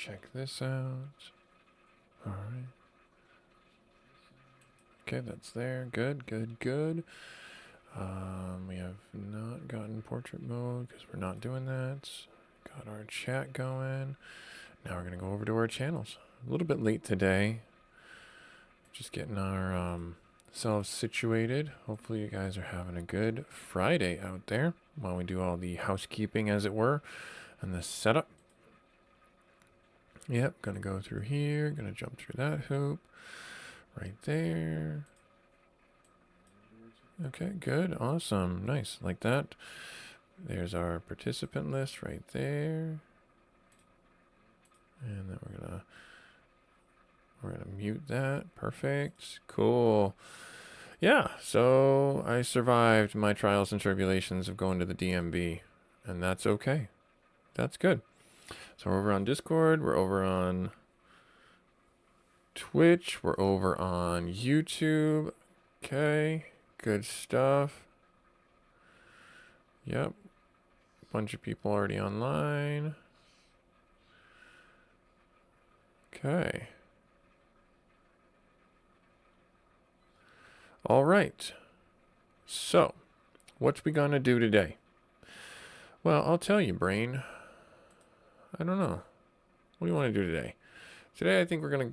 check this out. All right. Okay, that's there. Good, good, good. We have not gotten portrait mode because we're not doing that. Got our chat going. Now we're going to go over to our channels. A little bit late today. Just getting our selves situated. Hopefully you guys are having a good Friday out there while we do all the housekeeping, as it were, and the setup. Yep, gonna go through here. Gonna jump through that hoop. Right there. Okay, good. Awesome. Nice. Like that. There's our participant list right there. And then we're gonna mute that. Perfect. Cool. Yeah, so I survived my trials and tribulations of going to the DMV, and that's okay. That's good. So we're over on Discord, we're over on Twitch, we're over on YouTube. Okay, good stuff. Yep. Bunch of people already online. Okay. All right. So, what we gonna do today? Well, I'll tell you, brain. I don't know. What do you want to do today? Today, I think we're gonna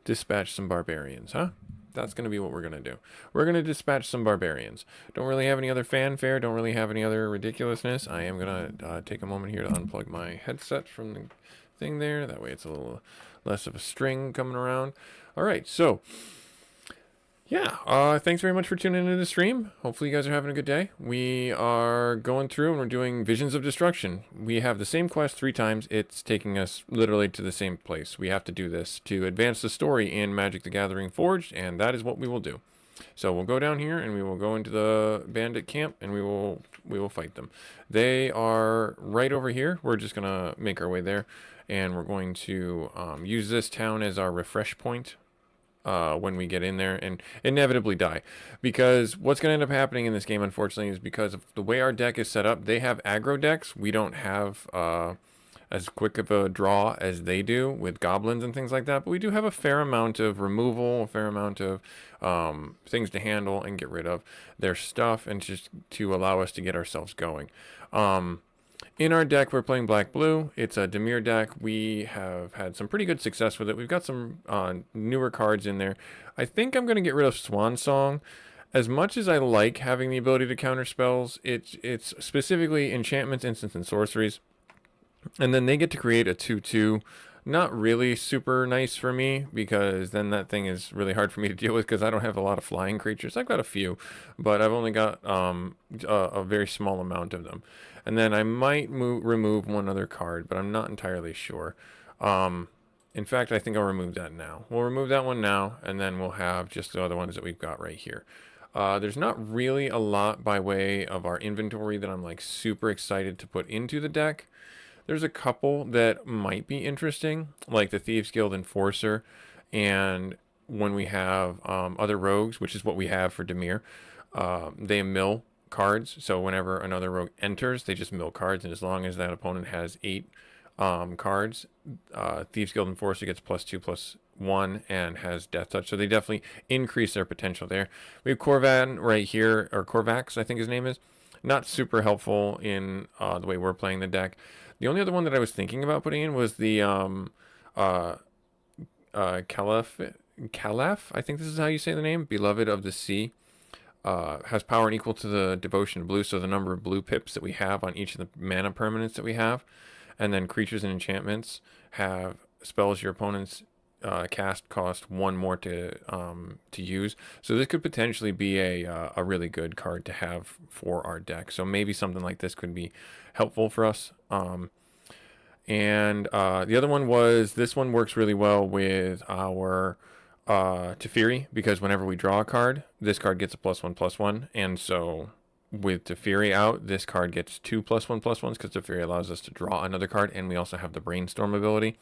dispatch some barbarians, huh? That's going to be what we're going to do. We're going to dispatch some barbarians. Don't really have any other fanfare. Don't really have any other ridiculousness. I am going to take a moment here to unplug my headset from the thing there. That way it's a little less of a string coming around. All right, so yeah, thanks very much for tuning into the stream. Hopefully you guys are having a good day. We are going through and we're doing Visions of Destruction. We have the same quest 3 times. It's taking us literally to the same place. We have to do this to advance the story in Magic the Gathering Forged, and that is what we will do. So we'll go down here and we will go into the bandit camp and we will fight them. They are right over here. We're just going to make our way there, and we're going to use this town as our refresh point when we get in there and inevitably die. Because what's going to end up happening in this game, unfortunately, is because of the way our deck is set up, they have aggro decks. We don't have as quick of a draw as they do with goblins and things like that, but we do have a fair amount of removal, a fair amount of things to handle and get rid of their stuff, and just to allow us to get ourselves going. In our deck, we're playing black-blue. It's a Dimir deck. We have had some pretty good success with it. We've got some newer cards in there. I think I'm going to get rid of Swan Song. As much as I like having the ability to counter spells, it's specifically enchantments, instants, and sorceries. And then they get to create a 2/2. Not really super nice for me, because then that thing is really hard for me to deal with because I don't have a lot of flying creatures. I've got a few, but I've only got a very small amount of them. And then I might remove one other card, but I'm not entirely sure. In fact, I think I'll remove that now. We'll remove that one now, and then we'll have just the other ones that we've got right here. There's not really a lot by way of our inventory that I'm like super excited to put into the deck. There's a couple that might be interesting, like the Thieves Guild Enforcer, and when we have other rogues, which is what we have for Dimir, they mill cards. So whenever another rogue enters, they just mill cards, and as long as that opponent has 8 cards, Thieves Guild Enforcer gets +2/+1 and has Death Touch. So they definitely increase their potential there. We have Corvan right here, or Corvax, I think his name is. Not super helpful in the way we're playing the deck. The only other one that I was thinking about putting in was the Caliph, I think this is how you say the name, Beloved of the Sea. Has power equal to the devotion to blue, so the number of blue pips that we have on each of the mana permanents that we have. And then creatures and enchantments have spells your opponents cast cost 1 more to use. So this could potentially be a really good card to have for our deck. So maybe something like this could be helpful for us. And the other one was, this one works really well with our Teferi, because whenever we draw a card, this card gets a +1/+1, and so with Teferi out, this card gets 2 +1/+1s, because Teferi allows us to draw another card, and we also have the Brainstorm ability.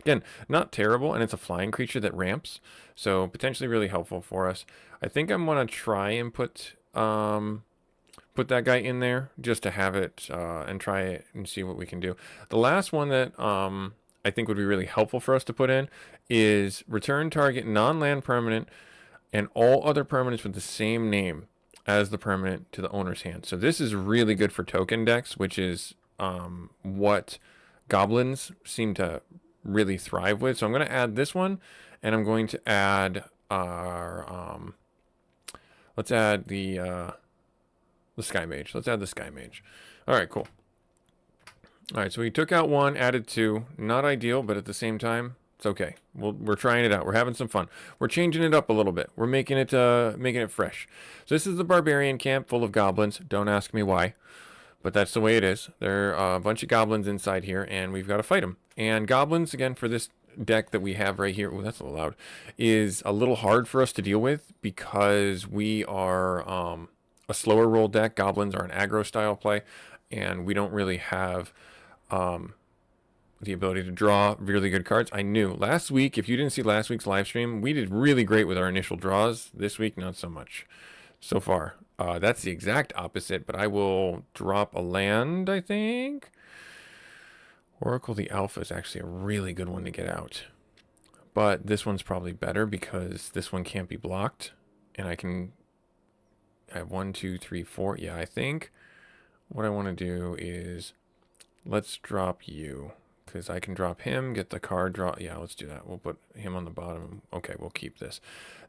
Again, not terrible, and it's a flying creature that ramps, so potentially really helpful for us. I think I'm going to try and put that guy in there just to have it and try it and see what we can do. The last one that I think would be really helpful for us to put in is return target non-land permanent and all other permanents with the same name as the permanent to the owner's hand. So this is really good for token decks, which is what goblins seem to really thrive with. So I'm going to add this one, and I'm going to add our let's add the Sky Mage. Let's add the Sky Mage. All right, cool. All right, so we took out one, added two. Not ideal, but at the same time, it's okay. We're trying it out. We're having some fun. We're changing it up a little bit. We're making it fresh. So this is the barbarian camp full of goblins. Don't ask me why, but that's the way it is. There are a bunch of goblins inside here, and we've got to fight them. And goblins, again, for this deck that we have right here, oh, that's a little loud, is a little hard for us to deal with because we are a slower roll deck. Goblins are an aggro style play, and we don't really have the ability to draw really good cards. I knew last week, if you didn't see last week's live stream, we did really great with our initial draws. This week, not so much so far. That's the exact opposite, but I will drop a land, I think. Oracle the Alpha is actually a really good one to get out. But this one's probably better because this one can't be blocked. And I have 1, 2, 3, 4. Yeah, I think what I want to do is let's drop you. Because I can drop him, get the card draw. Yeah, let's do that. We'll put him on the bottom. Okay, we'll keep this.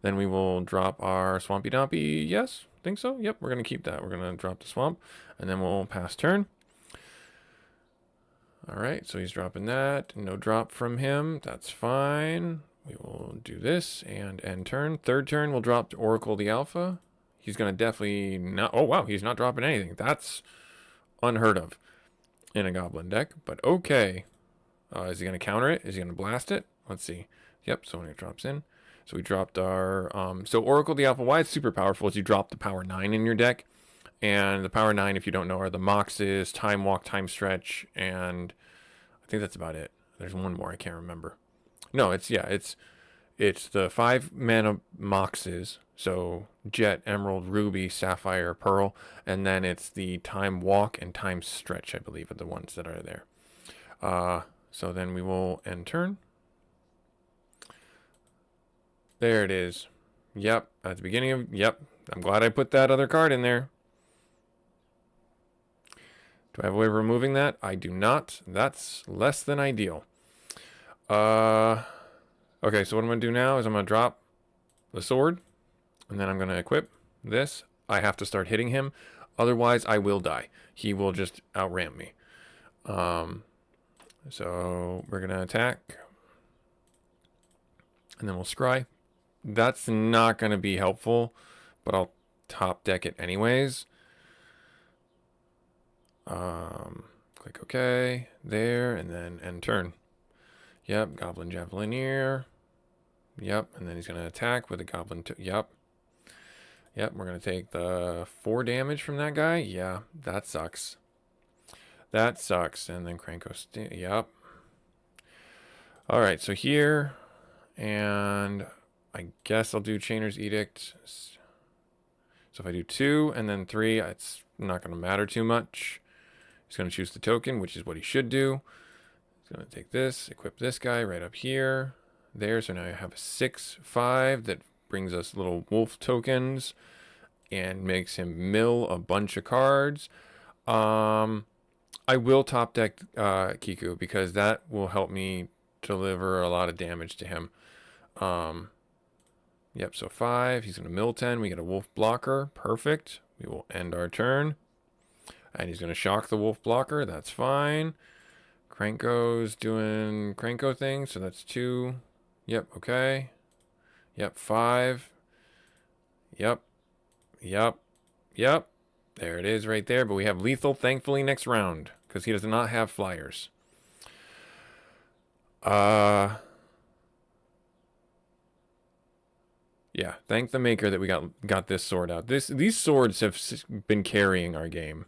Then we will drop our Swampy Dompy. Yes, think so. Yep, we're going to keep that. We're going to drop the Swamp. And then we'll pass turn. All right, so he's dropping that. No drop from him. That's fine. We will do this and end turn. Third turn, we'll drop Oracle the Alpha. He's going to definitely not... Oh, wow, he's not dropping anything. That's unheard of in a Goblin deck. But okay. Is he going to counter it? Is he going to blast it? Let's see. Yep, so when it drops in. So we dropped our... so Oracle the Alpha, why it's super powerful is you drop the power 9 in your deck. And the power 9, if you don't know, are the Moxes, Time Walk, Time Stretch, and I think that's about it. There's one more I can't remember. No, it's the 5 mana Moxes. So Jet, Emerald, Ruby, Sapphire, Pearl. And then it's the Time Walk and Time Stretch, I believe, are the ones that are there. So then we will end turn. There it is. Yep, at the beginning of... Yep, I'm glad I put that other card in there. Do I have a way of removing that? I do not. That's less than ideal. Okay, so what I'm going to do now is I'm going to drop the sword. And then I'm going to equip this. I have to start hitting him. Otherwise, I will die. He will just outramp me. So we're going to attack. And then we'll scry. That's not going to be helpful, but I'll top deck it anyways. Click OK. There, and then end turn. Yep, Goblin Javelineer. Yep, and then he's going to attack with a Goblin... Yep. Yep, we're going to take the 4 damage from that guy. Yeah, that sucks. That sucks. And then Cranko... Yep. Alright, so here... And I guess I'll do Chainer's Edict. So if I do 2 and then 3, it's not going to matter too much. He's going to choose the token, which is what he should do. He's going to take this, equip this guy right up here. There, so now I have a 6/5 that brings us little wolf tokens and makes him mill a bunch of cards. I will top deck Kiku because that will help me deliver a lot of damage to him. Yep, so 5. He's going to mill 10. We get a wolf blocker. Perfect. We will end our turn. And he's going to shock the wolf blocker. That's fine. Cranko's doing Cranko things. So that's 2. Yep, okay. Yep, 5. Yep. Yep. Yep. There it is right there. But we have lethal, thankfully, next round. Because he does not have flyers. Yeah, thank the maker that we got this sword out. These swords have been carrying our game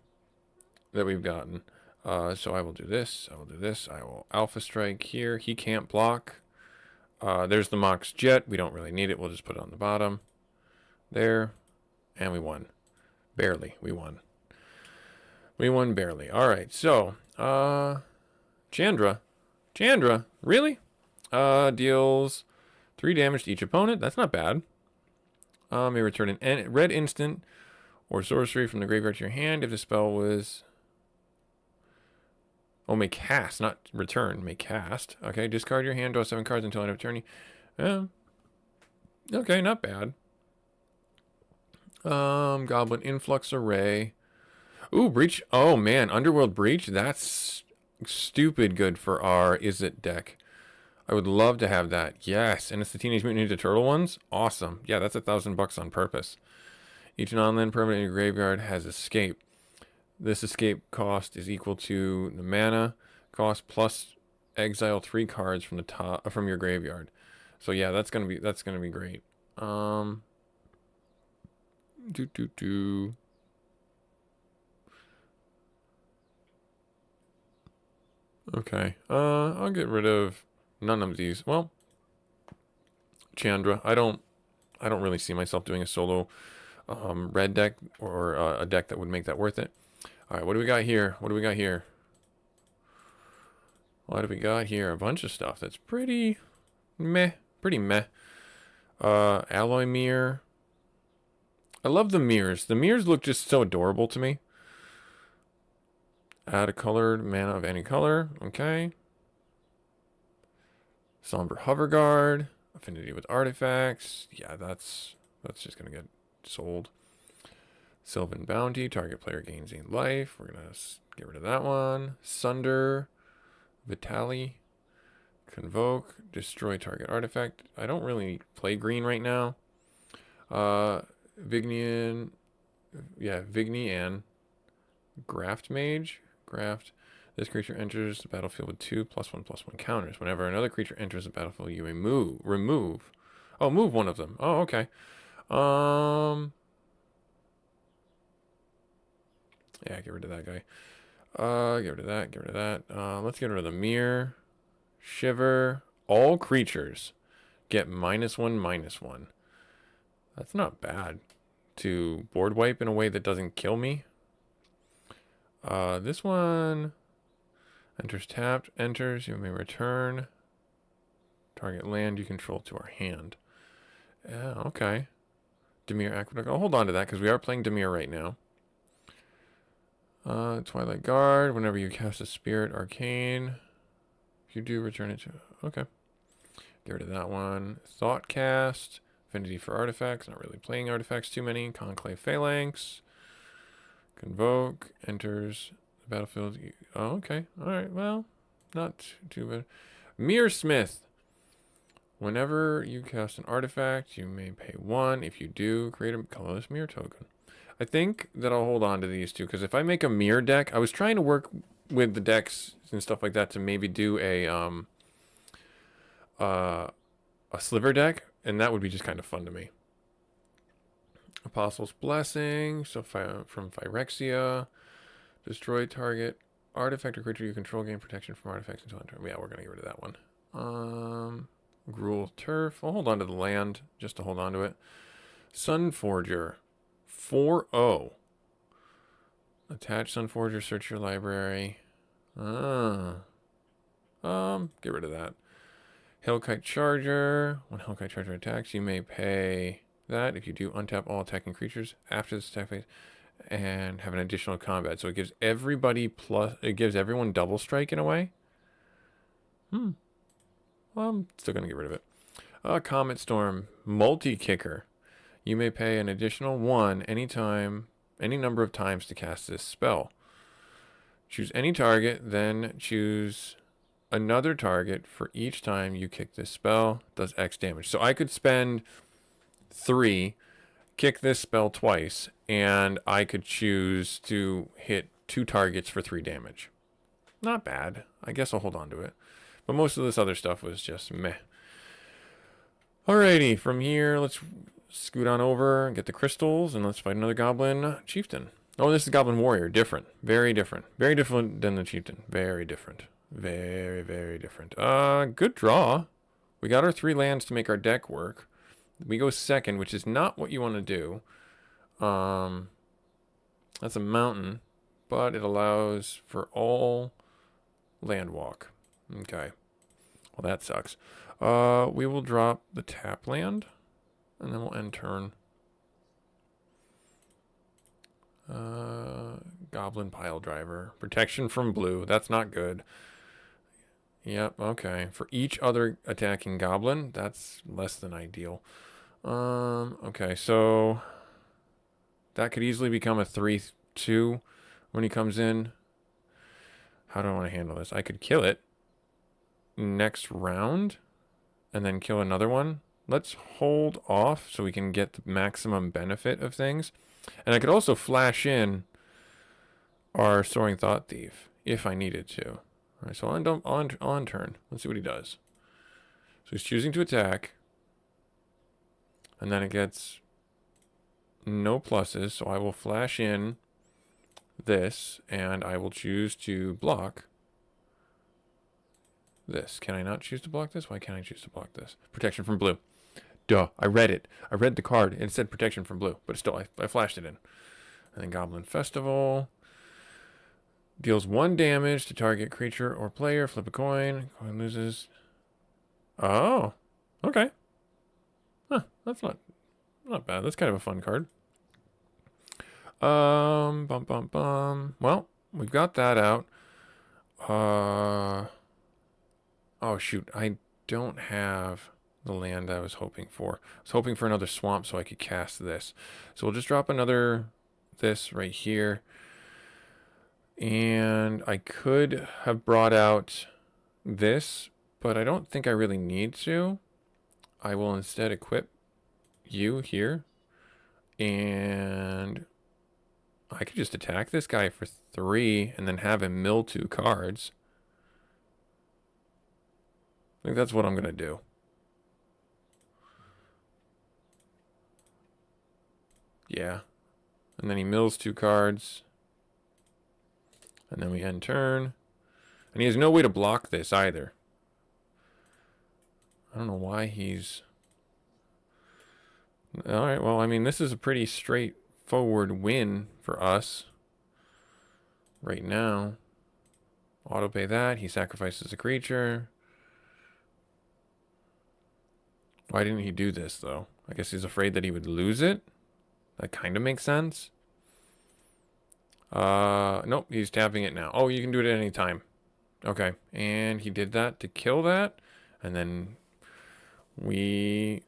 that we've gotten. So I will do this. I will do this. I will Alpha Strike here. He can't block. There's the Mox Jet. We don't really need it. We'll just put it on the bottom. There. And we won. Barely. We won. We won barely. All right. So, Chandra. Chandra. Really? Deals 3 damage to each opponent. That's not bad. May return an red instant or sorcery from the graveyard to your hand if the spell was... Oh, may cast, not return. May cast. Okay, discard your hand, draw 7 cards until end of turn. Yeah. Okay, not bad. Goblin Influx Array. Ooh, Breach. Oh, man. Underworld Breach. That's stupid good for our Is It deck. I would love to have that. Yes. And it's the Teenage Mutant Ninja Turtle ones. Awesome. Yeah, that's $1,000 on purpose. Each non-land permanent in your graveyard has escape. This escape cost is equal to the mana cost plus exile 3 cards from the top from your graveyard. So yeah, that's gonna be great. Okay. I'll get rid of none of these. Well, Chandra. I don't really see myself doing a solo red deck or a deck that would make that worth it. All right, what do we got here? What do we got here? What do we got here? A bunch of stuff that's pretty meh. Pretty meh. Alloy mirror. I love the mirrors. The mirrors look just so adorable to me. Add a colored mana of any color. Okay. Somber Hover Guard. Affinity with artifacts. Yeah, that's just gonna get sold. Sylvan Bounty. Target player gains 8 life. We're gonna get rid of that one. Sunder. Vitali. Convoke. Destroy target artifact. I don't really play green right now. Vignian. Yeah, Vignian. Graft Mage. Graft. This creature enters the battlefield with 2+1/+1 counters. Whenever another creature enters the battlefield, you may remove. Oh, move one of them. Oh, okay. Yeah, get rid of that guy. Get rid of that. Get rid of that. Let's get rid of the mirror. Shiver. All creatures get -1/-1. That's not bad. To board wipe in a way that doesn't kill me. This one enters tapped. Enters. You may return target land you control to our hand. Yeah, okay. Dimir Aqueduct. I'll hold on to that because we are playing Dimir right now. Twilight Guard. Whenever you cast a Spirit Arcane, if you do, return it to... Okay. Get rid of that one. Thoughtcast. Affinity for artifacts. Not really playing artifacts too many. Conclave Phalanx. Convoke. Enters the battlefield. Oh, okay. Alright, well, not too bad. Mirror Smith. Whenever you cast an artifact, you may pay 1. If you do, create a colorless mirror token. I think that I'll hold on to these two, because if I make a mirror deck, I was trying to work with the decks and stuff like that to maybe do a sliver deck, and that would be just kind of fun to me. Apostle's Blessing, so from Phyrexia. Destroy target artifact or creature you control, gain protection from artifacts until end turn. Yeah, we're going to get rid of that one. Gruul Turf. I'll hold on to the land, just to hold on to it. Sunforger. 4/0. Attach Sunforger, search your library. Get rid of that. Hellkite Charger. When Hellkite Charger attacks, you may pay that. If you do, untap all attacking creatures after this attack phase and have an additional combat. So it gives everybody it gives everyone double strike in a way. Well, I'm still gonna get rid of it. Comet Storm, multi-kicker. You may pay an additional 1 anytime, any number of times to cast this spell. Choose any target, then choose another target for each time you kick this spell. Does X damage. So I could spend 3, kick this spell twice, and I could choose to hit 2 targets for 3 damage. Not bad. I guess I'll hold on to it. But most of this other stuff was just meh. Alrighty, from here, let's scoot on over and get the crystals, and let's fight another Goblin Chieftain. Oh, this is Goblin Warrior. Different. Very different. Very different than the Chieftain. Very different. Very, very different. Good draw. We got our 3 lands to make our deck work. We go second, which is not what you want to do. That's a mountain, but it allows for all land walk. Okay. Well, that sucks. We will drop the tap land, and then we'll end turn. Goblin pile driver. Protection from blue. That's not good. Yep, okay. For each other attacking goblin, that's less than ideal. Okay, so that could easily become a 3-2 when he comes in. How do I want to handle this? I could kill it next round and then kill another one. Let's hold off so we can get the maximum benefit of things. And I could also flash in our Soaring Thought Thief if I needed to. All right, so on turn. Let's see what he does. So he's choosing to attack. And then it gets no pluses, so I will flash in this, and I will choose to block this. Can I not choose to block this? Why can't I choose to block this? Protection from blue. Duh, I read it. I read the card, and it said protection from blue, but still, I flashed it in. And then Goblin Festival. Deals 1 damage to target creature or player. Flip a coin. Coin loses. Oh, okay. Huh, that's not bad. That's kind of a fun card. Well, we've got that out. Oh shoot, I don't have the land I was hoping for. I was hoping for another swamp so I could cast this. So we'll just drop another this right here. And I could have brought out this, but I don't think I really need to. I will instead equip you here. And I could just attack this guy for 3 and then have him mill 2 cards. I think that's what I'm going to do. Yeah. And then he mills 2 cards. And then we end turn. And he has no way to block this either. I don't know why he's... Alright, well, I mean, this is a pretty straightforward win for us right now. Auto pay that. He sacrifices a creature. Why didn't he do this, though? I guess he's afraid that he would lose it. That kind of makes sense. Nope, he's tapping it now. Oh, you can do it at any time. Okay, and he did that to kill that. And then we...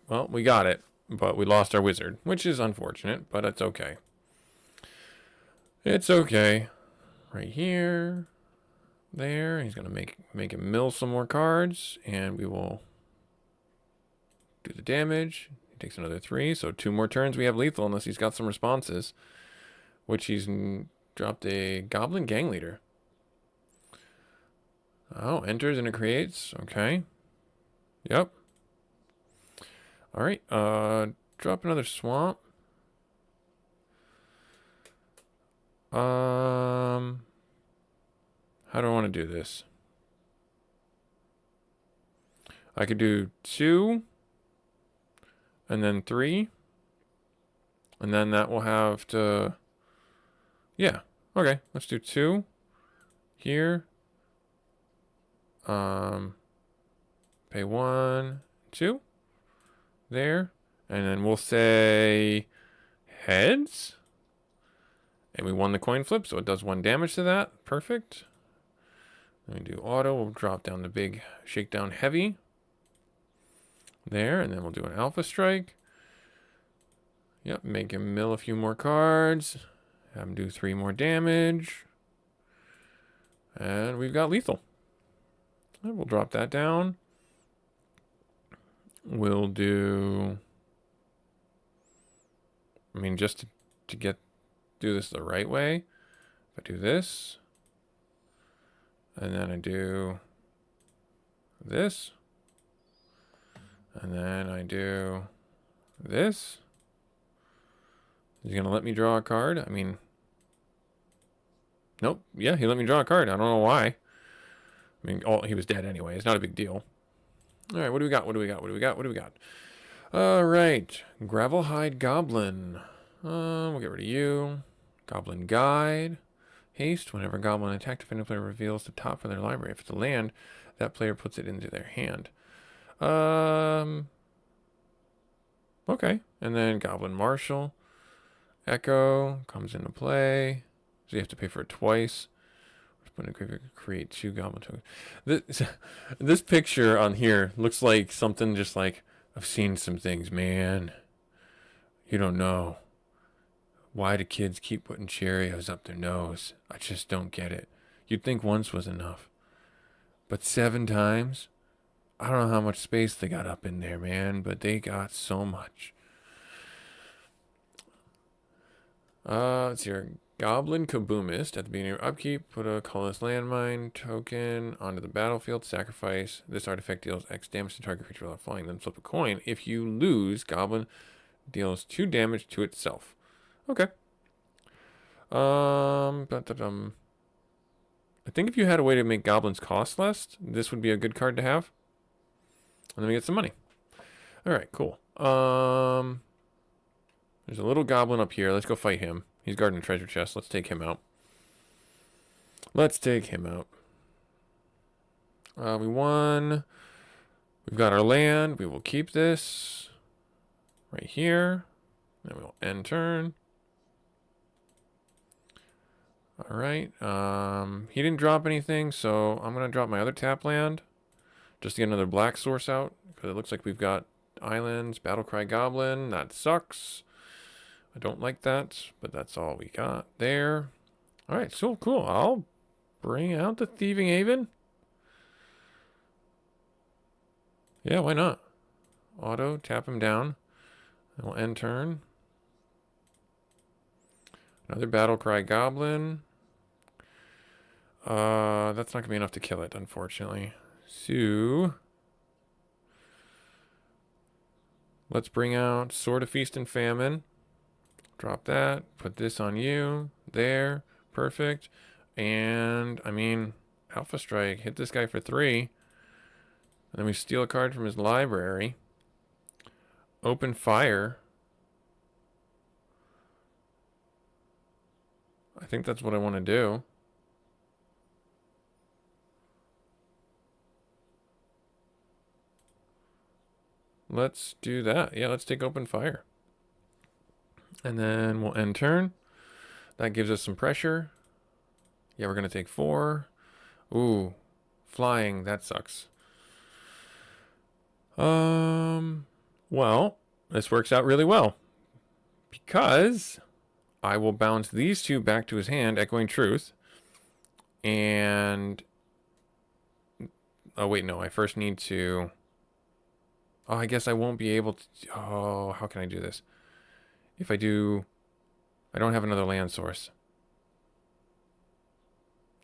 Well, we got it, but we lost our wizard, which is unfortunate, but it's okay. It's okay. Right here. There. He's going to make him mill some more cards, and we will do the damage. He takes another 3, so 2 more turns we have lethal unless he's got some responses, which he's dropped a Goblin Gang Leader. Oh, enters and it creates. Okay. Yep. All right. Drop another swamp. How do I want to do this? I could do 2 and then 3. And then that will have to... Yeah. Okay. Let's do 2 here. Pay 1, 2. There. And then we'll say heads. And we won the coin flip, so it does 1 damage to that. Perfect. Then we do auto. We'll drop down the big shakedown heavy. There. And then we'll do an alpha strike. Yep. Make him mill a few more cards. Have him do 3 more damage. And we've got lethal. And we'll drop that down. We'll do... I mean, just to do this the right way. If I do this. And then I do this. And then I do this. Is he going to let me draw a card? I mean... Nope. Yeah, he let me draw a card. I don't know why. I mean, oh, he was dead anyway. It's not a big deal. All right, what do we got? What do we got? What do we got? What do we got? All right, Gravelhide Goblin. We'll get rid of you. Goblin Guide. Haste. Whenever a goblin attack, defending player reveals the top for their library. If it's a land, that player puts it into their hand. Okay. And then Goblin Marshal. Echo comes into play. So you have to pay for it twice. When a graveyard could create 2 goblin tokens. This picture on here looks like something just like, I've seen some things, man. You don't know. Why do kids keep putting Cheerios up their nose? I just don't get it. You'd think once was enough. But 7 times? I don't know how much space they got up in there, man, but they got so much. It's your Goblin Kaboomist. At the beginning of your upkeep, put a colorless landmine token onto the battlefield. Sacrifice. This artifact deals X damage to target creature without flying. Then flip a coin. If you lose, Goblin deals 2 damage to itself. Okay. I think if you had a way to make goblins cost less, this would be a good card to have. And then we get some money. All right, cool. There's a little goblin up here. Let's go fight him. He's guarding a treasure chest. Let's take him out. Let's take him out. We won. We've got our land. We will keep this right here. Then we'll end turn. All right. He didn't drop anything, so I'm going to drop my other tap land just to get another black source out, because it looks like we've got islands, Battlecry Goblin. That sucks. I don't like that, but that's all we got there. All right, so cool. I'll bring out the Thieving Haven. Yeah, why not? Auto, tap him down. And we'll end turn. Another Battlecry Goblin. That's not going to be enough to kill it, unfortunately. So, let's bring out Sword of Feast and Famine. Drop that. Put this on you. There. Perfect. And, I mean, Alpha Strike. Hit this guy for 3. And then we steal a card from his library. Open Fire. I think that's what I want to do. Let's do that. Yeah, let's take Open Fire. And then we'll end turn. That gives us some pressure. Yeah, we're going to take 4. Ooh, flying. That sucks. Well, this works out really well. Because I will bounce these 2 back to his hand, Echoing Truth. And... oh, wait, no. I first need to... oh, I guess I won't be able to... oh, how can I do this? If I do... I don't have another land source.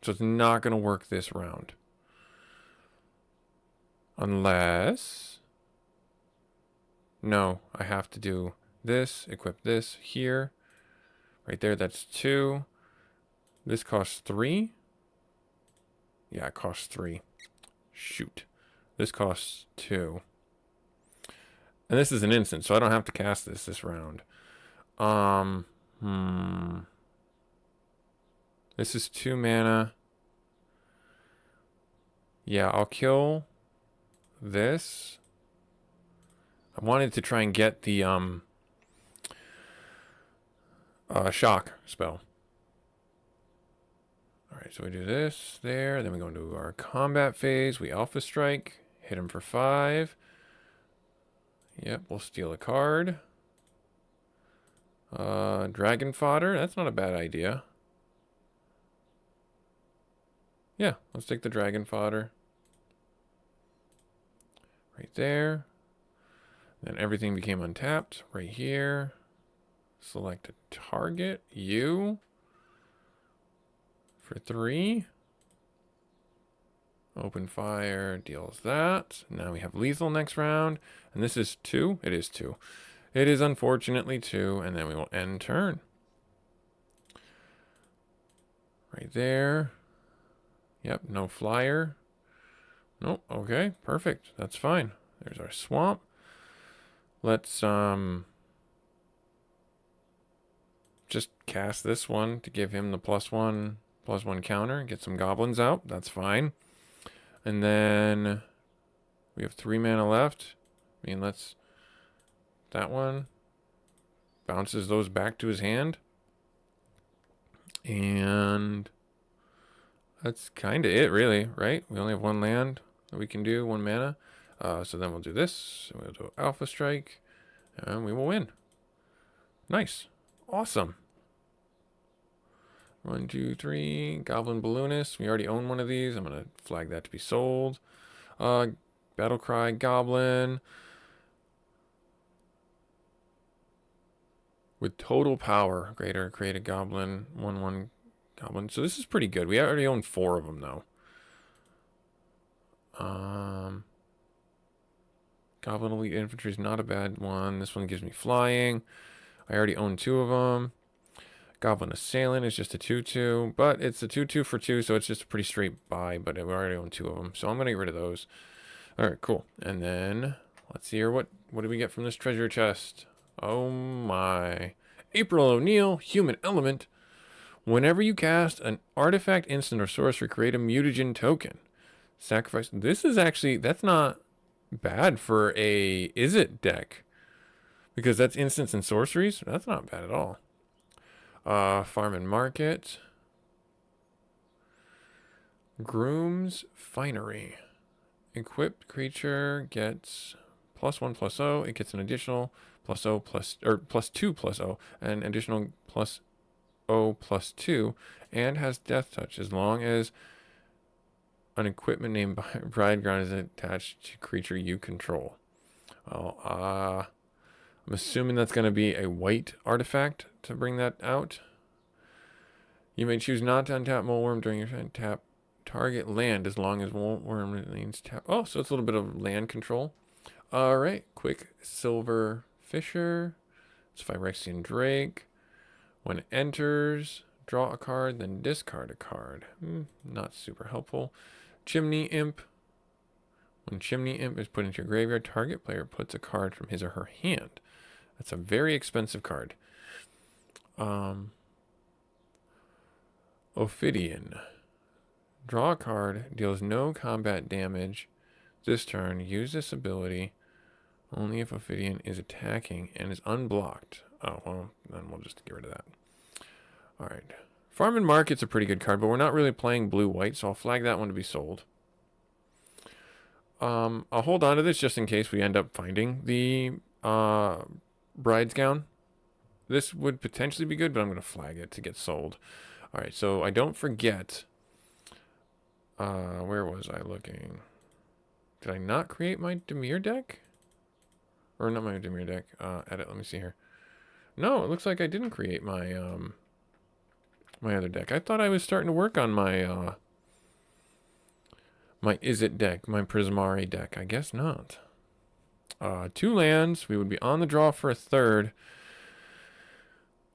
So it's not going to work this round. Unless... no, I have to do this, equip this here. Right there, that's 2. This costs 3. Yeah, it costs 3. Shoot. This costs 2. And this is an instant, so I don't have to cast this round. This is 2 mana. Yeah, I'll kill this. I wanted to try and get the shock spell. Alright, so we do this there, then we go into our combat phase. We Alpha Strike, hit him for 5. Yep, we'll steal a card. Dragon Fodder, that's not a bad idea. Yeah, let's take the Dragon Fodder. Right there. Then everything became untapped. Right here. Select a target. You. For 3. Open Fire deals that. Now we have lethal next round. And this is 2. It is 2. It is unfortunately 2. And then we will end turn. Right there. Yep, no flyer. Nope, okay, perfect. That's fine. There's our swamp. Let's just cast this one to give him the +1 +1 counter. Get some goblins out. That's fine. And then we have 3 mana left. I mean, let's... That one bounces those back to his hand. And that's kind of it, really, right? We only have 1 land that we can do, 1 mana. So then we'll do this. We'll do Alpha Strike. And we will win. Nice. Awesome. 1, 2, 3. Goblin Balloonist. We already own one of these. I'm going to flag that to be sold. Battlecry Goblin. With total power. Greater. Create a Goblin. 1/1 Goblin. So this is pretty good. We already own 4 of them, though. Goblin Elite Infantry is not a bad one. This one gives me flying. I already own 2 of them. Goblin Assailant is just a 2/2, but it's a 2/2 for 2, so it's just a pretty straight buy, but we already own 2 of them, so I'm going to get rid of those. Alright, cool. And then, let's see here, what do we get from this treasure chest? Oh my. April O'Neil, Human Element. Whenever you cast an artifact, instant, or sorcery, create a mutagen token. Sacrifice. This is actually, that's not bad for a Is-It deck. Because that's instants and sorceries. That's not bad at all. Farm and Market. Groom's Finery. Equipped creature gets +1/+0. It gets an additional +0 +2/+0, and additional +0/+2, and has Death Touch as long as an equipment named Brideground is attached to creature you control. Well, I'm assuming that's going to be a white artifact to bring that out. You may choose not to untap Moleworm during your turn. Tap target land as long as Moleworm remains tapped. Oh, so it's a little bit of land control. Alright, quick Silver Fisher. It's Phyrexian Drake. When it enters, draw a card, then discard a card. Not super helpful. Chimney Imp. When Chimney Imp is put into your graveyard, target player puts a card from his or her hand. That's a very expensive card. Ophidian. Draw a card, deals no combat damage this turn. Use this ability only if Ophidian is attacking and is unblocked. Oh, well, then we'll just get rid of that. Alright. Farm and Market's a pretty good card, but we're not really playing blue-white, so I'll flag that one to be sold. I'll hold on to this just in case we end up finding the Bride's Gown. This would potentially be good, but I'm going to flag it to get sold. Alright, so I don't forget... where was I looking? Did I not create my Dimir deck? Or not my Dimir deck. Edit, let me see here. No, it looks like I didn't create my, my other deck. I thought I was starting to work on my, my Is-It deck, my Prismari deck. I guess not. 2 lands. We would be on the draw for a 3rd.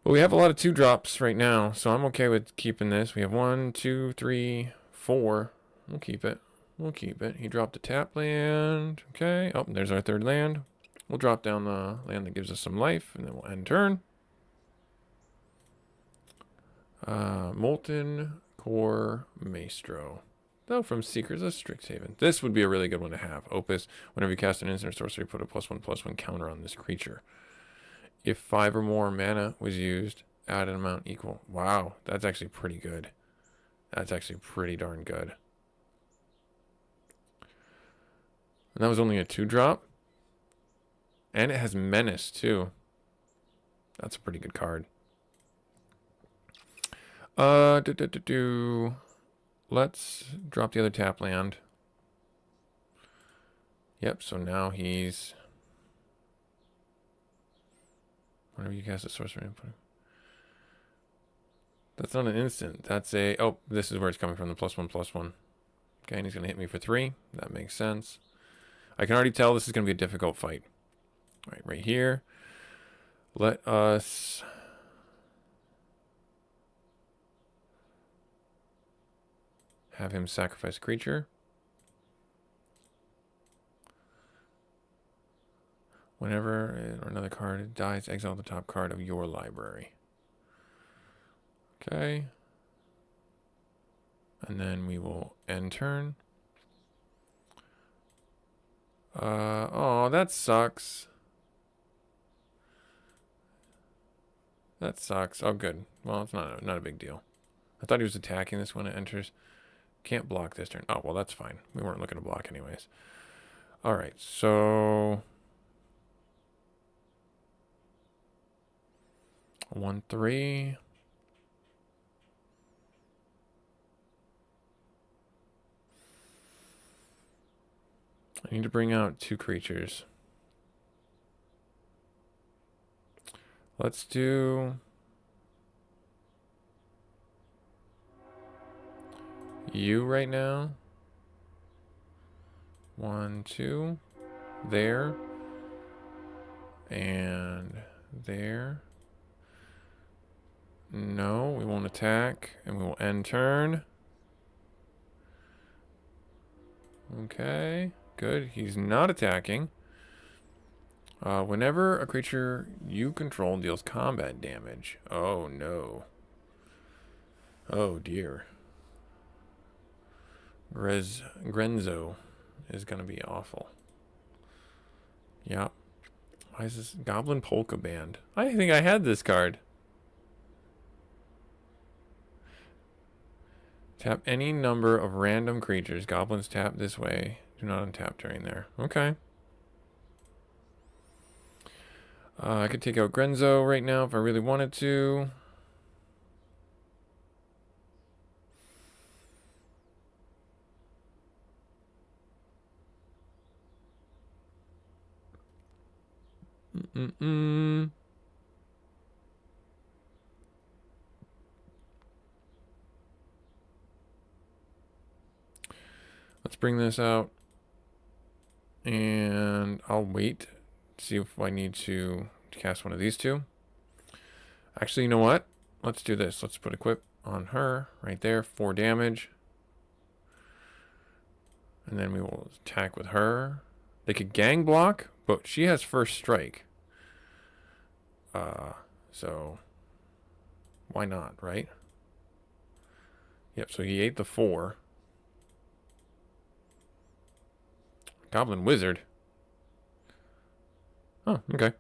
But we have a lot of 2-drops right now, so I'm okay with keeping this. We have 1, 2, 3, 4. We'll keep it. We'll keep it. He dropped a tap land. Okay. Oh, there's our 3rd land. We'll drop down the land that gives us some life, and then we'll end turn. Molten Core Maestro. Though from Seekers of Strixhaven. This would be a really good one to have. Opus, whenever you cast an instant or sorcery, put a +1/+1 counter on this creature. If 5 or more mana was used, add an amount equal. Wow, that's actually pretty good. That's actually pretty darn good. And that was only a 2-drop. And it has Menace, too. That's a pretty good card. Let's drop the other tap land. Yep, so now he's... Whenever you cast a sorcery input. That's not an instant. That's a... Oh, this is where it's coming from, the +1/+1. Okay, and he's going to hit me for 3. That makes sense. I can already tell this is going to be a difficult fight. All right here. Let us... have him sacrifice a creature. Whenever another card dies, exile the top card of your library. Okay. And then we will end turn. Oh, that sucks. That sucks. Oh, good. Well, it's not a big deal. I thought he was attacking this when it enters. Can't block this turn. Oh, well, that's fine. We weren't looking to block anyways. All right, so 1/3. I need to bring out 2 creatures. Let's do you right now. 1, 2. There. And there. No, we won't attack. And we will end turn. Okay. Good. He's not attacking. Whenever a creature you control deals combat damage. Oh, no. Oh, dear. Grenzo is going to be awful. Yeah. Why is this Goblin Polka Band? I think I had this card. Tap any number of random creatures. Goblins tap this way. Do not untap during there. Okay. I could take out Grenzo right now if I really wanted to. Let's bring this out. And I'll wait to see if I need to cast one of these 2. Actually, you know what? Let's do this. Let's put equip on her right there. 4 damage. And then we will attack with her. They could gang block, but she has first strike. So why not, right? Yep, so he ate the 4. Goblin Wizard. Oh, okay.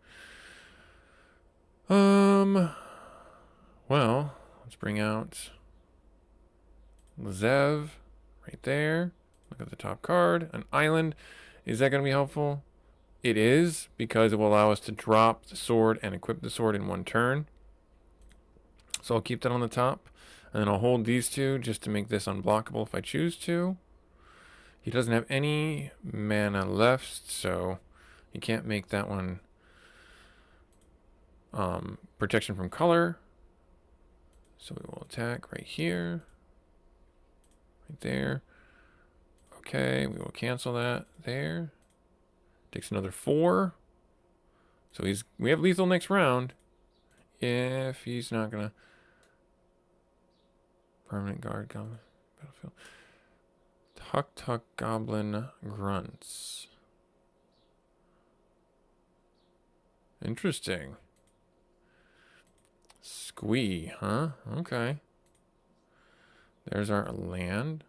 Well, let's bring out Zev right there. Look at the top card. An island. Is that going to be helpful? It is, because it will allow us to drop the sword and equip the sword in 1 turn. So I'll keep that on the top. And then I'll hold these 2 just to make this unblockable if I choose to. He doesn't have any mana left, so he can't make that one protection from color. So we will attack right here. Right there. Okay, we will cancel that there. Takes another 4. So we have lethal next round. If he's not gonna permanent guard goblin battlefield. Tuck Goblin Grunts. Interesting. Squee, huh? Okay. There's our land.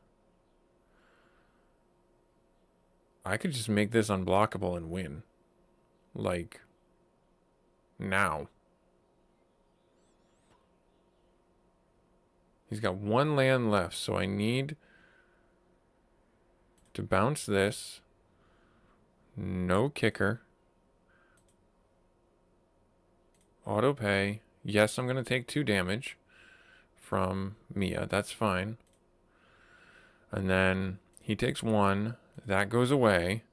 I could just make this unblockable and win. Like, now. He's got 1 land left, so I need to bounce this. No kicker. Auto pay. Yes, I'm going to take 2 damage from Mia. That's fine. And then he takes 1. That goes away.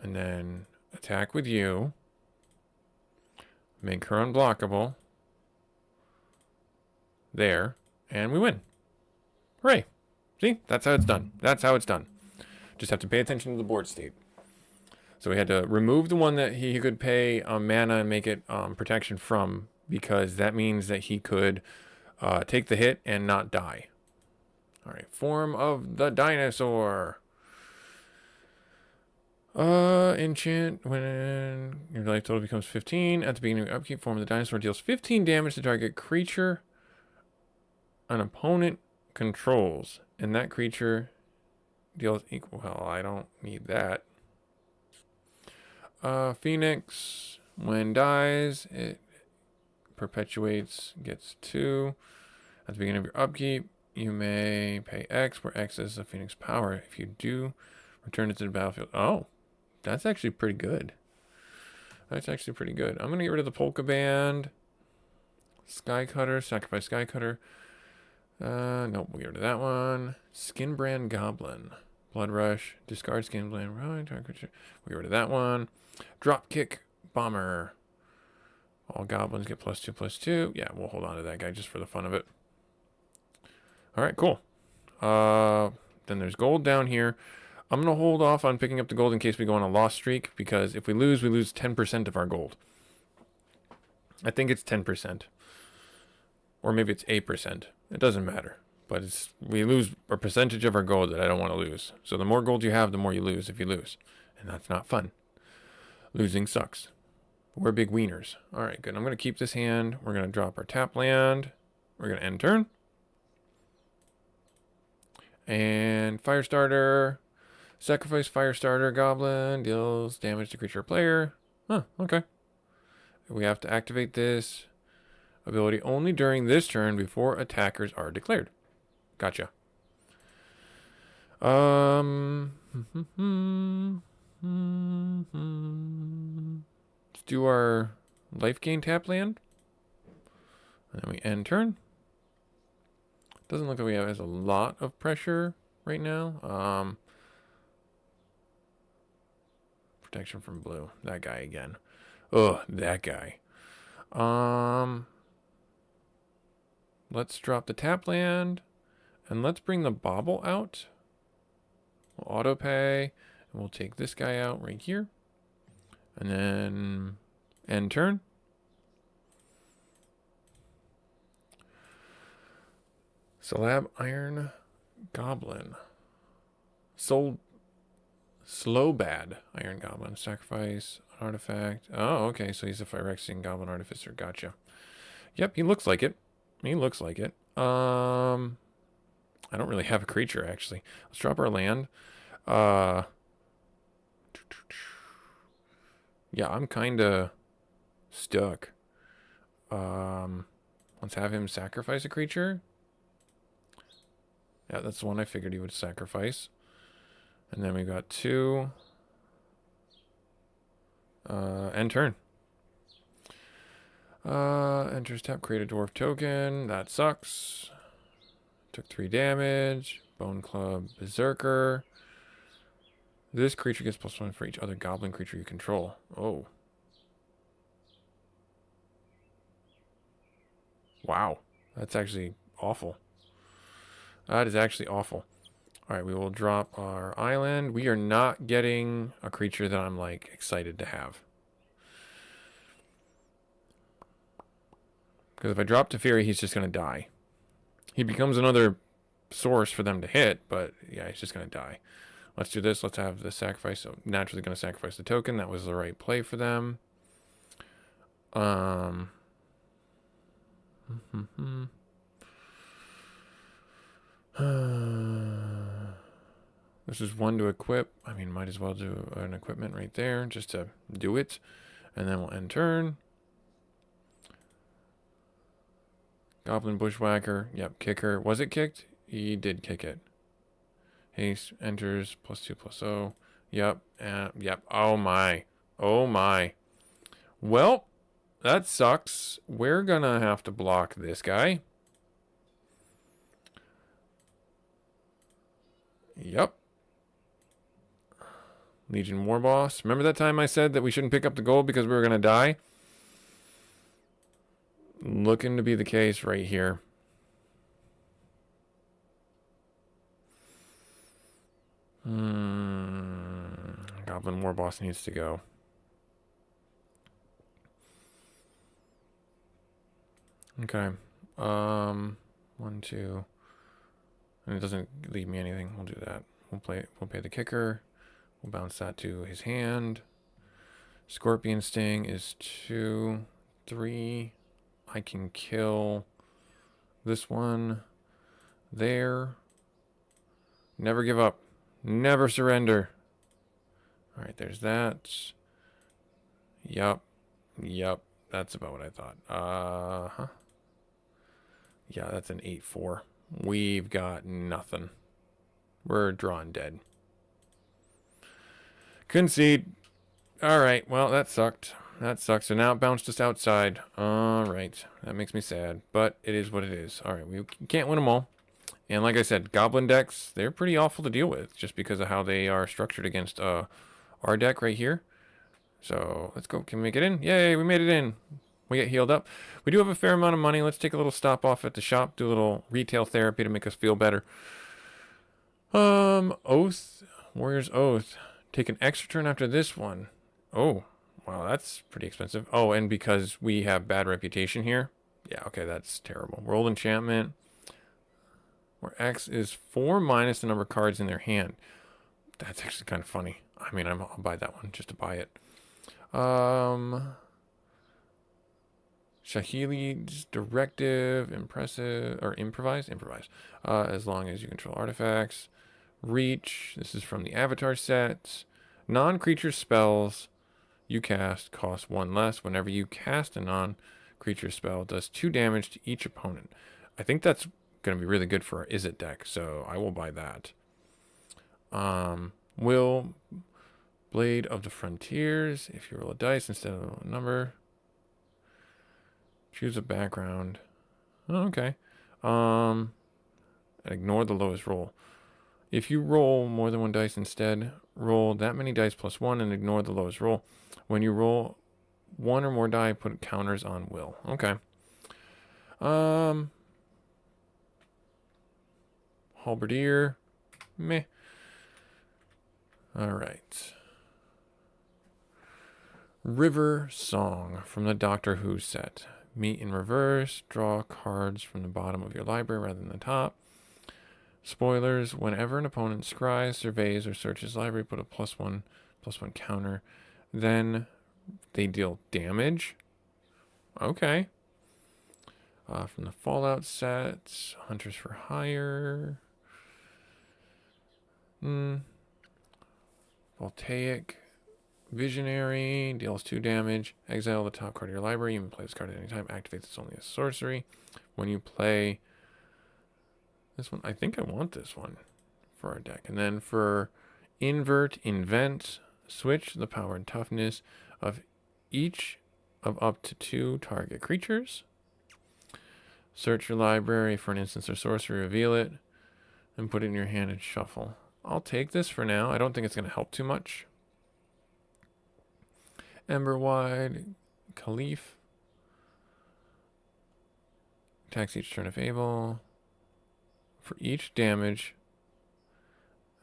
And then attack with you. Make her unblockable. There. And we win. Hooray. See? That's how it's done. That's how it's done. Just have to pay attention to the board state. So we had to remove the one that he could pay mana and make it protection from, because that means that he could take the hit and not die. All right, form of the dinosaur. Enchant when your life total becomes 15. At the beginning of your upkeep, form of the dinosaur deals 15 damage to target creature an opponent controls, and that creature deals equal. Well, I don't need that. Phoenix, when dies, it perpetuates, gets 2. At the beginning of your upkeep, you may pay X, where X is the Phoenix power. If you do, return it to the battlefield. Oh, that's actually pretty good. That's actually pretty good. I'm going to get rid of the Polka Band. Sky Cutter, sacrifice Sky Cutter. Nope, we'll get rid of that one. Skinbrand Goblin. Blood Rush, discard Skinbrand. We'll get rid of that one. Dropkick Bomber. All goblins get +2/+2. Yeah, we'll hold on to that guy just for the fun of it. Alright, cool. Then there's gold down here. I'm going to hold off on picking up the gold in case we go on a loss streak, because if we lose 10% of our gold. I think it's 10%. Or maybe it's 8%. It doesn't matter. But we lose a percentage of our gold that I don't want to lose. So the more gold you have, the more you lose if you lose. And that's not fun. Losing sucks. We're big wieners. Alright, good. I'm going to keep this hand. We're going to drop our tap land. We're going to end turn. And Firestarter. Sacrifice Firestarter Goblin. Deals damage to creature or player. Huh, okay. We have to activate this ability only during this turn before attackers are declared. Gotcha. Let's do our life gain tap land. And then we end turn. Doesn't look like we have a lot of pressure right now. Protection from blue. That guy again. Ugh, that guy. Let's drop the tap land. And let's bring the bauble out. We'll auto pay. And we'll take this guy out right here. And then end turn. Slab Iron Goblin. Slow Bad Iron Goblin. Sacrifice an artifact. Oh, okay. So he's a Phyrexian Goblin Artificer. Gotcha. Yep, he looks like it. He looks like it. I don't really have a creature, actually. Let's drop our land. Yeah, I'm kind of stuck. Let's have him sacrifice a creature. Yeah, that's the one I figured he would sacrifice. And then we got 2. End turn. Enters tap, create a dwarf token. That sucks. Took 3 damage. Bone Club, Berserker. This creature gets +1 for each other goblin creature you control. Oh. Wow. That's actually awful. That is actually awful. Alright, we will drop our island. We are not getting a creature that I'm, like, excited to have. Because if I drop Teferi, he's just going to die. He becomes another source for them to hit, but yeah, he's just going to die. Let's do this. Let's have the sacrifice. So naturally going to sacrifice the token. That was the right play for them. This is 1 to equip. I mean, might as well do an equipment right there just to do it. And then we'll end turn. Goblin Bushwhacker. Yep, kicker. Was it kicked? He did kick it. Haste enters +2/+0. Yep. Yep. Oh my. Oh my. Well, that sucks. We're gonna have to block this guy. Yep. Legion War Boss. Remember that time I said that we shouldn't pick up the gold because we were gonna die? Looking to be the case right here. Goblin War Boss needs to go. Okay. 1, 2. And it doesn't leave me anything. We'll do that. We'll pay the kicker. We'll bounce that to his hand. Scorpion Sting is 2, 3. I can kill this one. there. Never give up. Never surrender. All right, there's that. Yup. Yup. That's about what I thought. Uh-huh. Yeah, that's an 8-4. We've got nothing. We're drawn dead. Concede. All right, well, that sucked. That sucks. So now it bounced us outside. All right. That makes me sad, but it is what it is. All right, we can't win them all. And like I said, Goblin decks, they're pretty awful to deal with just because of how they are structured against our deck right here. So let's go. Can we make it in? Yay, we made it in. We get healed up. We do have a fair amount of money. Let's take a little stop off at the shop, do a little retail therapy to make us feel better. Oath. Warrior's Oath. Take an extra turn after this one. Oh, wow, that's pretty expensive. Oh, and because we have bad reputation here. Yeah, okay, that's terrible. World Enchantment. Where X is 4 minus the number of cards in their hand. That's actually kind of funny. I mean, I'll buy that one just to buy it. Shahili's Directive, Impressive, or Improvise? Improvise. As long as you control artifacts. Reach, this is from the Avatar set. Non-creature spells you cast cost 1 less. Whenever you cast a non-creature spell, it does 2 damage to each opponent. I think that's going to be really good for our Is It deck, so I will buy that. Will Blade of the Frontiers. If you roll a dice instead of a number, choose a background. Oh, okay. And ignore the lowest roll. If you roll more than 1 dice instead, roll that many dice plus 1 and ignore the lowest roll. When you roll 1 or more die, put counters on will. Okay. Halberdier. Meh. All right. River Song from the Doctor Who set. Meet in reverse. Draw cards from the bottom of your library rather than the top. Spoilers. Whenever an opponent scries, surveys, or searches library, put a +1/+1 counter. Then they deal damage. Okay. From the Fallout set. Hunters for Hire. Voltaic. Visionary. Deals 2 damage. Exile the top card of your library. You can play this card at any time. Activates this only as sorcery. When you play this one, I think I want this one for our deck. And then for Invent, switch the power and toughness of each of up to 2 target creatures. Search your library for an instance or sorcery, reveal it, and put it in your hand and shuffle. I'll take this for now. I don't think it's going to help too much. Emberwide, Caliph. Attacks each turn if able. For each damage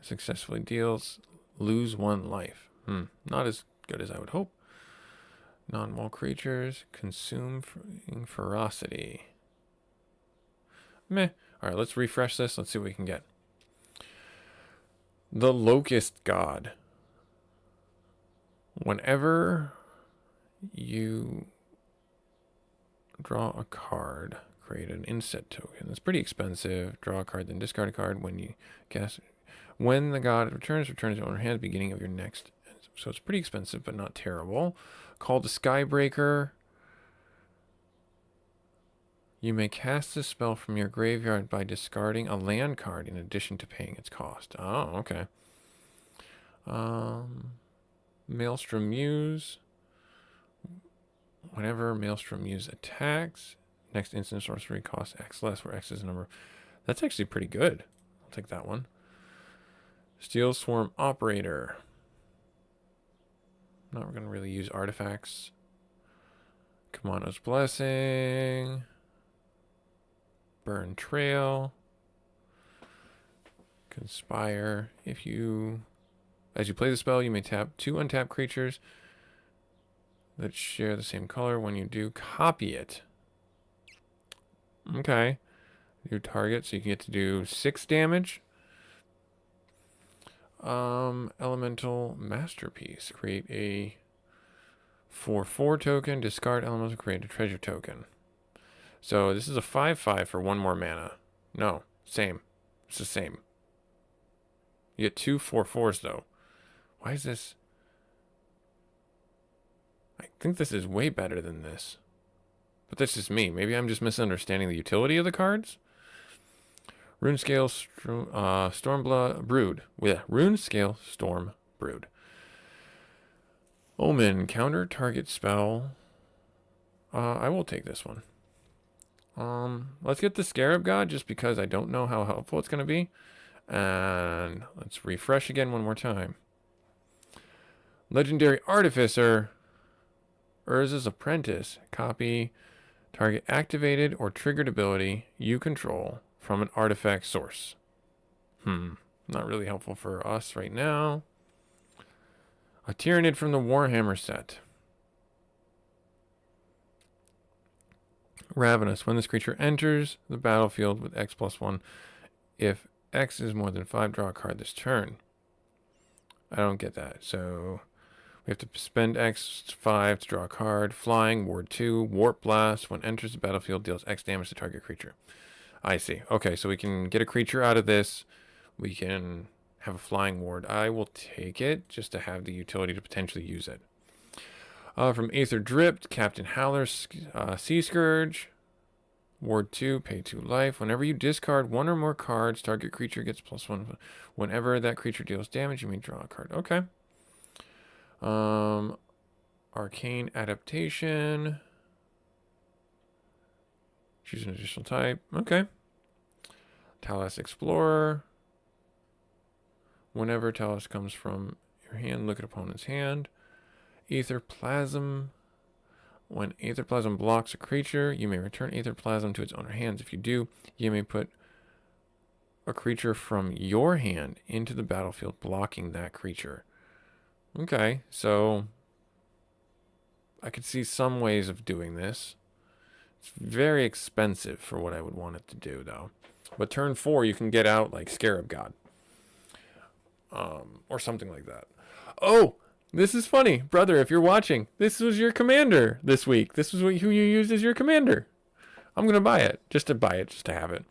successfully deals, lose 1 life. Not as good as I would hope. Non-wall creatures, consume ferocity. Meh. Alright, let's refresh this. Let's see what we can get. The Locust God. Whenever you draw a card, create an inset token. It's pretty expensive. Draw a card, then discard a card. When you cast, when the god returns to owner hand at the beginning of your next. So it's pretty expensive, but not terrible. Called the Skybreaker. You may cast this spell from your graveyard by discarding a land card in addition to paying its cost. Oh, okay. Maelstrom Muse. Whenever Maelstrom Muse attacks, next instant sorcery costs X less, where X is a number. That's actually pretty good. I'll take that one. Steel Swarm Operator. Not going to really use artifacts. Kamano's Blessing. Burn Trail. Conspire. As you play the spell, you may tap 2 untapped creatures that share the same color. When you do, copy it. Okay. New target, so you can get to do 6 damage. Elemental Masterpiece. Create a 4/4 token. Discard elemental. Create a treasure token. So this is a 5/5 for 1 more mana. No, Same. It's the same. You get 2 4/4s though. Why is this? I think this is way better than this. But that's just me. Maybe I'm just misunderstanding the utility of the cards. Runescale Stormblood Brood. Yeah, Runescale Storm Brood. Omen. Counter target spell. I will take this one. Let's get the Scarab God just because I don't know how helpful it's going to be. And let's refresh again one more time. Legendary Artificer. Urza's Apprentice. Copy target activated or triggered ability you control from an artifact source. Not really helpful for us right now. A Tyrannid from the Warhammer set. Ravenous. When this creature enters the battlefield with X+1, if X is more than 5, draw a card this turn. I don't get that. So we have to spend X5 to draw a card. Flying, Ward 2, Warp Blast. When enters the battlefield, deals X damage to target creature. I see. Okay, so we can get a creature out of this. We can have a flying ward. I will take it just to have the utility to potentially use it. From Aether Dripped, Captain Howler, Sea Scourge. Ward 2, pay 2 life. Whenever you discard one or more cards, target creature gets +1. Whenever that creature deals damage, you may draw a card. Okay. Arcane Adaptation. Choose an additional type. Okay. Talos Explorer. Whenever Talos comes from your hand, look at opponent's hand. Aether Plasm. When Aether Plasm blocks a creature, you may return Aether Plasm to its owner's hands. If you do, you may put a creature from your hand into the battlefield, blocking that creature. Okay, so I could see some ways of doing this. It's very expensive for what I would want it to do, though. But turn 4, you can get out like Scarab God. Or something like that. Oh! This is funny, brother, if you're watching. This was your commander this week. This was who you used as your commander. I'm going to buy it. Just to have it.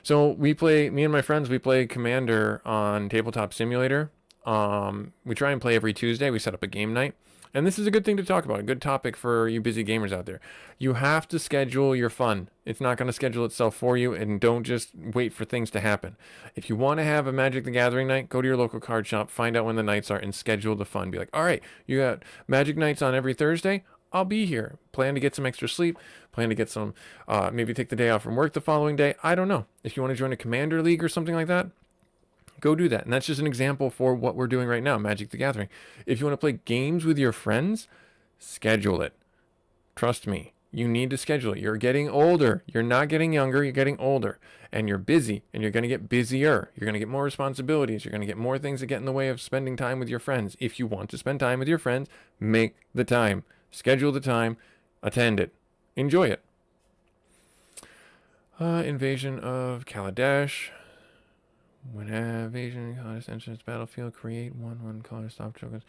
So me and my friends, we play Commander on Tabletop Simulator. We try and play every Tuesday. We set up a game night. And this is a good thing to talk about, a good topic for you busy gamers out there. You have to schedule your fun. It's not going to schedule itself for you, and don't just wait for things to happen. If you want to have a Magic the Gathering night, go to your local card shop, find out when the nights are, and schedule the fun. Be like, all right, you got Magic nights on every Thursday? I'll be here. Plan to get some extra sleep. Plan to get some, maybe take the day off from work the following day. I don't know. If you want to join a Commander League or something like that, go do that. And that's just an example for what we're doing right now, Magic the Gathering. If you want to play games with your friends, schedule it. Trust me, you need to schedule it. You're getting older. You're not getting younger. You're getting older. And you're busy. And you're going to get busier. You're going to get more responsibilities. You're going to get more things that get in the way of spending time with your friends. If you want to spend time with your friends, make the time. Schedule the time. Attend it. Enjoy it. Invasion of Kaladesh. When invasion colors enters the battlefield, create 1/1 color stop tokens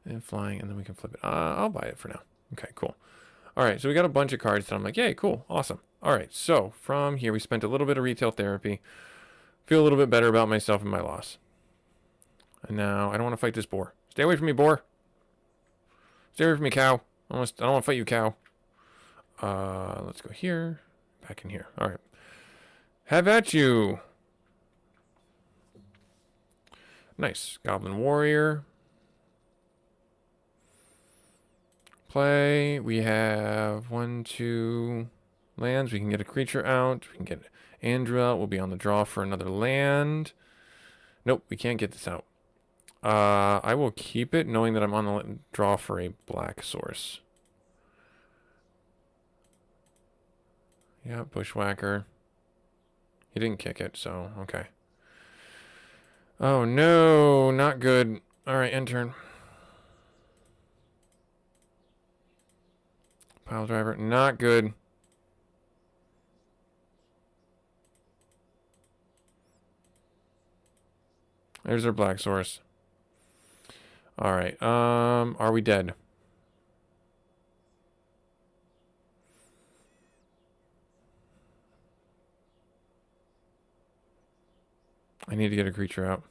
and flying, and then we can flip it. I'll buy it for now. Okay, cool. All right, so we got a bunch of cards that I'm like, yay, cool, awesome. All right, so from here we spent a little bit of retail therapy. Feel a little bit better about myself and my loss. And now I don't want to fight this boar. Stay away from me, boar. Stay away from me, cow. I don't want to fight you, cow. Let's go here, back in here. All right. Have at you. Nice. Goblin Warrior. Play. We have 1, 2 lands. We can get a creature out. We can get Andrew out. We'll be on the draw for another land. Nope, we can't get this out. I will keep it knowing that I'm on the draw for a black source. Yeah, Bushwhacker. He didn't kick it, so okay. Oh no, not good. Alright, end turn. Pile driver, not good. There's our black source. Alright, are we dead? I need to get a creature out.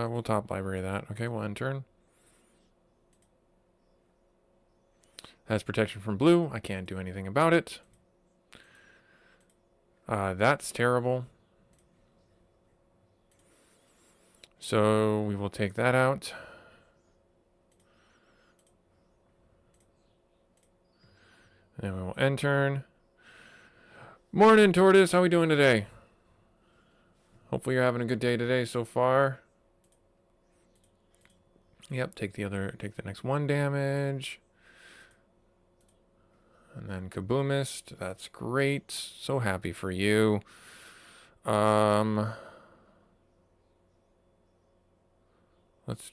We'll top library that. Okay, we'll end turn. Has protection from blue. I can't do anything about it. That's terrible. So we will take that out. And then we will end turn. Morning, Tortoise. How we doing today? Hopefully you're having a good day today so far. Yep, take the next 1 damage. And then Kaboomist. That's great. So happy for you. Let's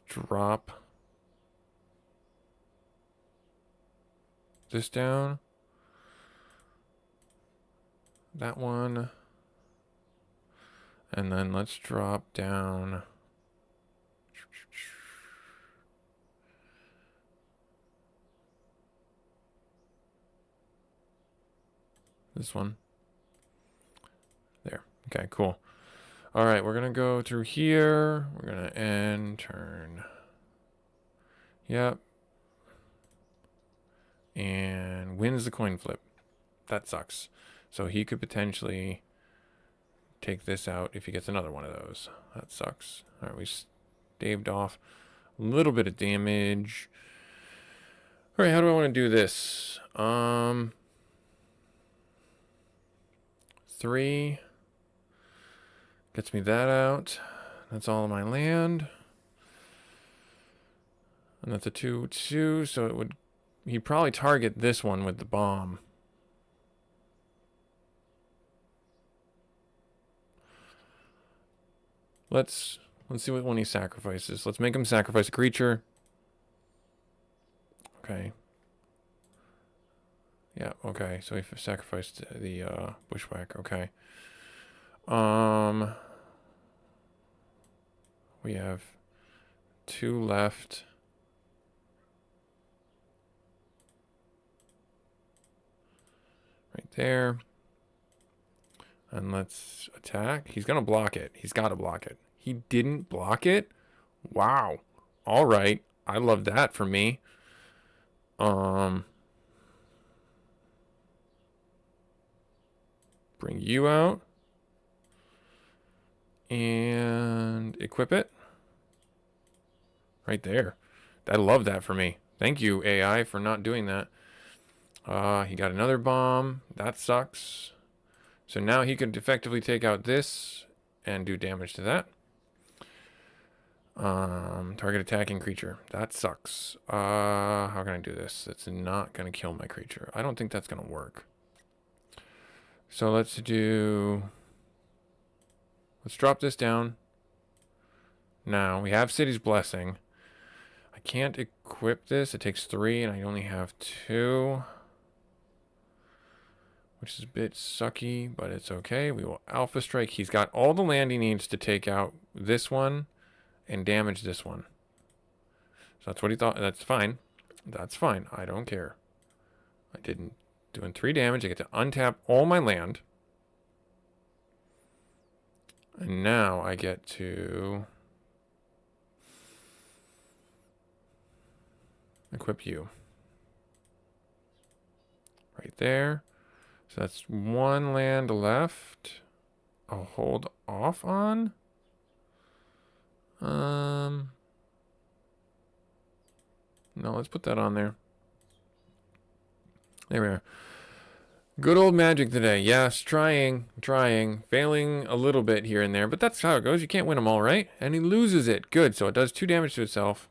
drop this down. That one. And then let's drop down this one. There. Okay, cool. All right, we're going to go through here. We're going to end turn. Yep. And wins the coin flip. That sucks. So he could potentially take this out if he gets another one of those. That sucks. All right, we staved off a little bit of damage. All right, how do I want to do this? 3 gets me that out. That's all of my land. And that's a 2/2, so it would... He'd probably target this one with the bomb. Let's see what one he sacrifices. Let's make him sacrifice a creature. Okay. Yeah, okay. So he sacrificed the bushwhack. Okay. We have 2 left. Right there. And let's attack. He's going to block it. He's got to block it. He didn't block it? Wow. All right. I love that for me. Bring you out. And equip it. Right there. I love that for me. Thank you, AI, for not doing that. He got another bomb. That sucks. So now he could effectively take out this and do damage to that. Target attacking creature. That sucks. How can I do this? It's not going to kill my creature. I don't think that's going to work. So let's drop this down. Now, we have City's Blessing. I can't equip this. It takes 3 and I only have 2. Which is a bit sucky, but it's okay. We will Alpha Strike. He's got all the land he needs to take out this one and damage this one. So that's what he thought. That's fine. That's fine. I don't care. I didn't. Doing 3 damage. I get to untap all my land. And now I get to equip you. Right there. So that's 1 land left. I'll hold off on. No, let's put that on there. There we are. Good old Magic today. Yes, trying. Failing a little bit here and there, but that's how it goes. You can't win them all, right? And he loses it. Good, so it does 2 damage to itself.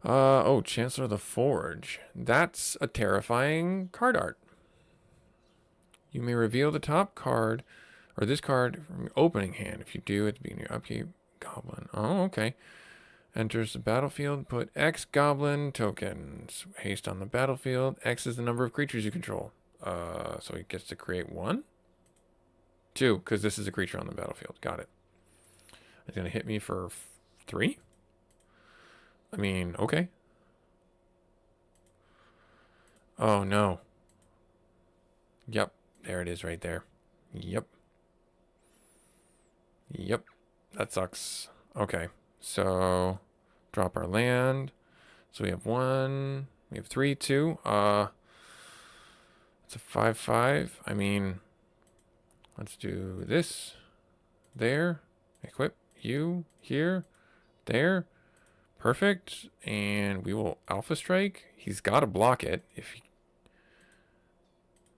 Oh, Chancellor of the Forge. That's a terrifying card art. You may reveal the top card, or this card, from your opening hand. If you do, at the beginning of your upkeep, Goblin. Oh, okay. Enters the battlefield, put X Goblin tokens. Haste on the battlefield. X is the number of creatures you control. So he gets to create 1? 2, because this is a creature on the battlefield. Got it. It's going to hit me for 3? I mean, okay. Oh, no. Yep. There it is right there. Yep. Yep. That sucks. Okay. So, drop our land. So we have 1. We have 3, 2. It's a 5-5. I mean, let's do this. There. Equip you here. There. Perfect. And we will Alpha Strike. He's got to block it. If he...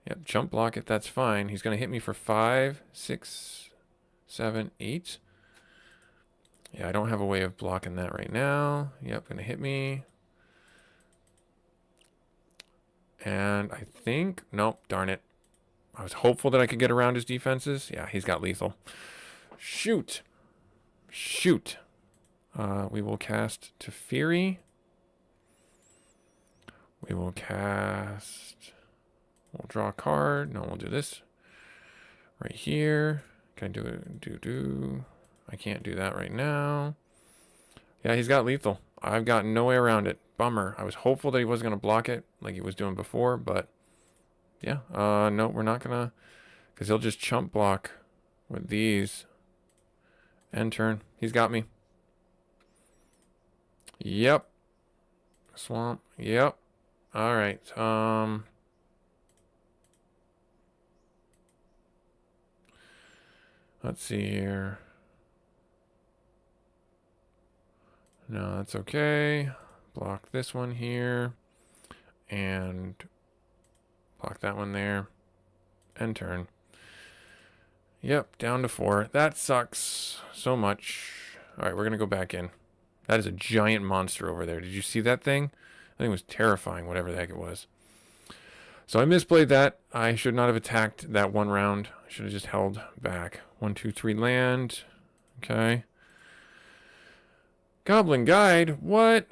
Yep, jump block it. That's fine. He's going to hit me for 5, 6, 7, 8. Yeah, I don't have a way of blocking that right now. Yep, going to hit me. And I think... Nope, darn it. I was hopeful that I could get around his defenses. Yeah, he's got lethal. Shoot. Shoot. We will cast Teferi. We will cast... We'll draw a card. No, we'll do this. Right here. Can I do it? I can't do that right now. Yeah, he's got lethal. I've got no way around it. Bummer. I was hopeful that he wasn't going to block it like he was doing before, but... Yeah, no, we're not gonna, because he'll just chump block with these. End turn. He's got me. Yep. Swamp. Yep. All right. Let's see here. No, that's okay. Block this one here. And block that one there. End turn. Yep, down to 4. That sucks so much. All right, we're going to go back in. That is a giant monster over there. Did you see that thing? I think it was terrifying, whatever the heck it was. So I misplayed that. I should not have attacked that one round. I should have just held back. 1, 2, 3 land. Okay. Goblin Guide. What?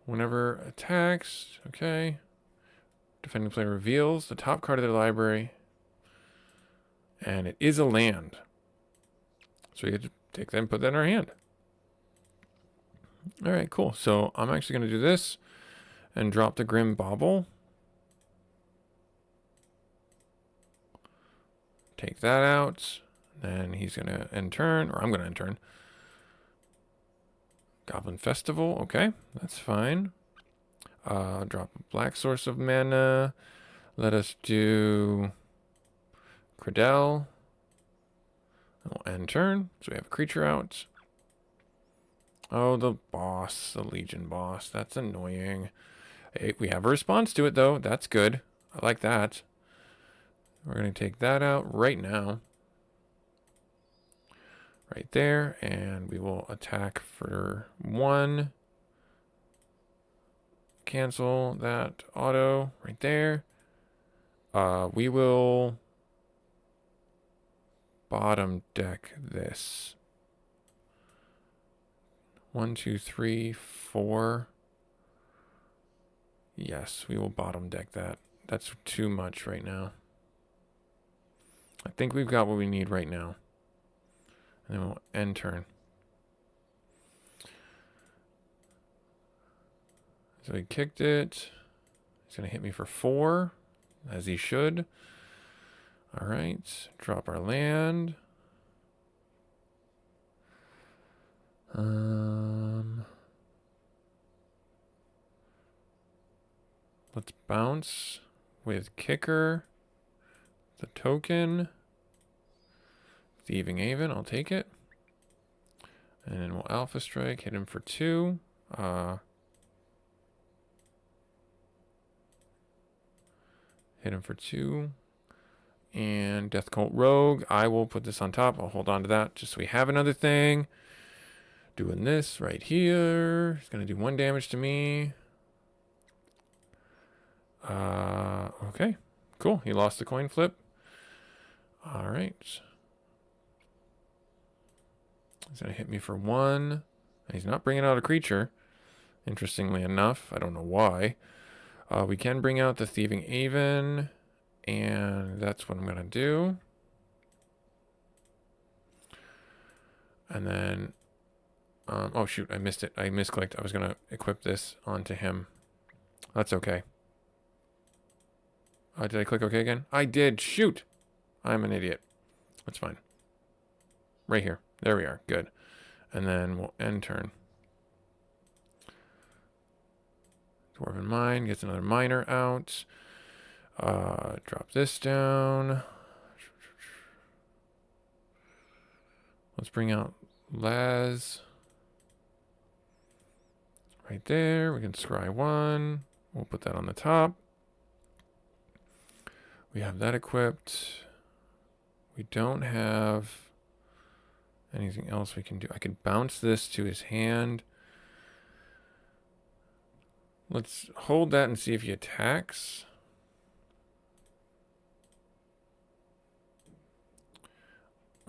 Whenever attacks. Okay. Defending player reveals the top card of their library. And it is a land. So we get to take that and put that in our hand. Alright, cool. So I'm actually going to do this and drop the Grim Bauble. Take that out. Then he's going to end turn, or I'm going to end turn. Goblin Festival. Okay, that's fine. Drop a black source of mana. Let us do Cradell. We'll end turn. So we have a creature out. Oh, the boss, the Legion boss. That's annoying. Hey, we have a response to it, though. That's good. I like that. We're going to take that out right now. Right there. And we will attack for 1. Cancel that auto right there. We will bottom deck this. 1, 2, 3, 4. Yes, we will bottom deck that. That's too much right now. I think we've got what we need right now. And then we'll end turn. So he kicked it. He's going to hit me for 4, as he should. All right, drop our land. Let's bounce with kicker. The token. Thieving Haven, I'll take it. And then we'll Alpha Strike, hit him for 2. Hit him for 2. And Death Cult Rogue, I will put this on top. I'll hold on to that just so we have another thing. Doing this right here. It's going to do 1 damage to me. Okay, cool. He lost the coin flip. All right. He's going to hit me for 1. He's not bringing out a creature, interestingly enough. I don't know why. We can bring out the Thieving Haven, and that's what I'm going to do. And then, oh shoot, I missed it. I misclicked. I was going to equip this onto him. That's okay. Did I click OK again? I did. Shoot. I'm an idiot. That's fine. Right here. There we are. Good. And then we'll end turn. Dwarven Mine gets another miner out. Drop this down. Let's bring out Laz. Right there. We can scry one. We'll put that on the top. We have that equipped. We don't have anything else we can do. I can bounce this to his hand. Let's hold that and see if he attacks.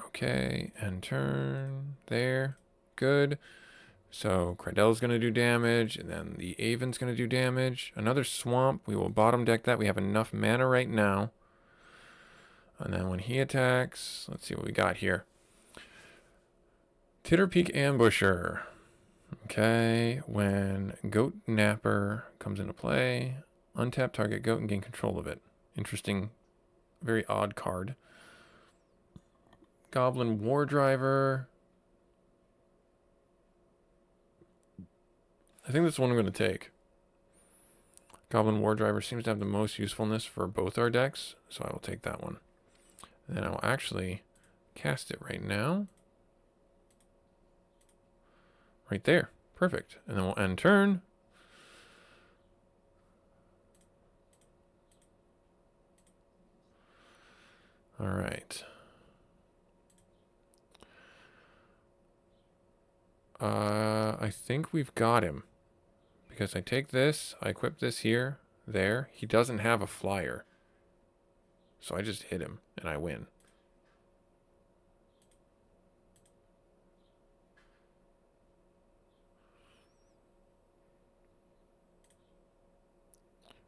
Okay, and turn. There. Good. So Crydel's going to do damage, and then the Aven's going to do damage. Another swamp. We will bottom deck that. We have enough mana right now. And then when he attacks, let's see what we got here. Titterpeak Ambusher. Okay, when Goat Napper comes into play, untap target goat and gain control of it. Interesting, very odd card. Goblin War Driver. I think that's the one I'm going to take. Goblin War Driver seems to have the most usefulness for both our decks, so I will take that one. And then I will actually cast it right now. Right there. Perfect. And then we'll end turn. All right. I think we've got him. Because I take this, I equip this here, there. He doesn't have a flyer. So I just hit him, and I win.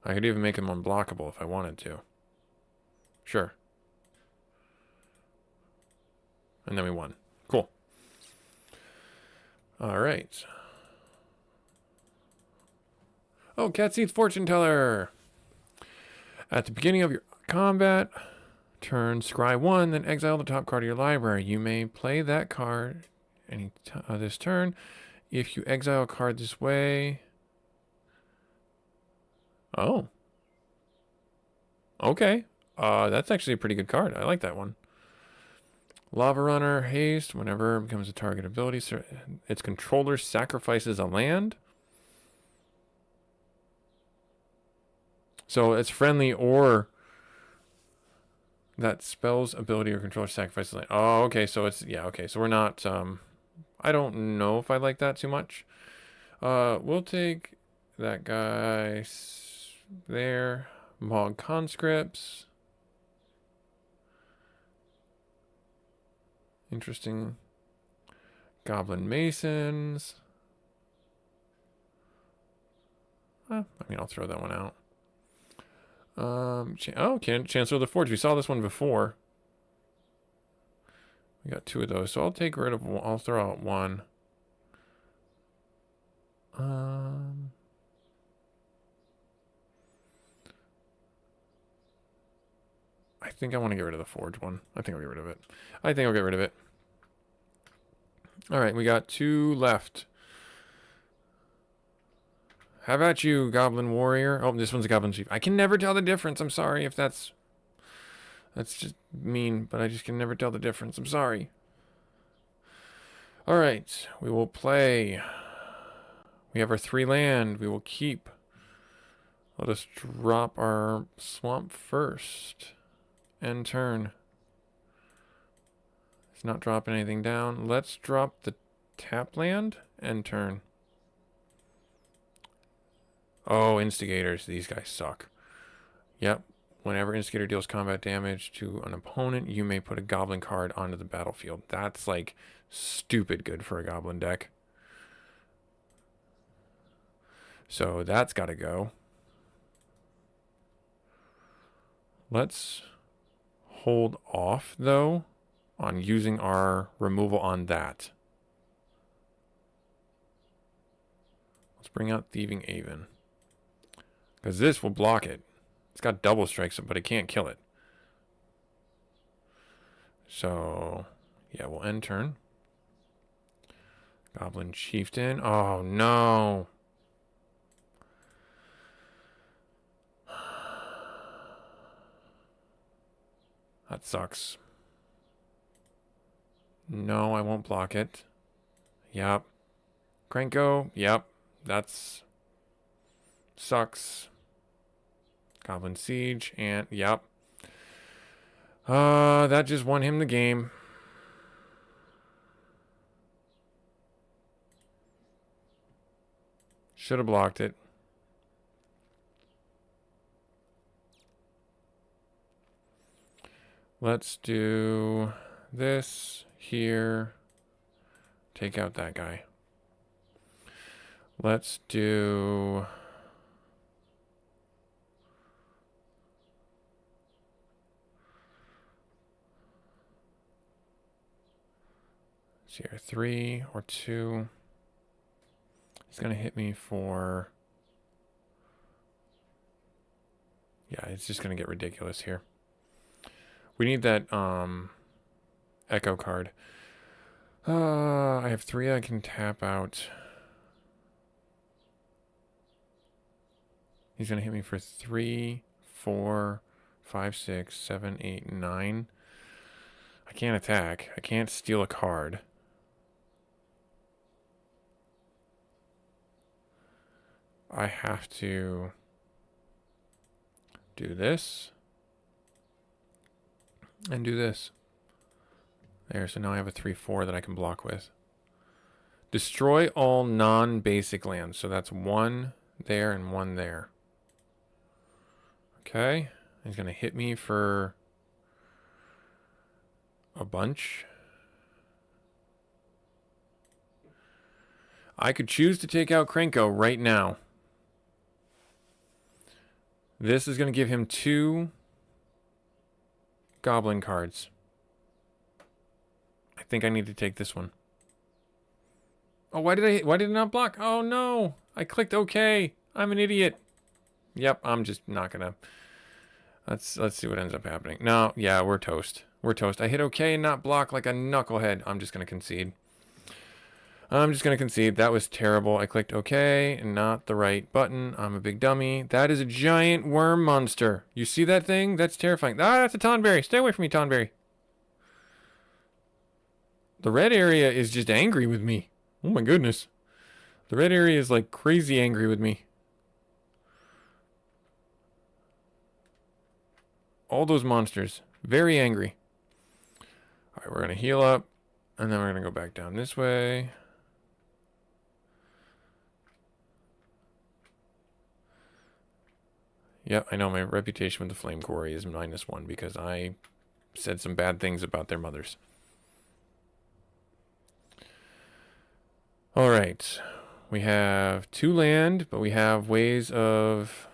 I could even make him unblockable if I wanted to. Sure. And then we won. Cool. All right. Oh, Cat Seed's Fortune Teller. At the beginning of your combat, turn scry 1, then exile the top card of your library. You may play that card this turn. If you exile a card this way... Oh. Okay. That's actually a pretty good card. I like that one. Lava Runner, haste. Whenever it becomes a target ability, its controller sacrifices a land. So it's friendly or that spell's ability or controller sacrifices land. Oh, okay. So it's, yeah, okay. So we're not, I don't know if I like that too much. We'll take that guy there. Mog Conscripts. Interesting. Goblin Masons. I mean, I'll throw that one out. Chancellor of the Forge. We saw this one before. We got 2 of those, so I'll take rid of one. I'll throw out one. I think I want to get rid of the Forge one. I think I'll get rid of it. I think I'll get rid of it. All right, we got 2 left. How about you, Goblin Warrior? Oh, this one's a Goblin Chief. I can never tell the difference. I'm sorry if that's just mean, but I just can never tell the difference. I'm sorry. All right, we will play. We have our 3 land. We will keep. Let us drop our swamp first. End turn. It's not dropping anything down. Let's drop the tap land. End turn. Oh, Instigators. These guys suck. Yep. Whenever Instigator deals combat damage to an opponent, you may put a Goblin card onto the battlefield. That's like stupid good for a Goblin deck. So that's got to go. Let's hold off, though, on using our removal on that. Let's bring out Thieving Aven. Because this will block it. It's got double strikes, but it can't kill it. So, yeah, we'll end turn. Goblin Chieftain. Oh, no. That sucks. No, I won't block it. Yep. Krenko. Yep. That's... sucks. Goblin Siege. And, yep. That just won him the game. Should have blocked it. Let's do this here. Take out that guy. Let's do... let's see here, 3 or 2. He's going to hit me for... yeah, it's just going to get ridiculous here. We need that echo card. I have 3 I can tap out. He's going to hit me for 3, 4, 5, 6, 7, 8, 9. I can't attack. I can't steal a card. I have to do this and do this. There, so now I have a 3/4 that I can block with. Destroy all non-basic lands. So that's 1 there and 1 there. Okay. He's going to hit me for a bunch. I could choose to take out Krenko right now. This is going to give him 2 goblin cards. I think I need to take this one. Oh, why did it not block? Oh no. I clicked OK. I'm an idiot. Yep, I'm just not gonna. Let's see what ends up happening. No, yeah, we're toast. We're toast. I hit OK and not block like a knucklehead. I'm just gonna concede. I'm just gonna concede. That was terrible. I clicked OK and not the right button. I'm a big dummy. That is a giant worm monster. You see that thing? That's terrifying. Ah, that's a Tonberry. Stay away from me, Tonberry. The red area is just angry with me. Oh my goodness. The red area is like crazy angry with me. All those monsters. Very angry. Alright, we're going to heal up. And then we're going to go back down this way. Yep, I know my reputation with the Flame Quarry is -1 because I said some bad things about their mothers. Alright, we have 2 land, but we have ways of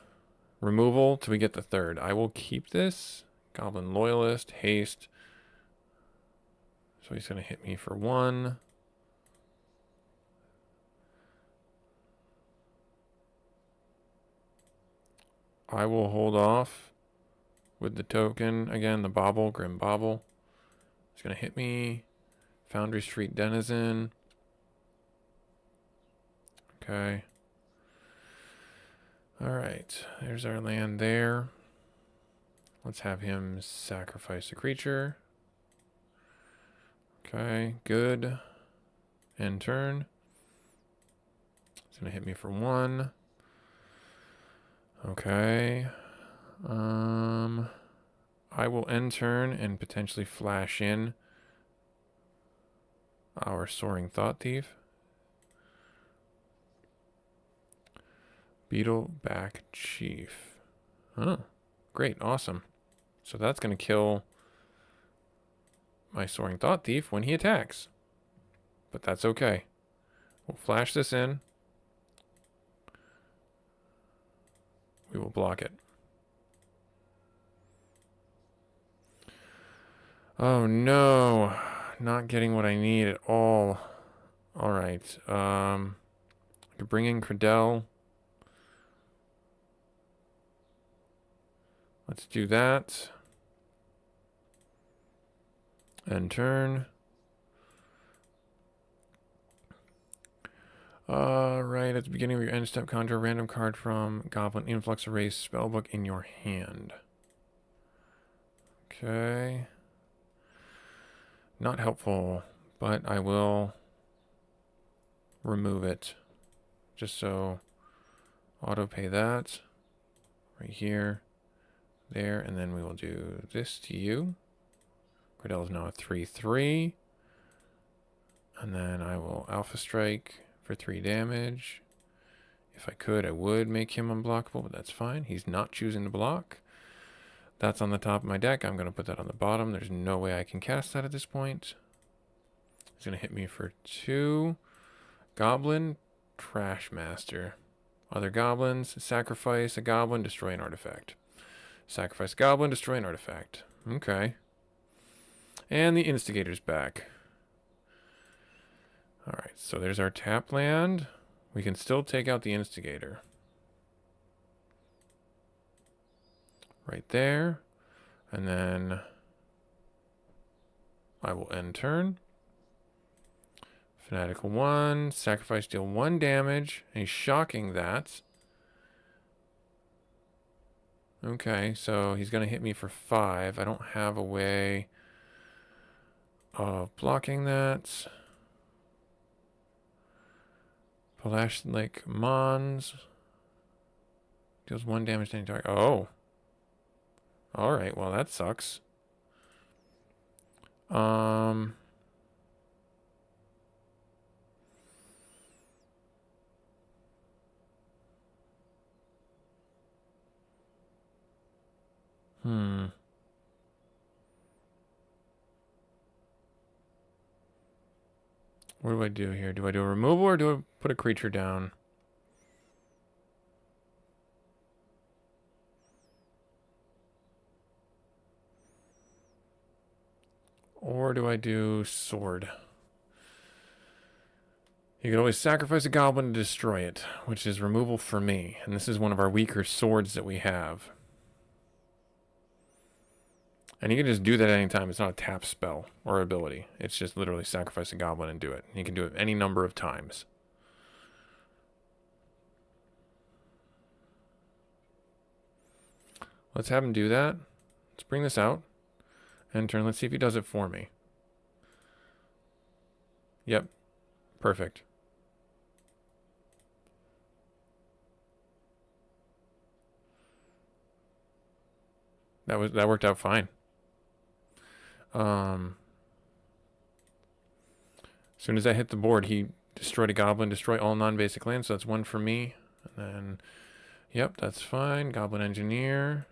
removal till we get the 3rd. I will keep this. Goblin Loyalist, haste. So he's going to hit me for 1. I will hold off with the token. Again, the Bauble, Grim Bauble. He's going to hit me. Foundry Street Denizen. Okay. Alright, there's our land there. Let's have him sacrifice a creature. Okay, good. End turn. He's going to hit me for 1. Okay. I will end turn and potentially flash in our Soaring Thought Thief. Beetleback Chief. Oh, great, awesome. So that's going to kill my Soaring Thought Thief when he attacks. But that's okay. We'll flash this in. We will block it. Oh no, not getting what I need at all. All right, I could bring in Cradell. Let's do that. End turn. Right at the beginning of your end step, conjure a random card from Goblin Influx Erase Spellbook in your hand. Okay. Not helpful, but I will remove it. Just so auto pay that. Right here. There. And then we will do this to you. Cordell is now a 3/3. And then I will Alpha Strike for 3 damage. If I could, I would make him unblockable, but that's fine. He's not choosing to block. That's on the top of my deck. I'm going to put that on the bottom. There's no way I can cast that at this point. He's going to hit me for 2. Goblin, Trash Master. Other goblins, sacrifice a goblin, destroy an artifact. Sacrifice a goblin, destroy an artifact. Okay. And the Instigator's back. Alright, so there's our tap land. We can still take out the Instigator. Right there. And then I will end turn. Fanatical 1. Sacrifice, deal 1 damage. And he's shocking that. Okay, so he's going to hit me for 5. I don't have a way of blocking that. Palash Lake Mons. Deals 1 damage to any target. Oh. Alright, well that sucks. What do I do here? Do I do a removal or do I put a creature down? Or do I do sword? You can always sacrifice a goblin to destroy it, which is removal for me. And this is one of our weaker swords that we have. And you can just do that at any time. It's not a tap spell or ability. It's just literally sacrifice a goblin and do it. You can do it any number of times. Let's have him do that. Let's bring this out. End turn. Let's see if he does it for me. Yep. Perfect. That worked out fine. As soon as I hit the board, he destroyed a goblin, destroy all non-basic lands, so that's 1 for me. And then, yep, that's fine. Goblin Engineer.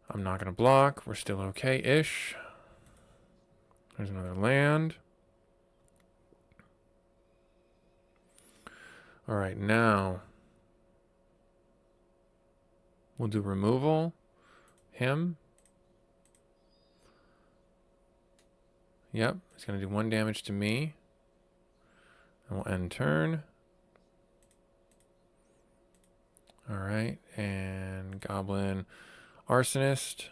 I'm not going to block. We're still okay-ish. There's another land. All right, now we'll do removal. Him. Yep, he's going to do 1 damage to me. And we'll end turn. Alright, and Goblin Arsonist.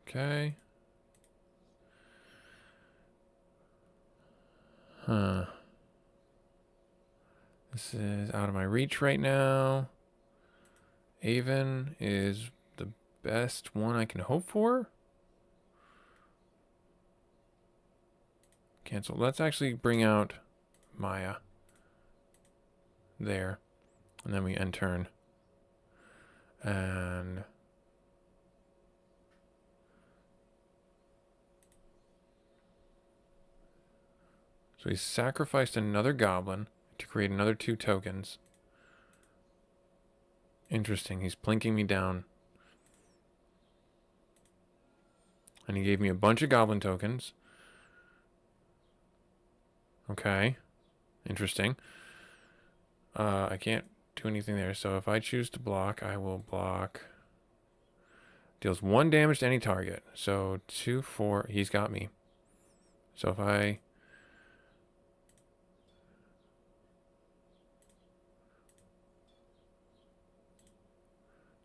Okay. Huh. This is out of my reach right now. Avon is the best one I can hope for. Cancel. Let's actually bring out Maya. There. And then we end turn. And so he sacrificed another goblin to create another 2 tokens. Interesting. He's plinking me down. And he gave me a bunch of goblin tokens. Okay. Interesting. I can't do anything there. So if I choose to block, I will block. Deals 1 damage to any target. So 2, 4. He's got me. So if I...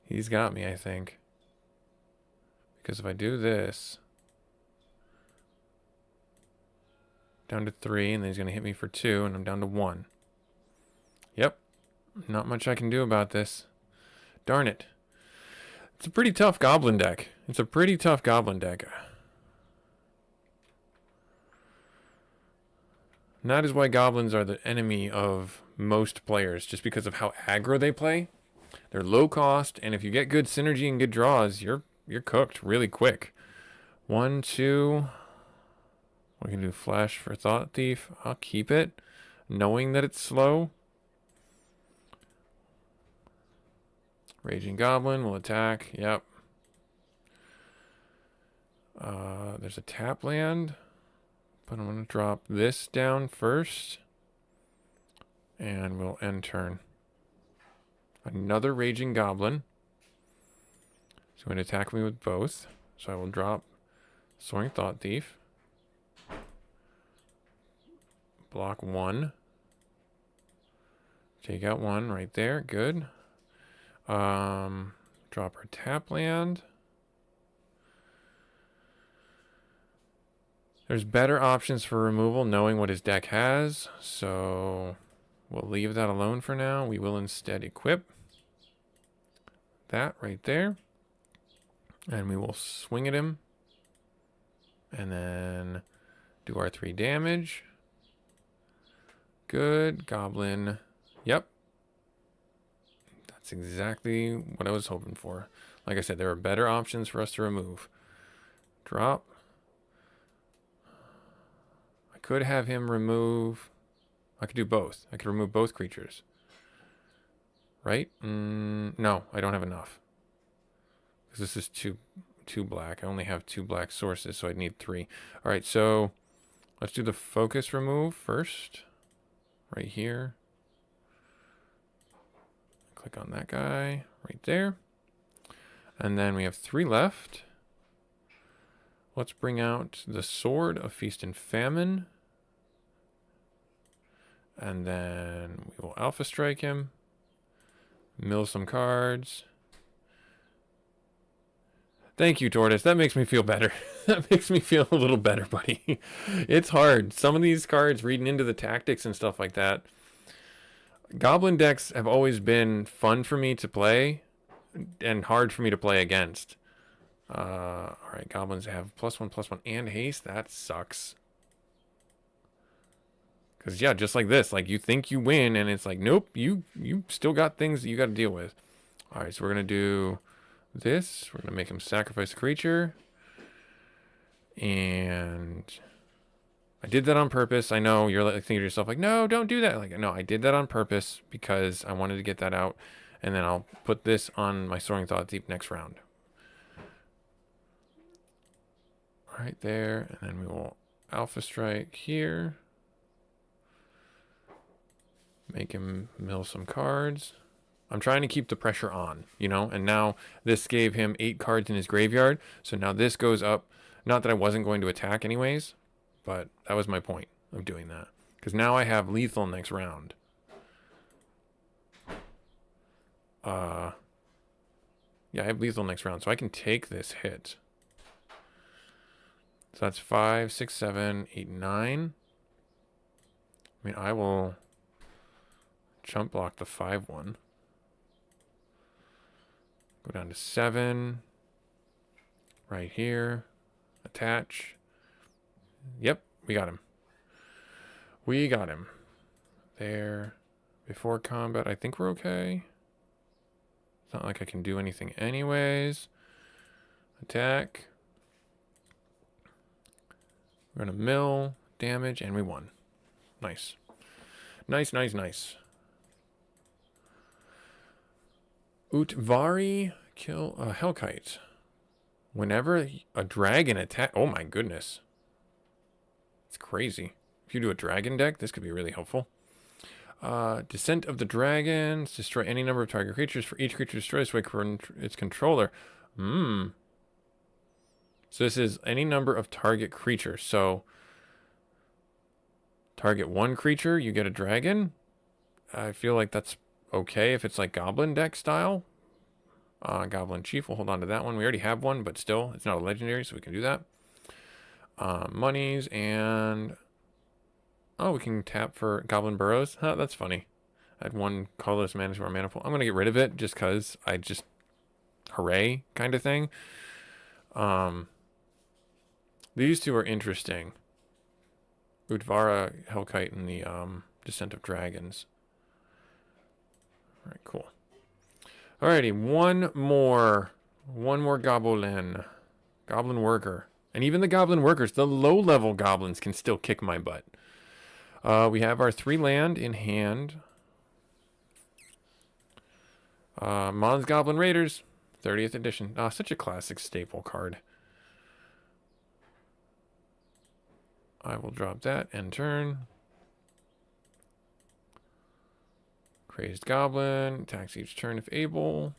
He's got me, I think. Because if I do this, down to 3, and then he's going to hit me for 2, and I'm down to 1. Yep. Not much I can do about this. Darn it. It's a pretty tough goblin deck. It's a pretty tough goblin deck. And that is why goblins are the enemy of most players, just because of how aggro they play. They're low cost, and if you get good synergy and good draws, you're cooked really quick. 1, 2. We can do Flash for Thought Thief. I'll keep it, knowing that it's slow. Raging Goblin will attack. Yep. There's a tap land, but I'm going to drop this down first, and we'll end turn. Another Raging Goblin. He's going to attack me with both, so I will drop Soaring Thought Thief. Block 1. Take out 1 right there. Good. Drop our tap land. There's better options for removal knowing what his deck has, so we'll leave that alone for now. We will instead equip that right there, and we will swing at him, and then do our 3 damage. Good. Goblin. Yep. That's exactly what I was hoping for. Like I said, there are better options for us to remove. Drop. I could have him remove... I could do both. I could remove both creatures. Right? No, I don't have enough. Because this is two black. I only have 2 black sources, so I'd need 3. Alright, so let's do the focus remove first. Right here. Click on that guy right there. And then we have 3 left. Let's bring out the Sword of Feast and Famine. And then we will Alpha Strike him. Mill some cards. Thank you, Tortoise. That makes me feel better. That makes me feel a little better, buddy. It's hard. Some of these cards, reading into the tactics and stuff like that. Goblin decks have always been fun for me to play and hard for me to play against. Alright, goblins have +1/+1 and haste. That sucks. Because, yeah, just like this. Like, you think you win, and it's like, nope, you still got things that you got to deal with. Alright, so we're going to do this. We're going to make him sacrifice a creature. And I did that on purpose. I know you're like thinking to yourself, like, no, don't do that. Like, no, I did that on purpose because I wanted to get that out. And then I'll put this on my Soaring Thought Thief next round. Right there. And then we will Alpha Strike here. Make him mill some cards. I'm trying to keep the pressure on, you know? And now this gave him 8 cards in his graveyard. So now this goes up. Not that I wasn't going to attack anyways, but that was my point of doing that. Because now I have lethal next round. Yeah, I have lethal next round, so I can take this hit. So that's 5, 6, 7, 8, 9. I mean, I will jump block the 5/1. Go down to 7. Right here. Attach. Yep, we got him. We got him. There. Before combat, I think we're okay. It's not like I can do anything anyways. Attack. We're gonna mill, damage, and we won. Nice. Nice, nice, nice. Utvari kill a Hellkite. Whenever a dragon attack... Oh my goodness. It's crazy. If you do a dragon deck, this could be really helpful. Descent of the Dragons. Destroy any number of target creatures. For each creature destroyed, sway its controller. So this is any number of target creatures. So target 1 creature, you get a dragon. I feel like that's okay if it's like goblin deck style. Goblin Chief, we'll hold on to that one. We already have one, but still, it's not a legendary, so we can do that. Monies and... Oh, we can tap for Goblin Burrows. Huh, that's funny. I had one colorless mana to our mana pool. I'm going to get rid of it just because I just... Hooray, kind of thing. These two are interesting. Udvara, Hellkite, and the Descent of Dragons. Alright, cool. Alrighty, one more Goblin. Goblin Worker. And even the Goblin Workers, the low-level goblins, can still kick my butt. We have our 3 land in hand. Mons Goblin Raiders, 30th edition. Such a classic staple card. I will drop that and turn. Crazed Goblin, attacks each turn if able.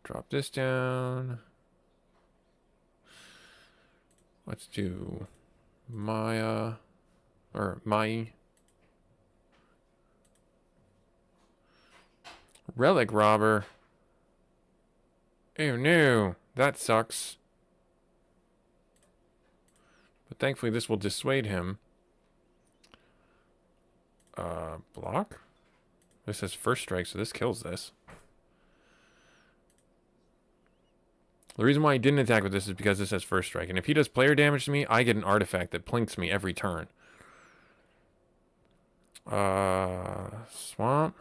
Drop this down. Let's do Maya, or Mai. Relic Robber. Oh no, that sucks. But thankfully this will dissuade him. Block? This has first strike, so this kills this. The reason why he didn't attack with this is because this has first strike. And if he does player damage to me, I get an artifact that plinks me every turn. Swamp.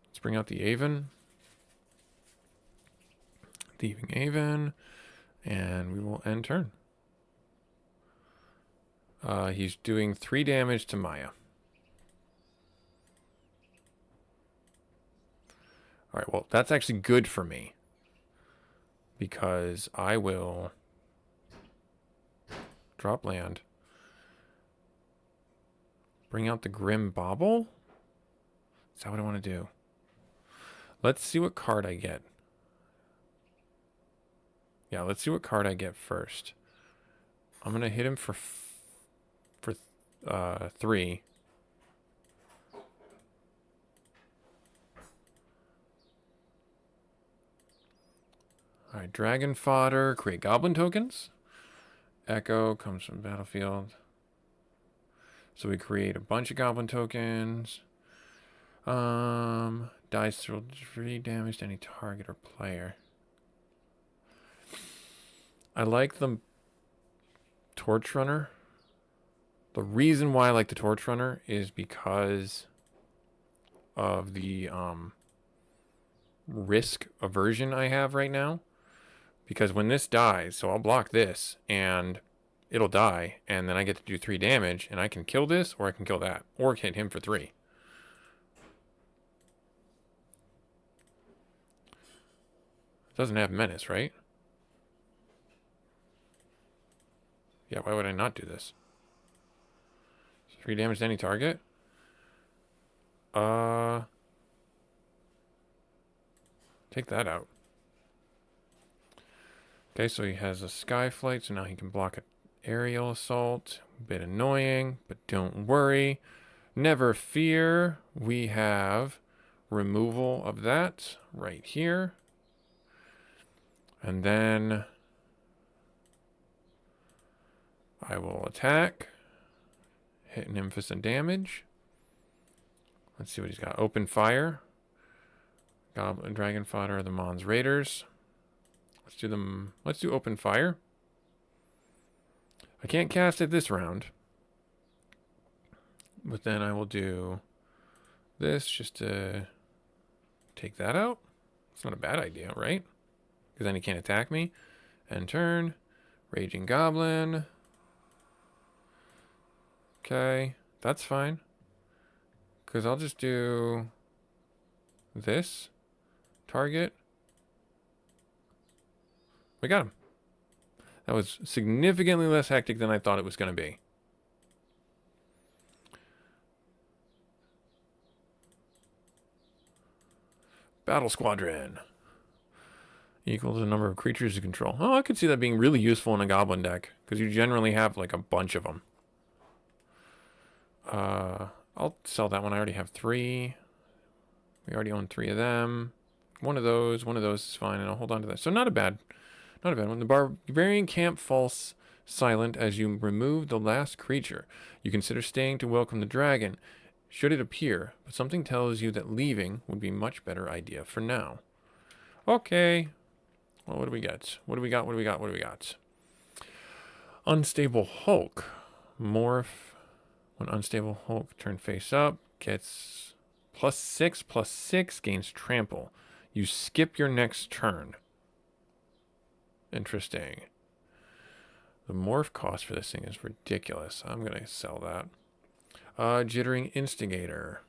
Let's bring out the Aven. Thieving Aven. And we will end turn. He's doing 3 damage to Maya. Alright, well, that's actually good for me. Because I will drop land. Bring out the Grim Bauble? Is that what I want to do? Let's see what card I get. Yeah, let's see what card I get first. I'm going to hit him for 3. Alright, Dragon Fodder, create Goblin tokens. Echo comes from battlefield. So we create a bunch of Goblin tokens. Dice through 3 damage to any target or player. I like the Torch Runner. The reason why I like the Torch Runner is because of the risk aversion I have right now. Because when this dies, so I'll block this, and it'll die, and then I get to do 3 damage, and I can kill this, or I can kill that, or hit him for 3. It doesn't have menace, right? Yeah, why would I not do this? 3 damage to any target? Take that out. Okay, so he has a Sky Flight, so now he can block an aerial assault. A bit annoying, but don't worry. Never fear. We have removal of that right here. And then I will attack. Hitting him for some damage. Let's see what he's got. Open Fire. Goblin, Dragon Fodder, the Mons Raiders. Let's do them. Let's do Open Fire. I can't cast it this round. But then I will do this just to take that out. It's not a bad idea, right? Because then he can't attack me. End turn. Raging Goblin. Okay, that's fine. Because I'll just do this. Target. We got him. That was significantly less hectic than I thought it was going to be. Battle Squadron. Equals the number of creatures you control. Oh, I could see that being really useful in a Goblin deck. Because you generally have like a bunch of them. I'll I'll sell that one. I already have 3. We already own 3 of them. One of those is fine, and I'll hold on to that. So not a bad one. The barbarian camp falls silent as you remove the last creature. You consider staying to welcome the dragon, should it appear, but something tells you that leaving would be a much better idea for now. Okay. Well, what do we got? What do we got? Unstable Hulk. Morph. When Unstable Hulk turn face up, gets +6/+6, gains trample. You skip your next turn. Interesting. The morph cost for this thing is ridiculous. I'm going to sell that. Jittering Instigator.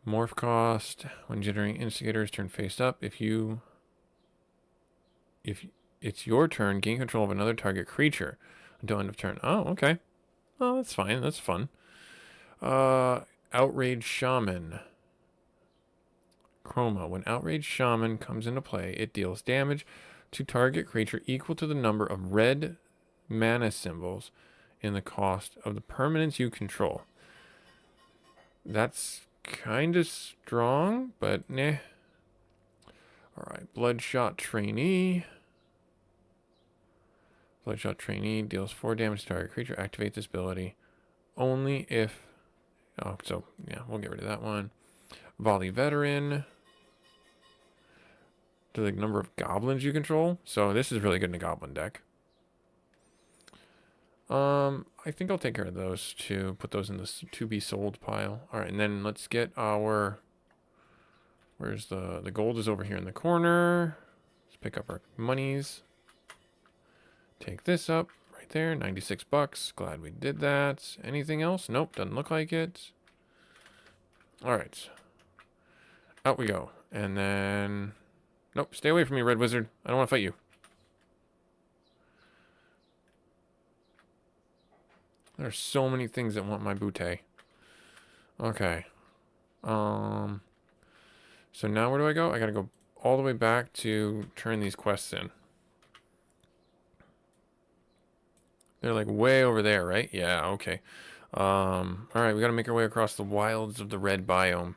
Morph cost. When Jittering Instigators turn face up, if it's your turn, gain control of another target creature until end of turn. Oh, okay. Oh, that's fine. That's fun. Outrage Shaman. Chroma. When Outrage Shaman comes into play, it deals damage to target creature equal to the number of red mana symbols in the cost of the permanents you control. That's kind of strong, but nah. Alright, Bloodshot Trainee. Bloodshot Trainee deals 4 damage to target creature. Activate this ability only if... Oh, so, yeah, we'll get rid of that one. Volley Veteran. To the number of goblins you control. So this is really good in a goblin deck. I think I'll take care of those two. Put those in the to be sold pile. All right, and then let's get our... Where's the gold is over here in the corner. Let's pick up our monies. Take this up right there, 96 bucks. Glad we did that. Anything else? Nope, doesn't look like it. All right. Out we go. And then... Nope, stay away from me, Red Wizard. I don't want to fight you. There are so many things that want my bootay. Okay. So now where do I go? I gotta go all the way back to turn these quests in. They're like way over there, right? Yeah, okay. Alright, we gotta make our way across the wilds of the red biome.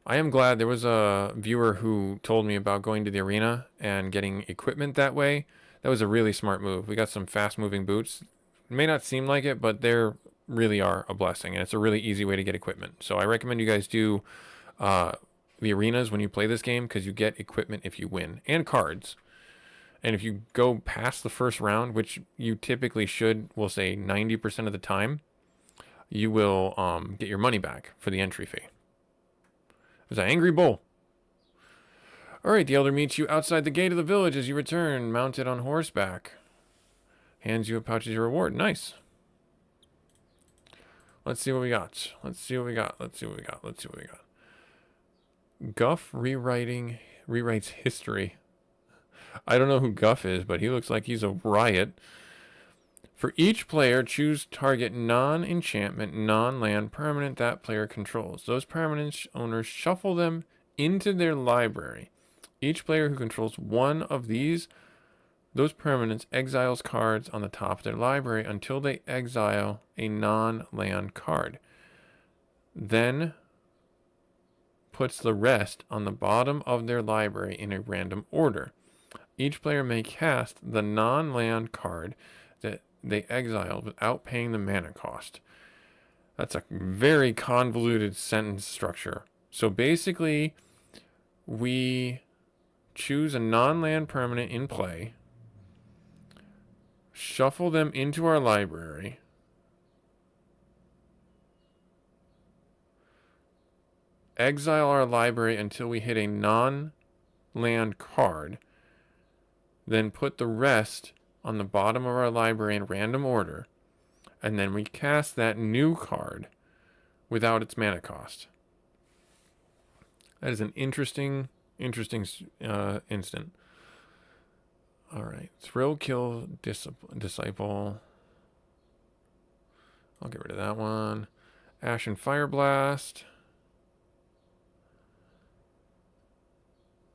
I am glad there was a viewer who told me about going to the arena and getting equipment that way. That was a really smart move. We got some fast-moving boots. It may not seem like it, but they really are a blessing, and it's a really easy way to get equipment. So I recommend you guys do the arenas when you play this game, because you get equipment if you win, and cards. And if you go past the first round, which you typically should, we'll say 90% of the time, you will get your money back for the entry fee. There's an angry bull. Alright, the elder meets you outside the gate of the village as you return, mounted on horseback. Hands you a pouch as your reward. Nice. Let's see what we got. Let's see what we got. Guff rewrites history. I don't know who Guff is, but he looks like he's a riot. For each player, choose target non-enchantment, non-land permanent that player controls. Those permanent owners shuffle them into their library. Each player who controls one of those permanents exiles cards on the top of their library until they exile a non-land card. Then puts the rest on the bottom of their library in a random order. Each player may cast the non-land card that they exiled without paying the mana cost. That's a very convoluted sentence structure. So basically, we choose a non-land permanent in play, shuffle them into our library, exile our library until we hit a non-land card, then put the rest on the bottom of our library in random order, and then we cast that new card without its mana cost. That is an interesting instant. All right, Thrill Kill Disciple. I'll get rid of that one. Ashen Fire Blast.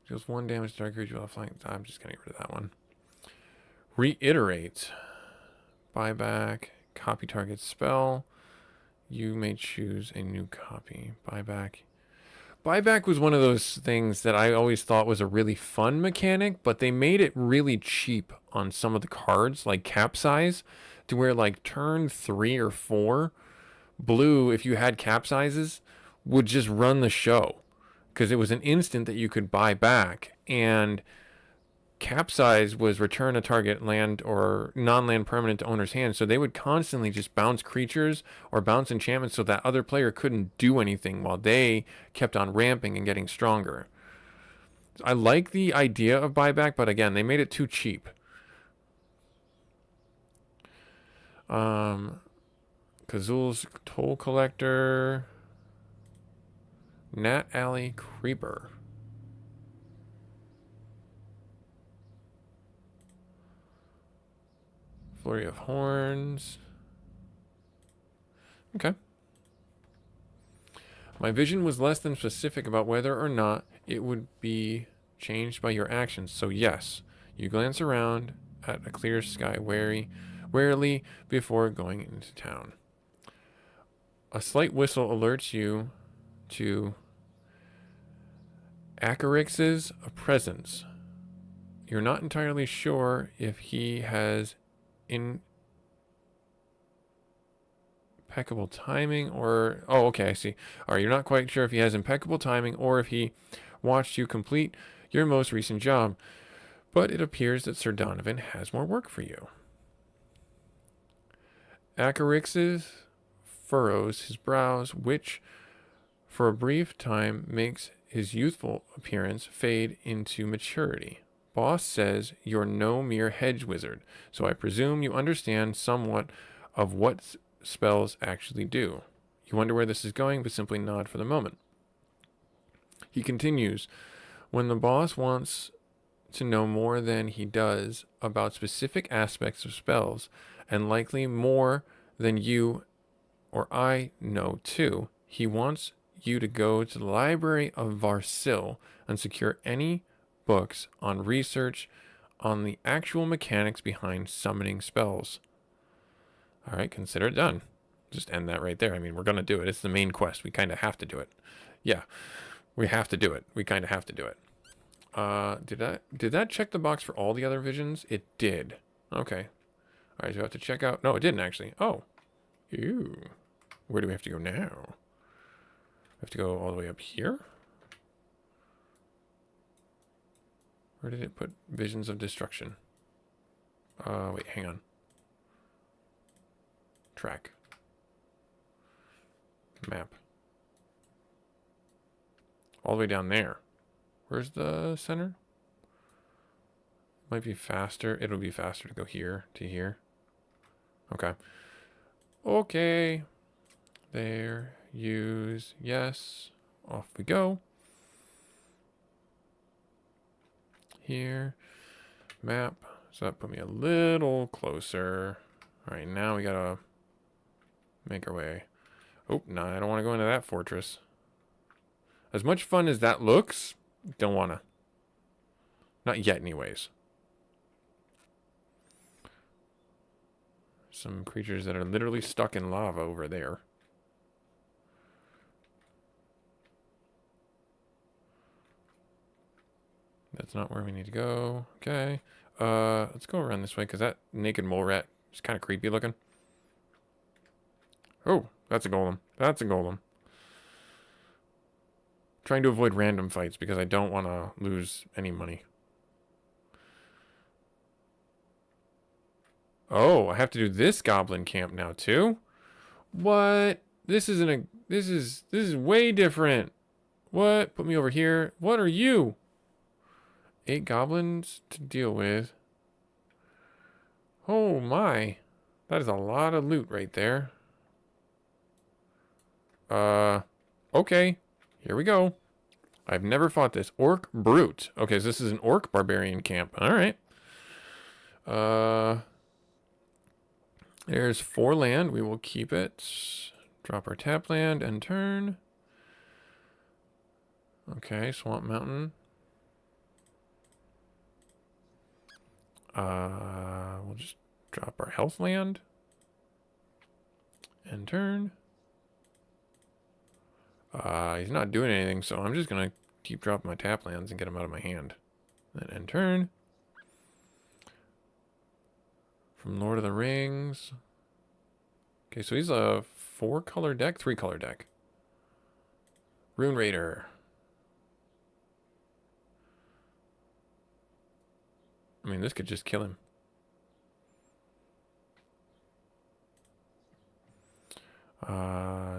Deals 1 damage to target creature while flying. I'm just gonna get rid of that one. Reiterate. Buyback. Copy target spell. You may choose a new copy. Buyback. Buyback was one of those things that I always thought was a really fun mechanic, but they made it really cheap on some of the cards, like capsize, to where like turn 3 or 4, blue, if you had capsizes, would just run the show because it was an instant that you could buy back. And capsize was return a target land or non-land permanent to owner's hand, so they would constantly just bounce creatures or bounce enchantments so that other player couldn't do anything while they kept on ramping and getting stronger. I like the idea of buyback, but again, they made it too cheap. Kazul's Toll Collector, Nat Alley Creeper. Flurry of Horns. Okay. My vision was less than specific about whether or not it would be changed by your actions. So yes, you glance around at a clear sky warily before going into town. A slight whistle alerts you to Acarix's presence. You're not entirely sure if he has impeccable timing or... Oh, okay, I see. All right, you're not quite sure if he has impeccable timing or if he watched you complete your most recent job, but it appears that Sir Donovan has more work for you. Acarix's furrows his brows, which for a brief time makes his youthful appearance fade into maturity. Boss says you're no mere hedge wizard, so I presume you understand somewhat of what spells actually do. You wonder where this is going, but simply nod for the moment. He continues, when the boss wants to know more than he does about specific aspects of spells, and likely more than you or I know too, he wants you to go to the library of Varsil and secure any books on research on the actual mechanics behind summoning spells. All right, consider it done. Just end that right there. I mean, we're going to do it. It's the main quest. We kind of have to do it. Yeah, we have to do it. We kind of have to do it. Did that check the box for all the other visions? It did. Okay. All right, so we have to check out... No, it didn't actually. Oh. Ew. Where do we have to go now? We have to go all the way up here? Where did it put Visions of Destruction? Wait, hang on. Track. Map. All the way down there. Where's the center? Might be faster. It'll be faster to go here to here. Okay. Okay. There. Use. Yes. Off we go. Here. Map. So that put me a little closer. Alright, now we gotta make our way. Oh, no, I don't want to go into that fortress. As much fun as that looks, don't wanna. Not yet, anyways. Some creatures that are literally stuck in lava over there. That's not where we need to go. Okay. Let's go around this way, because that naked mole rat is kind of creepy looking. Oh, that's a golem. That's a golem. Trying to avoid random fights, because I don't want to lose any money. Oh, I have to do this goblin camp now, too? What? This isn't a... This is way different. What? Put me over here. What are you? 8 goblins to deal with. Oh my. That is a lot of loot right there. Okay. Here we go. I've never fought this. Orc Brute. Okay, so this is an orc barbarian camp. Alright. There's 4 land. We will keep it. Drop our tap land and turn. Okay, Swamp Mountain. We'll just drop our health land. End turn. He's not doing anything, so I'm just going to keep dropping my tap lands and get him out of my hand. Then end turn. From Lord of the Rings. Okay, so he's a 4-color deck, 3-color deck. Rune Raider. I mean, this could just kill him.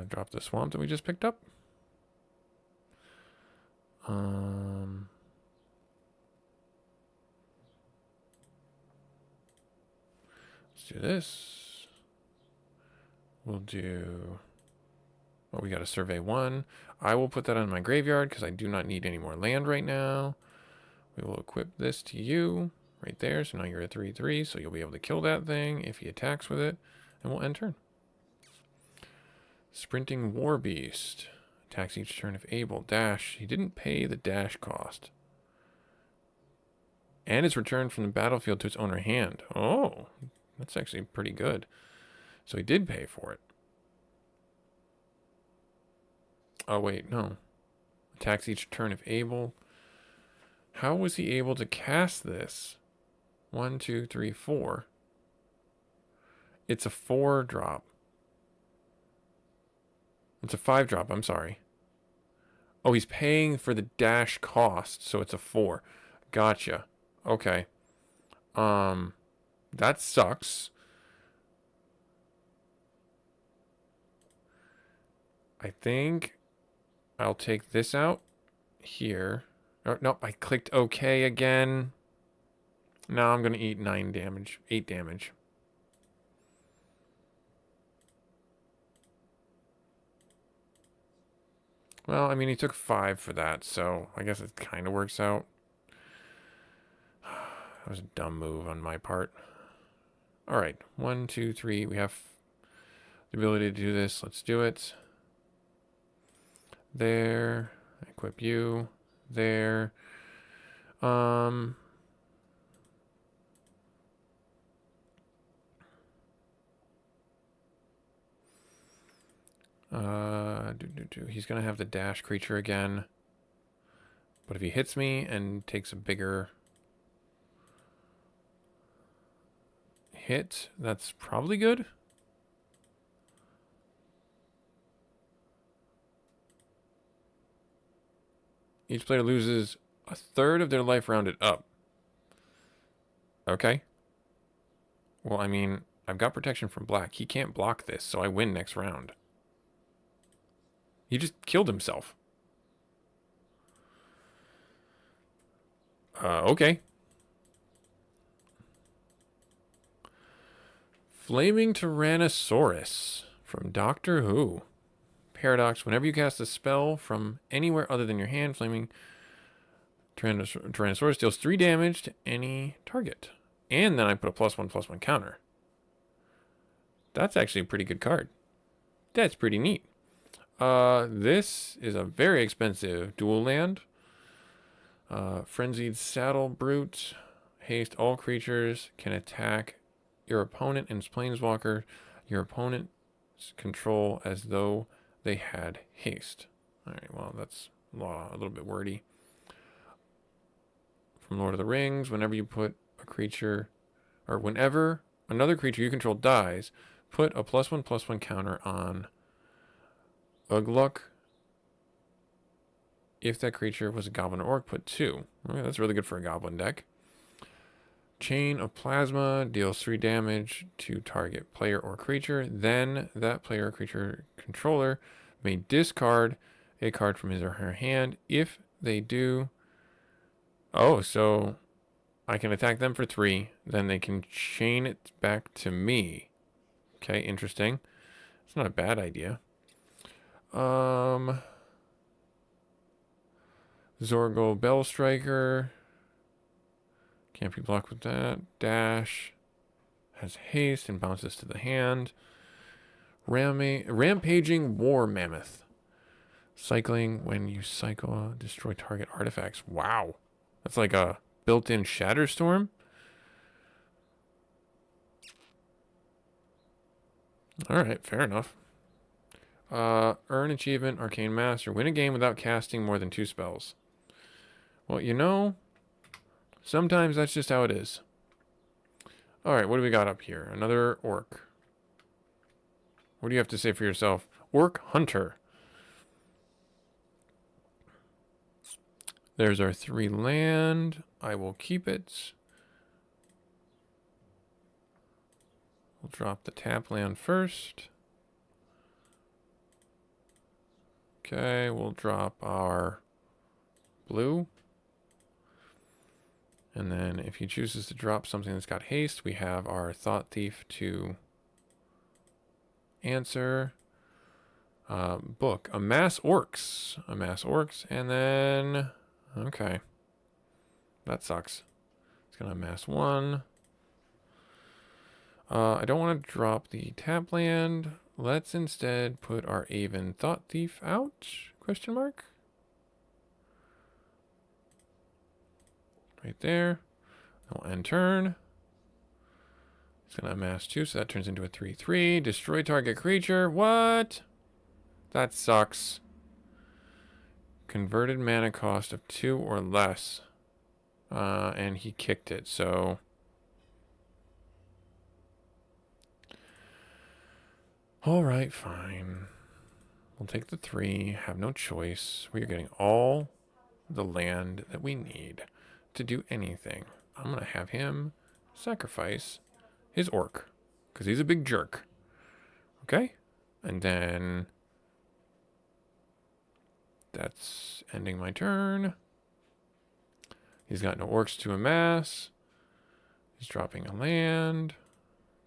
Drop the swamp that we just picked up. Let's do this. We'll do... Oh, we got a survey 1. I will put that on my graveyard because I do not need any more land right now. We will equip this to you right there. So now you're a 3/3, so you'll be able to kill that thing if he attacks with it. And we'll end turn. Sprinting War Beast. Attacks each turn if able. Dash. He didn't pay the dash cost. And is returned from the battlefield to its owner hand. Oh, that's actually pretty good. So he did pay for it. Oh, wait, no. Attacks each turn if able. How was he able to cast this? 1, 2, 3, 4. It's a 4-drop. It's a 5-drop, I'm sorry. Oh, he's paying for the dash cost, so it's a 4. Gotcha. Okay. That sucks. I think I'll take this out here. Oh, nope, I clicked OK again. Now I'm going to eat 9 damage, 8 damage. Well, I mean, he took 5 for that, so I guess it kind of works out. That was a dumb move on my part. All right, 1, 2, 3. We have the ability to do this. Let's do it. There. Equip you. There. He's gonna have the dash creature again. But if he hits me and takes a bigger hit, that's probably good. Each player loses a third of their life rounded up. Okay. Well, I mean, I've got protection from black. He can't block this, so I win next round. He just killed himself. Okay. Flaming Tyrannosaurus from Doctor Who. Paradox. Whenever you cast a spell from anywhere other than your hand, Flaming Tyrannosaurus deals 3 damage to any target. And then I put a +1/+1 counter. That's actually a pretty good card. That's pretty neat. This is a very expensive dual land. Frenzied Saddle Brute. Haste. All creatures can attack your opponent and its planeswalker. Your opponent's control as though they had haste. Alright, well, that's a little bit wordy. From Lord of the Rings, whenever you put a creature, or whenever another creature you control dies, put a +1/+1 counter on Ugluk. If that creature was a goblin or orc, put 2. Okay, that's really good for a goblin deck. Chain of Plasma deals 3 damage to target player or creature. Then that player or creature controller may discard a card from his or her hand. If they do... Oh, so I can attack them for 3. Then they can chain it back to me. Okay, interesting. It's not a bad idea. Zorgo Bellstriker. Can't be blocked with that. Dash. Has haste and bounces to the hand. Rampaging War Mammoth. Cycling. When you cycle, destroy target artifacts. Wow. That's like a built-in Shatterstorm. Alright, fair enough. Earn achievement, Arcane Master. Win a game without casting more than 2 spells. Well, you know, sometimes that's just how it is. Alright, what do we got up here? Another orc. What do you have to say for yourself? Orc Hunter. There's our 3 land. I will keep it. We'll drop the tap land first. Okay, we'll drop our blue. And then if he chooses to drop something that's got haste, we have our Thought Thief to answer. Book. Amass orcs. Amass orcs. And then... Okay. That sucks. It's going to amass 1. I don't want to drop the tap land. Let's instead put our Aven Thought Thief out? Question mark? Right there. We'll end turn. It's going to amass 2, so that turns into a 3/3. Destroy target creature. What? That sucks. Converted mana cost of 2 or less. And he kicked it, so... Alright, fine. We'll take the 3. Have no choice. We are getting all the land that we need to do anything. I'm going to have him sacrifice his orc, because he's a big jerk. Okay? And then... That's ending my turn. He's got no orcs to amass. He's dropping a land.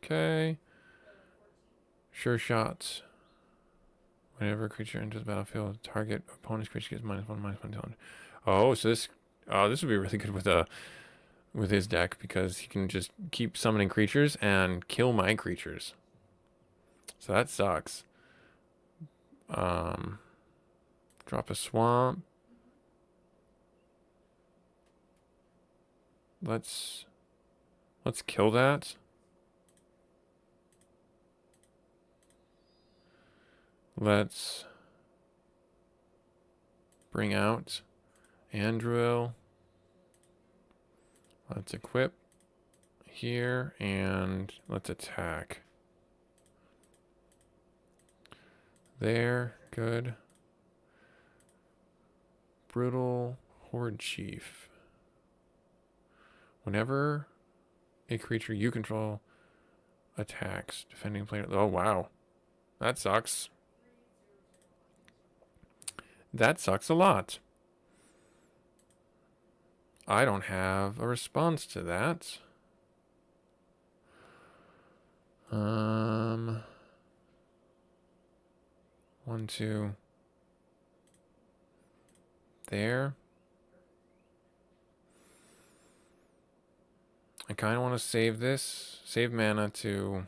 Okay. Sure shots. Whenever a creature enters the battlefield, target opponent's creature gets -1/-1. Oh, so this would be really good with his deck, because he can just keep summoning creatures and kill my creatures. So that sucks. Drop a swamp. Let's kill that. Let's bring out Andruil. Let's equip here, and let's attack. There, good. Brutal Horde Chief. Whenever a creature you control attacks, defending player... Oh, wow. That sucks. That sucks a lot. I don't have a response to that. 1, 2. There. I kind of want to save this. Save mana to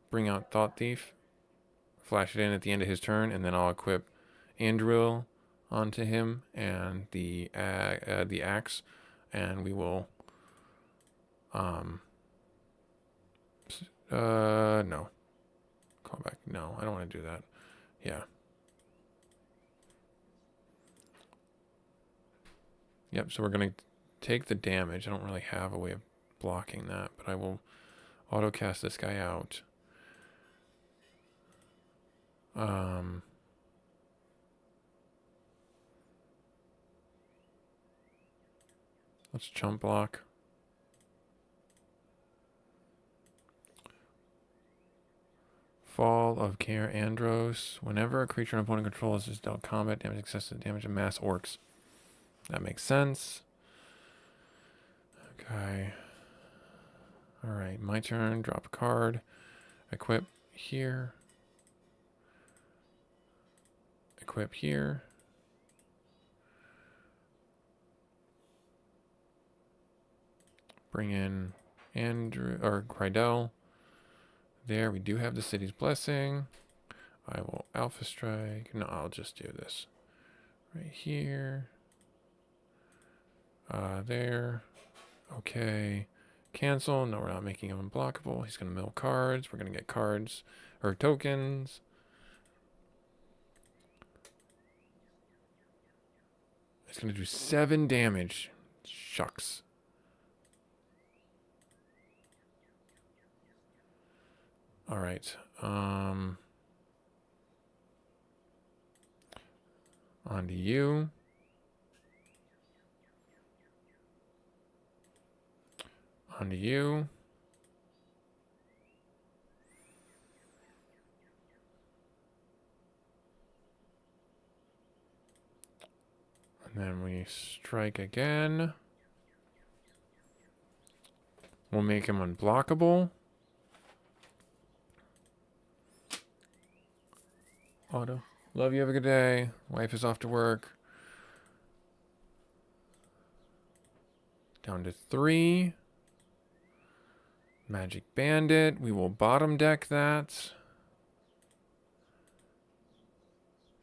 bring out Thought Thief. Flash it in at the end of his turn, and then I'll equip Andruil onto him and the axe, and we will no. Call back. No, I don't want to do that. Yeah. Yep, so we're going to take the damage. I don't really have a way of blocking that, but I will auto cast this guy out. Let's chump block. Fall of Care Andros. Whenever a creature an opponent controls is dealt combat damage excessive damage to mass orcs. That makes sense. Okay. Alright, my turn. Drop a card. Equip here. Equip here. Bring in Andrew or Crydell. There, we do have the city's blessing. I will Alpha Strike. No, I'll just do this. Right here. There. Okay. Cancel. No, we're not making him unblockable. He's going to mill cards. We're going to get cards or tokens. It's going to do 7 damage. Shucks. All right. On to you. On to you. And then we strike again. We'll make him unblockable. Auto. Love you. Have a good day. Wife is off to work. Down to 3. Magic Bandit. We will bottom deck that.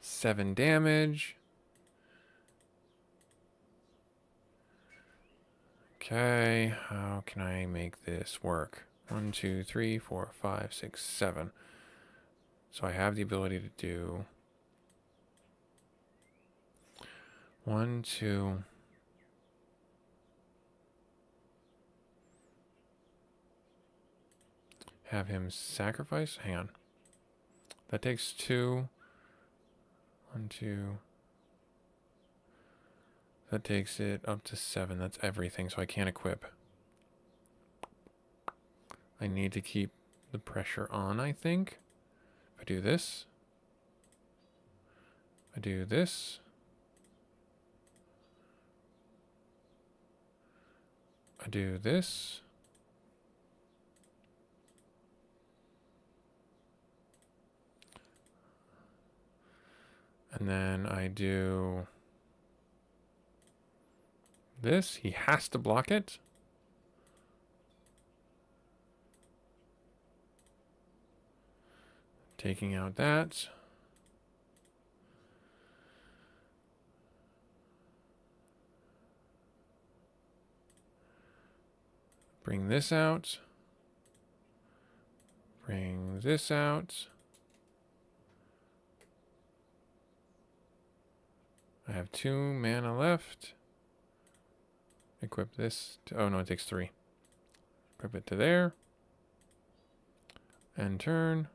7 damage. Okay, how can I make this work? 1, 2, 3, 4, 5, 6, 7. So I have the ability to do 1, 2. Have him sacrifice? Hang on. That takes 2. 1, 2. That takes it up to 7. That's everything, so I can't equip. I need to keep the pressure on, I think. If I do this. I do this. I do this. And then I do this. He has to block it. Taking out that. Bring this out. Bring this out. I have 2 mana left. Equip this. Oh no, it takes 3. Equip it to there. End turn.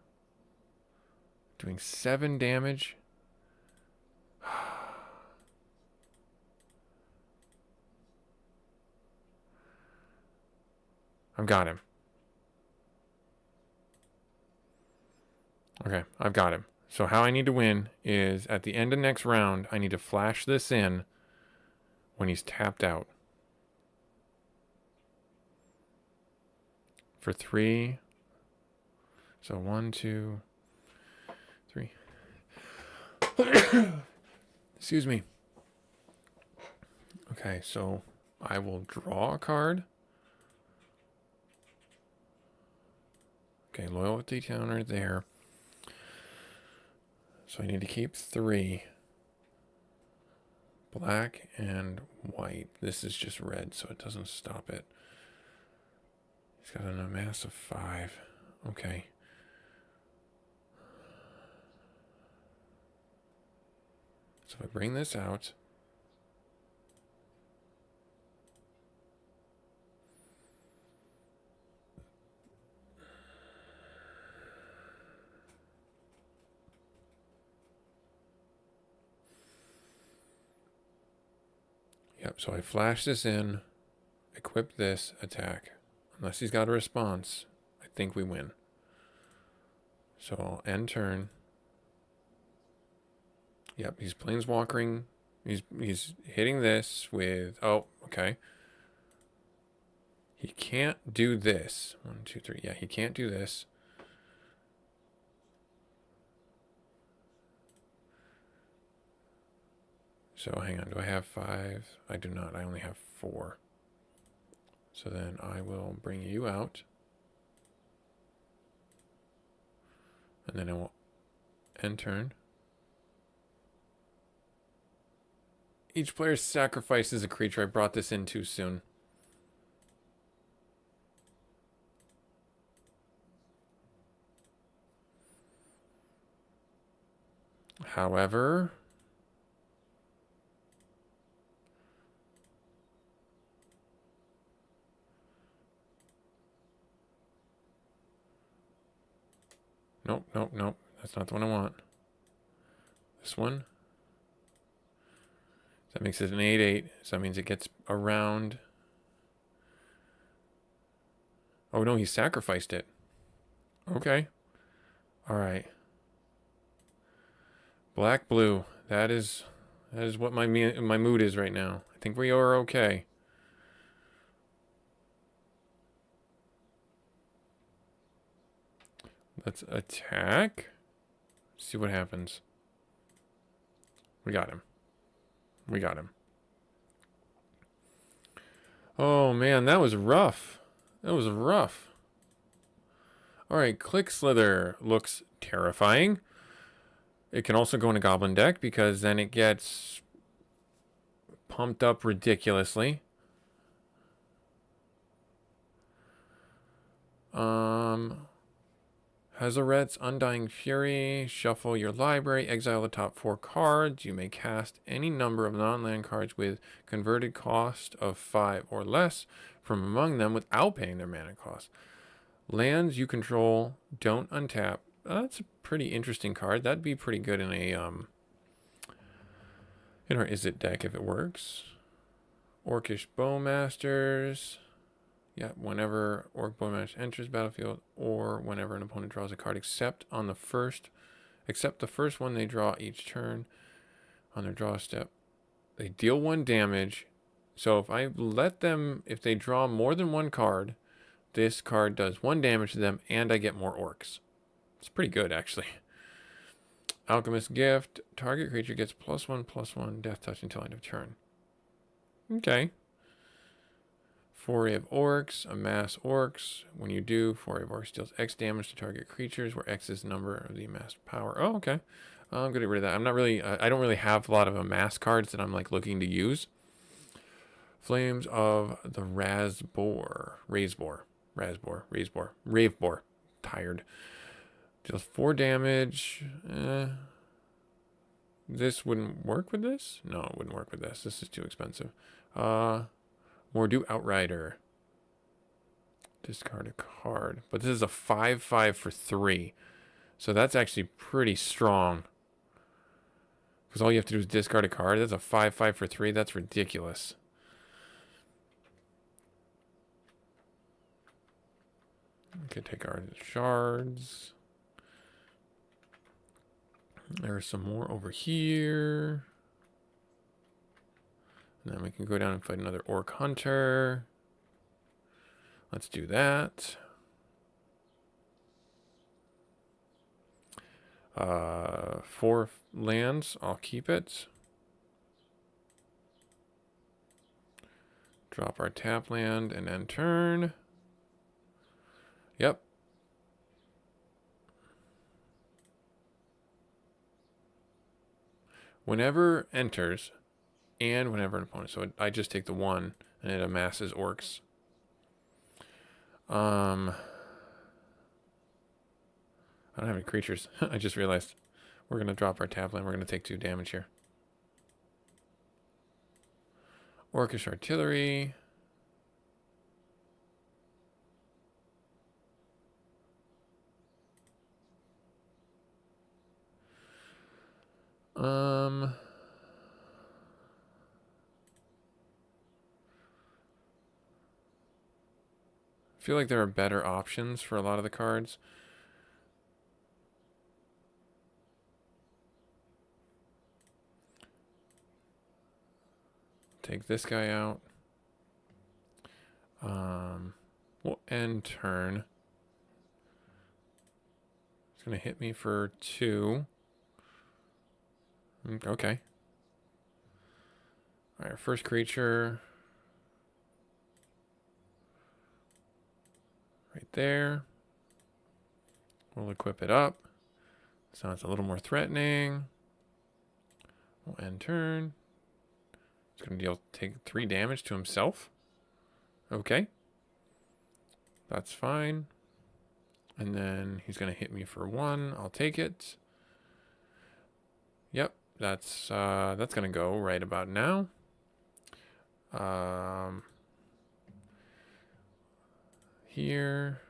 Doing 7 damage. I've got him. Okay, I've got him. So how I need to win is at the end of next round, I need to flash this in when he's tapped out. For 3. So 1, 2, 3. Excuse me. Okay, so I will draw a card. Okay, loyalty counter there. So I need to keep 3. Black and white. This is just red, so it doesn't stop it. He's got an amass of 5. Okay. So if I bring this out. Yep, so I flash this in, equip this, attack. Unless he's got a response, I think we win. So I'll end turn. Yep, he's planeswalkering. He's hitting this with... Oh, okay. He can't do this. 1, 2, 3. Yeah, he can't do this. So hang on, do I have 5? I do not, I only have 4. So then I will bring you out. And then I will end turn. Each player sacrifices a creature. I brought this in too soon. However, nope, nope, nope. That's not the one I want. This one. That makes it an 8-8. So that means it gets around. Oh no, he sacrificed it. Okay. All right. Black, blue. That is what my mood is right now. I think we are okay. Let's attack. See what happens. We got him. We got him. Oh man, that was rough. That was rough. Alright, Click Slither looks terrifying. It can also go in a goblin deck because then it gets pumped up ridiculously. Hazoret's Undying Fury. Shuffle your library. Exile the top 4 cards. You may cast any number of non-land cards with converted cost of 5 or less from among them without paying their mana cost. Lands you control don't untap. That's a pretty interesting card. That'd be pretty good in a in our Is It deck if it works. Orcish Bowmasters. Yeah, whenever Orc Bowmaster enters battlefield, or whenever an opponent draws a card, except the first one they draw each turn on their draw step, they deal 1 damage. So if they draw more than 1 card, this card does 1 damage to them, and I get more orcs. It's pretty good, actually. Alchemist Gift. Target creature gets +1/+1 death touch until end of turn. Okay. Foray of Orcs. Amass Orcs. When you do, Foray of Orcs deals X damage to target creatures, where X is the number of the amassed power. Oh, okay. I'm going to get rid of that. I'm not really... I don't really have a lot of amass cards that I'm like looking to use. Flames of the Raveboar. Tired. Deals 4 damage. This wouldn't work with this? No, it wouldn't work with this. This is too expensive. Mordu Outrider. Discard a card. But this is a 5/5 for 3. So that's actually pretty strong. Because all you have to do is discard a card. That's a 5/5 for 3. That's ridiculous. Okay, take our shards. There's some more over here. And then we can go down and fight another Orc Hunter. Let's do that. 4 lands. I'll keep it. Drop our tap land and end turn. Yep. Whenever enters, and whenever an opponent. So I just take the 1, and it amasses orcs. I don't have any creatures. I just realized. We're going to drop our tap land. We're going to take 2 damage here. Orcish Artillery. I feel like there are better options for a lot of the cards. Take this guy out. We'll end turn. It's going to hit me for 2. Okay. Alright, first creature. Right there. We'll equip it up. So it's a little more threatening. We'll end turn. He's going to take 3 damage to himself. Okay. That's fine. And then he's going to hit me for 1. I'll take it. Yep, that's gonna go right about now. Here.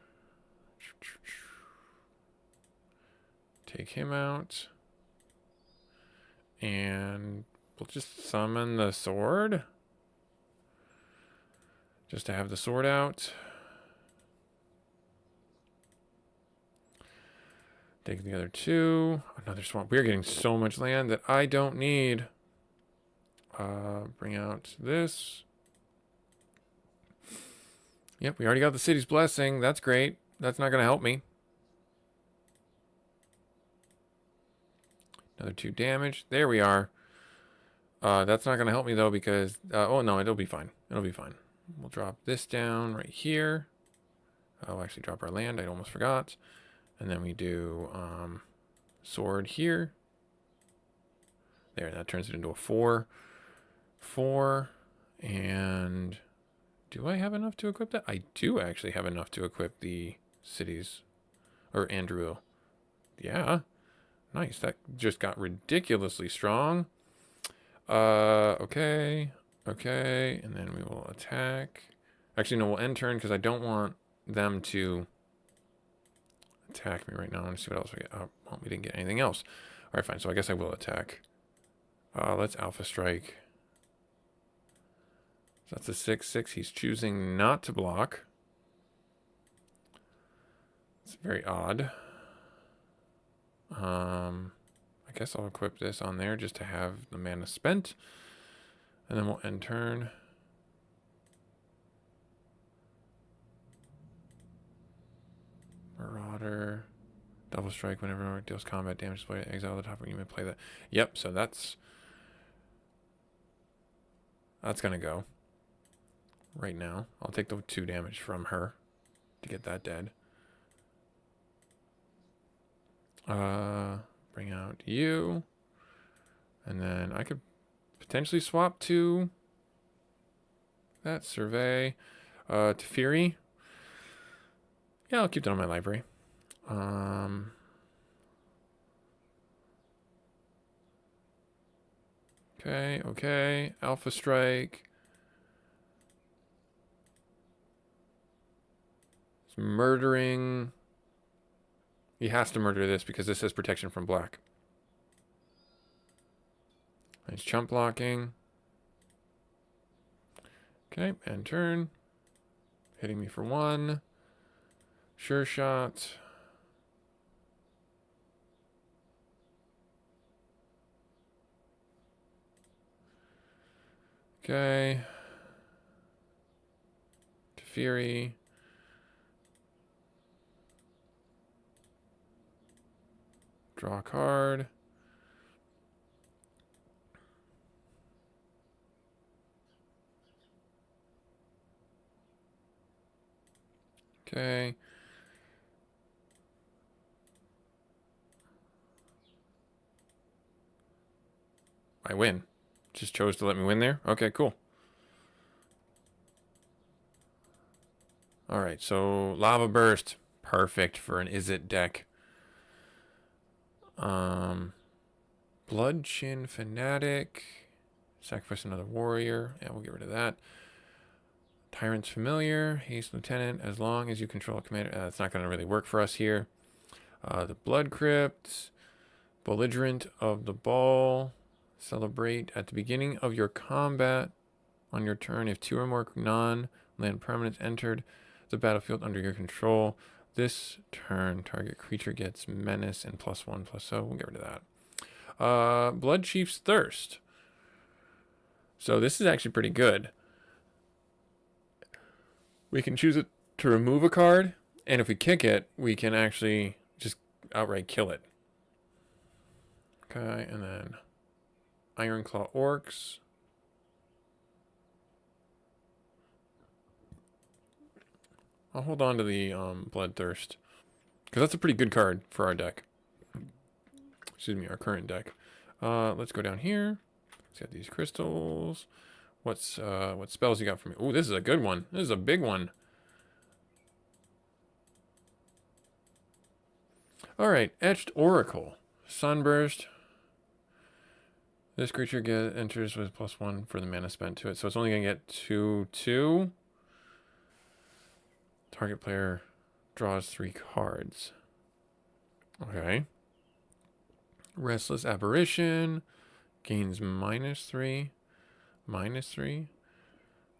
Take him out. And we'll just summon the sword. Just to have the sword out. Take the other two. Another swamp. We're getting so much land that I don't need. Bring out this. Yep, we already got the city's blessing. That's great. That's not going to help me. Another 2 damage. There we are. That's not going to help me, though, because... oh, no, it'll be fine. It'll be fine. We'll drop this down right here. I'll actually drop our land. I almost forgot. And then we do sword here. There, that turns it into a 4. 4. And do I have enough to equip that? I do actually have enough to equip the cities. Or Andrew. Yeah. Nice. That just got ridiculously strong. Okay. Okay. And then we will attack. Actually, no, we'll end turn because I don't want them to attack me right now. I want to see what else we get. Oh, well, we didn't get anything else. All right, fine. So I guess I will attack. Let's Alpha Strike. So that's a 6/6. He's choosing not to block. It's very odd. I guess I'll equip this on there just to have the mana spent. And then we'll end turn. Marauder. Double strike whenever it deals combat damage. Play exile the top when you may play that. Yep, so that's gonna go. Right now. I'll take the 2 damage from her to get that dead. Bring out you. And then I could potentially swap to that survey. To Fury. Yeah, I'll keep that on my library. Okay, okay. Alpha Strike. It's murdering. He has to murder this because this has protection from black. Nice chump blocking. Okay, end turn. Hitting me for 1. Sure shot. Okay. To Fury. Draw a card. Okay. I win. Just chose to let me win there. Okay, cool. All right, so Lava Burst. Perfect for an Is It deck. Bloodchin Fanatic. Sacrifice another warrior. Yeah, we'll get rid of that. Tyrant's Familiar. Haste Lieutenant. As long as you control a commander. That's not going to really work for us here. The Blood Crypt. Belligerent of the Ball. Celebrate at the beginning of your combat on your turn. If 2 or more non-land permanents entered the battlefield under your control, this turn, target creature gets menace and +1/+0. We'll get rid of that. Blood Chief's Thirst. So this is actually pretty good. We can choose it to remove a card, and if we kick it, we can actually just outright kill it. Okay, and then Ironclaw Orcs. I'll hold on to the Bloodthirst, because that's a pretty good card for our deck. Excuse me, our current deck. Let's go down here. Let's get these crystals. What spells you got for me? Oh, this is a good one. This is a big one. All right, Etched Oracle, Sunburst. This creature enters with +1 for the mana spent to it. So it's only going to get 2/2. Target player draws 3 cards. Okay. Restless Apparition. Gains -3. -3.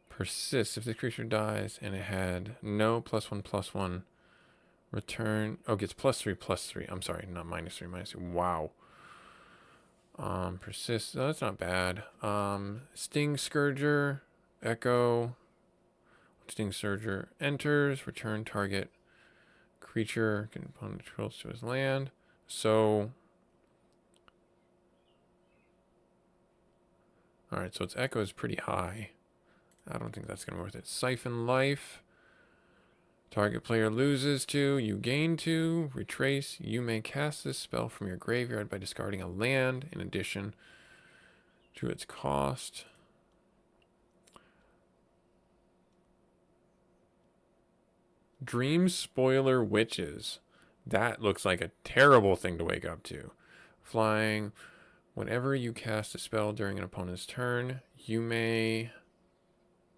Persists. If the creature dies and it had no +1/+1. Return. Oh, gets +3/+3. I'm sorry, not -3, -3. Wow. Persists. Oh, that's not bad. Sting Scourger. Echo. Sting Scourger enters. Return target creature component controls to his land. So. Alright, so its echo is pretty high. I don't think that's going to be worth it. Siphon Life. Target player loses 2, you gain 2. Retrace. You may cast this spell from your graveyard by discarding a land in addition to its cost. Dream Spoiler Witches. That looks like a terrible thing to wake up to. Flying. Whenever you cast a spell during an opponent's turn, you may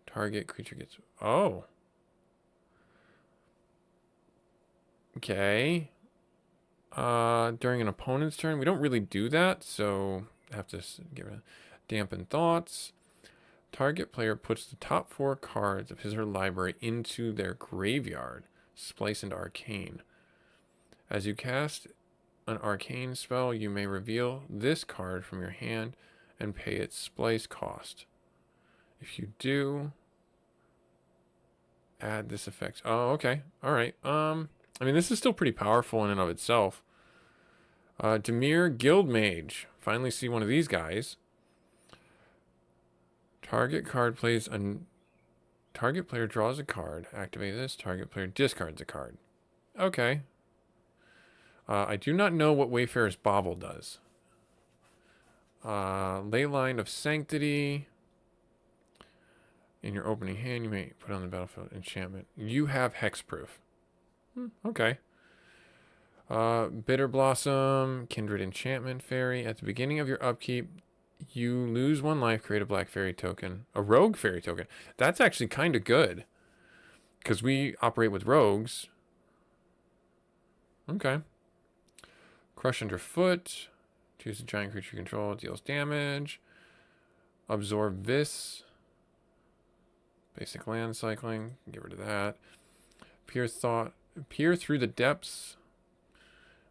target creature gets... Oh. Okay. During an opponent's turn, we don't really do that, so I have to give it a dampen thoughts. Target player puts the top 4 cards of his or her library into their graveyard. Splice into Arcane. As you cast an arcane spell, you may reveal this card from your hand and pay its splice cost. If you do, add this effect. Oh, okay. All right. I mean, this is still pretty powerful in and of itself. Dimir Guildmage. Finally see one of these guys. Target card plays a... Target player draws a card. Activate this. Target player discards a card. Okay. I do not know what Wayfarer's Bauble does. Leyline of Sanctity. In your opening hand, you may put on the battlefield enchantment. You have hexproof. Okay. Bitter Blossom, Kindred Enchantment Fairy. At the beginning of your upkeep, you lose 1 life, create a black fairy token. A rogue fairy token. That's actually kind of good. Because we operate with rogues. Okay. Crush Underfoot. Choose a giant creature you control. Deals damage. Absorb this. Basic land cycling. Get rid of that. Peer through the depths.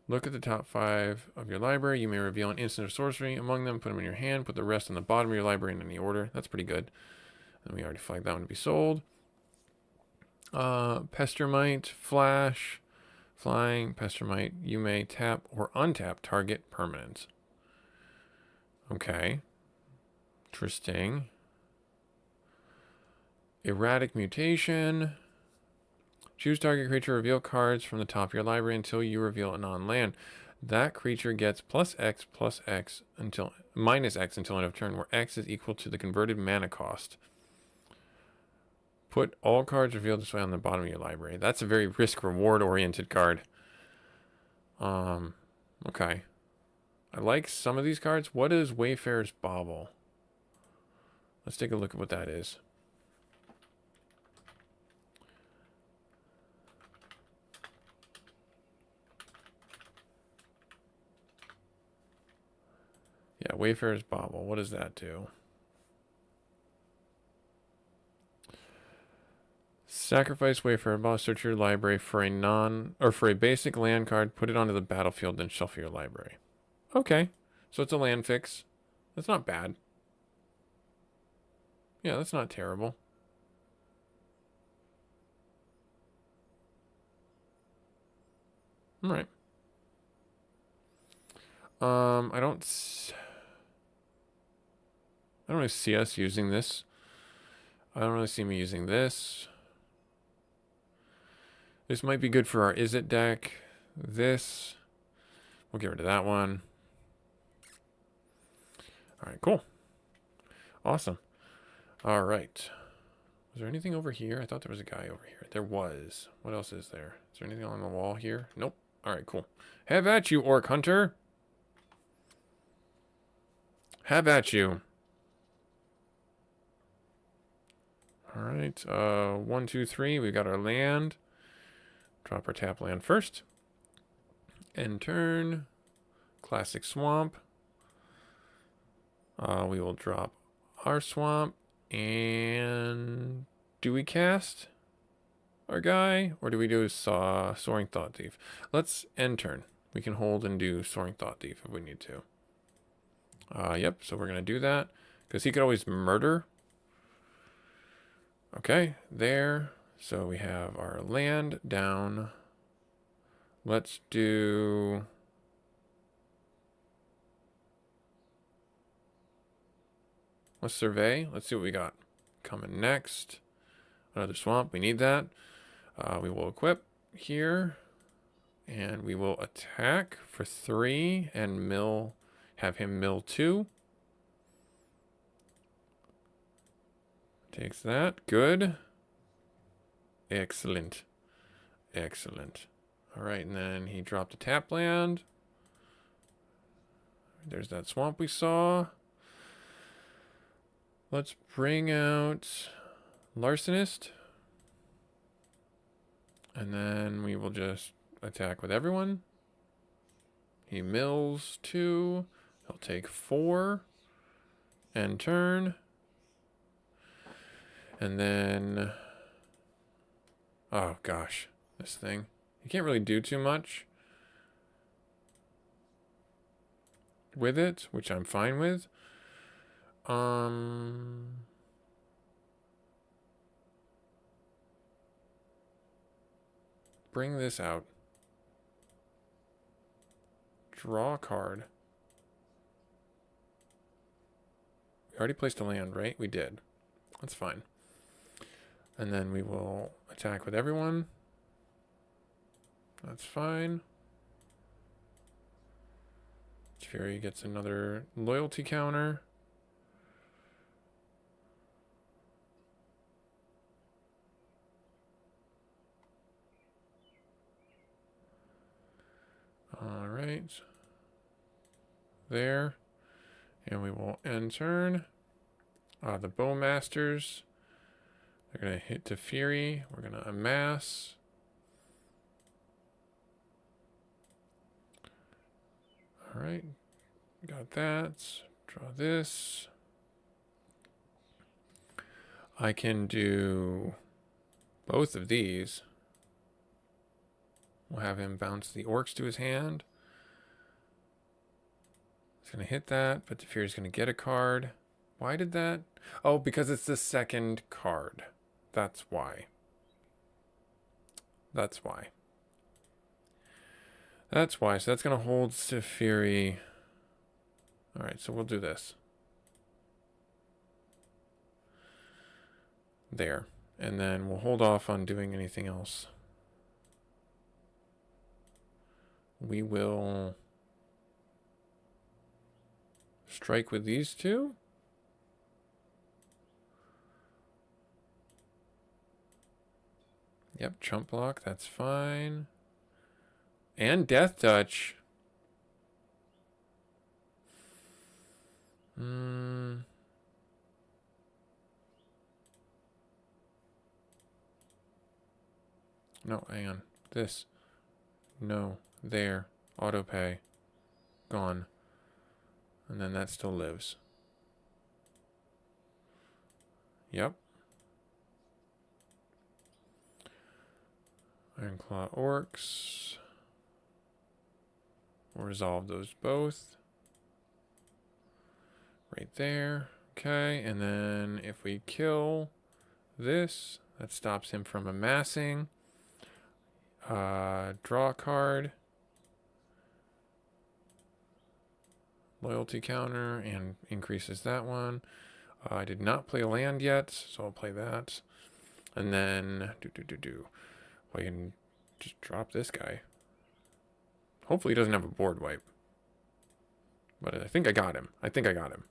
Look at the top 5 of your library. You may reveal an instant of sorcery among them. Put them in your hand. Put the rest on the bottom of your library in any order. That's pretty good. And we already flagged that one to be sold. Pestermite. Flash. Flying. Pestermite. You may tap or untap target permanent. Okay. Interesting. Erratic Mutation. Choose target creature, reveal cards from the top of your library until you reveal a non-land. That creature gets +X until -X until end of turn, where X is equal to the converted mana cost. Put all cards revealed this way on the bottom of your library. That's a very risk-reward oriented card. Okay. I like some of these cards. What is Wayfarer's Bauble? Let's take a look at what that is. Yeah, Wayfarer's Bauble. What does that do? Sacrifice Wayfarer Bauble. Search your library for a basic land card. Put it onto the battlefield, then shuffle your library. Okay, so it's a land fix. That's not bad. Yeah, that's not terrible. All right. I don't really see us using this. I don't really see me using this. This might be good for our Is It deck. This. We'll get rid of that one. All right, cool. Awesome. All right. Was there anything over here? I thought there was a guy over here. There was. What else is there? Is there anything on the wall here? Nope. All right, cool. Have at you, Orc Hunter. Have at you. All right. 1, 2, 3. We got our land. Drop our tap land first. End turn. Classic swamp. We will drop our swamp. And do we cast our guy? Or do we do Soaring Thought Thief? Let's end turn. We can hold and do Soaring Thought Thief if we need to. Yep, so we're going to do that. Because he could always murder. Okay, there. So we have our land down. Let's do... Let's survey. Let's see what we got. Coming next. Another swamp. We need that. We will equip here. And we will attack for 3 and mill. Have him mill 2. Takes that. Good. Excellent. Excellent. All right, and then he dropped a tap land. There's that swamp we saw. Let's bring out Larcenist. And then we will just attack with everyone. He mills 2. He'll take 4. End turn. And then... Oh, gosh. This thing. You can't really do too much with it, which I'm fine with. Bring this out. Draw a card. We already placed a land, right? We did. That's fine. And then we will attack with everyone. That's fine. Fury gets another loyalty counter. All right. There. And we will end turn. The Bowmasters. They're going to hit to Fury. We're going to amass. All right. Got that. Draw this. I can do both of these. We'll have him bounce the orcs to his hand. He's going to hit that, but the Fury's going to get a card. Why did that? Oh, because it's the second card. That's why. That's why. That's why. So that's going to hold Fury. All right, so we'll do this. There. And then we'll hold off on doing anything else. We will strike with these two. Yep, chump block, that's fine. And death touch. No, hang on. This. No. There. Auto pay. Gone. And then that still lives. Yep. Ironclaw orcs. We'll resolve those both. Right there. Okay, and then if we kill this, that stops him from amassing. Draw a card. Loyalty counter and increases that one. I did not play a land yet, so I'll play that. And then I can just drop this guy. Hopefully he doesn't have a board wipe. But I think I got him. I think I got him.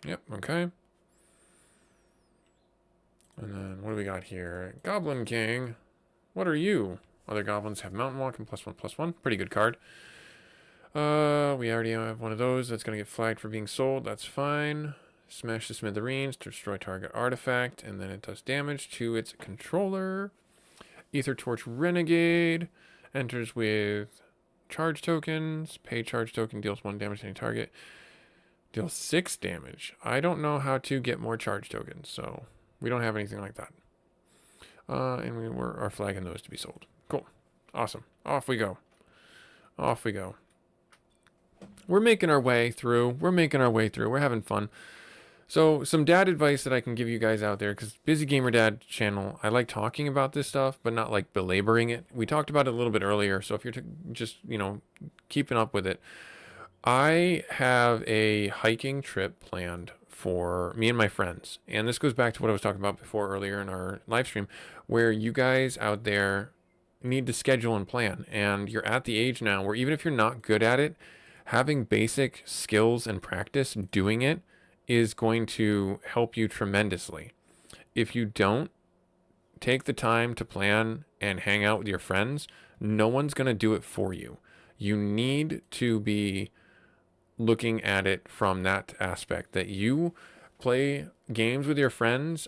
Yep, okay. And then what do we got here? Goblin King. What are you? Other goblins have mountain walk and +1/+1. Pretty good card. We already have one of those. That's going to get flagged for being sold. That's fine. Smash the smithereens to destroy target artifact, and then it does damage to its controller. Ether Torch Renegade enters with charge tokens. Pay charge token, deals 1 damage to any target. Deals 6 damage. I don't know how to get more charge tokens, so we don't have anything like that. And we are flagging those to be sold. Cool. Awesome. Off we go. Off we go. We're making our way through. We're having fun. So some dad advice that I can give you guys out there, because Busy Gamer Dad channel, I like talking about this stuff, but not like belaboring it. We talked about it a little bit earlier, so if you're just, keeping up with it, I have a hiking trip planned for me and my friends. And this goes back to what I was talking about before earlier in our live stream, where you guys out there need to schedule and plan. And you're at the age now where even if you're not good at it, having basic skills and practice doing it is going to help you tremendously. If you don't take the time to plan and hang out with your friends, no one's going to do it for you. You need to be looking at it from that aspect, that you play games with your friends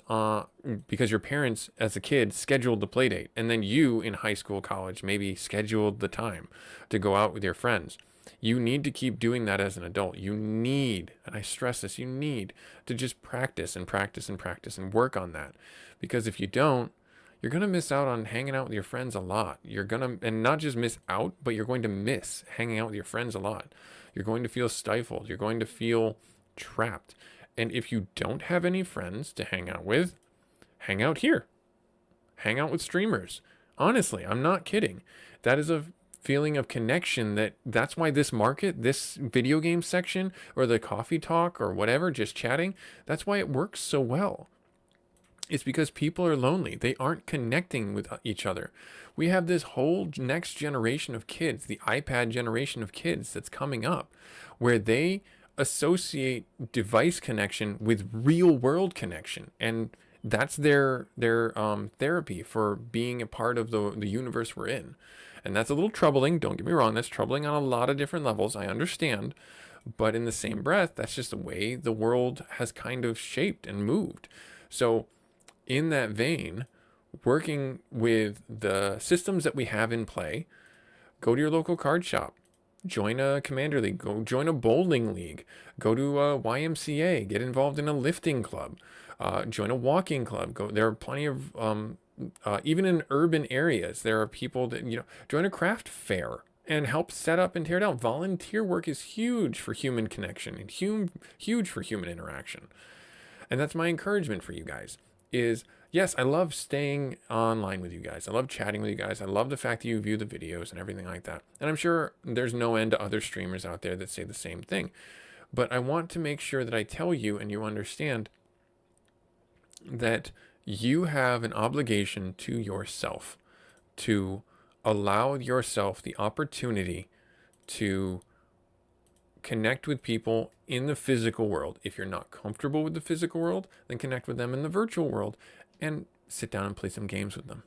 because your parents as a kid scheduled the play date, and then you in high school, college, maybe scheduled the time to go out with your friends. You need to keep doing that as an adult. You need, and I stress this, you need to just practice and practice and practice and work on that. Because if you don't, you're going to miss out on hanging out with your friends a lot. You're going to, and not just miss out, but you're going to miss hanging out with your friends a lot. You're going to feel stifled. You're going to feel trapped. And if you don't have any friends to hang out with, hang out here. Hang out with streamers. Honestly, I'm not kidding. That is a feeling of connection. That's why this market, this video game section, or the coffee talk or whatever, just chatting, that's why it works so well. It's because people are lonely. They aren't connecting with each other. We have this whole next generation of kids, the iPad generation of kids that's coming up, where they associate device connection with real world connection. And that's their therapy for being a part of the universe we're in. And that's a little troubling. Don't get me wrong. That's troubling on a lot of different levels. I understand. But in the same breath, that's just the way the world has kind of shaped and moved. So in that vein, working with the systems that we have in play, go to your local card shop, join a commander league, go join a bowling league, go to a YMCA, get involved in a lifting club, join a walking club. There are plenty of, even in urban areas, there are people that, join a craft fair and help set up and tear down. Volunteer work is huge for human connection and huge for human interaction. And that's my encouragement for you guys. Is yes, I love staying online with you guys. I love chatting with you guys. I love the fact that you view the videos and everything like that. And I'm sure there's no end to other streamers out there that say the same thing. But I want to make sure that I tell you and you understand that you have an obligation to yourself to allow yourself the opportunity to connect with people in the physical world. If you're not comfortable with the physical world, then connect with them in the virtual world and sit down and play some games with them.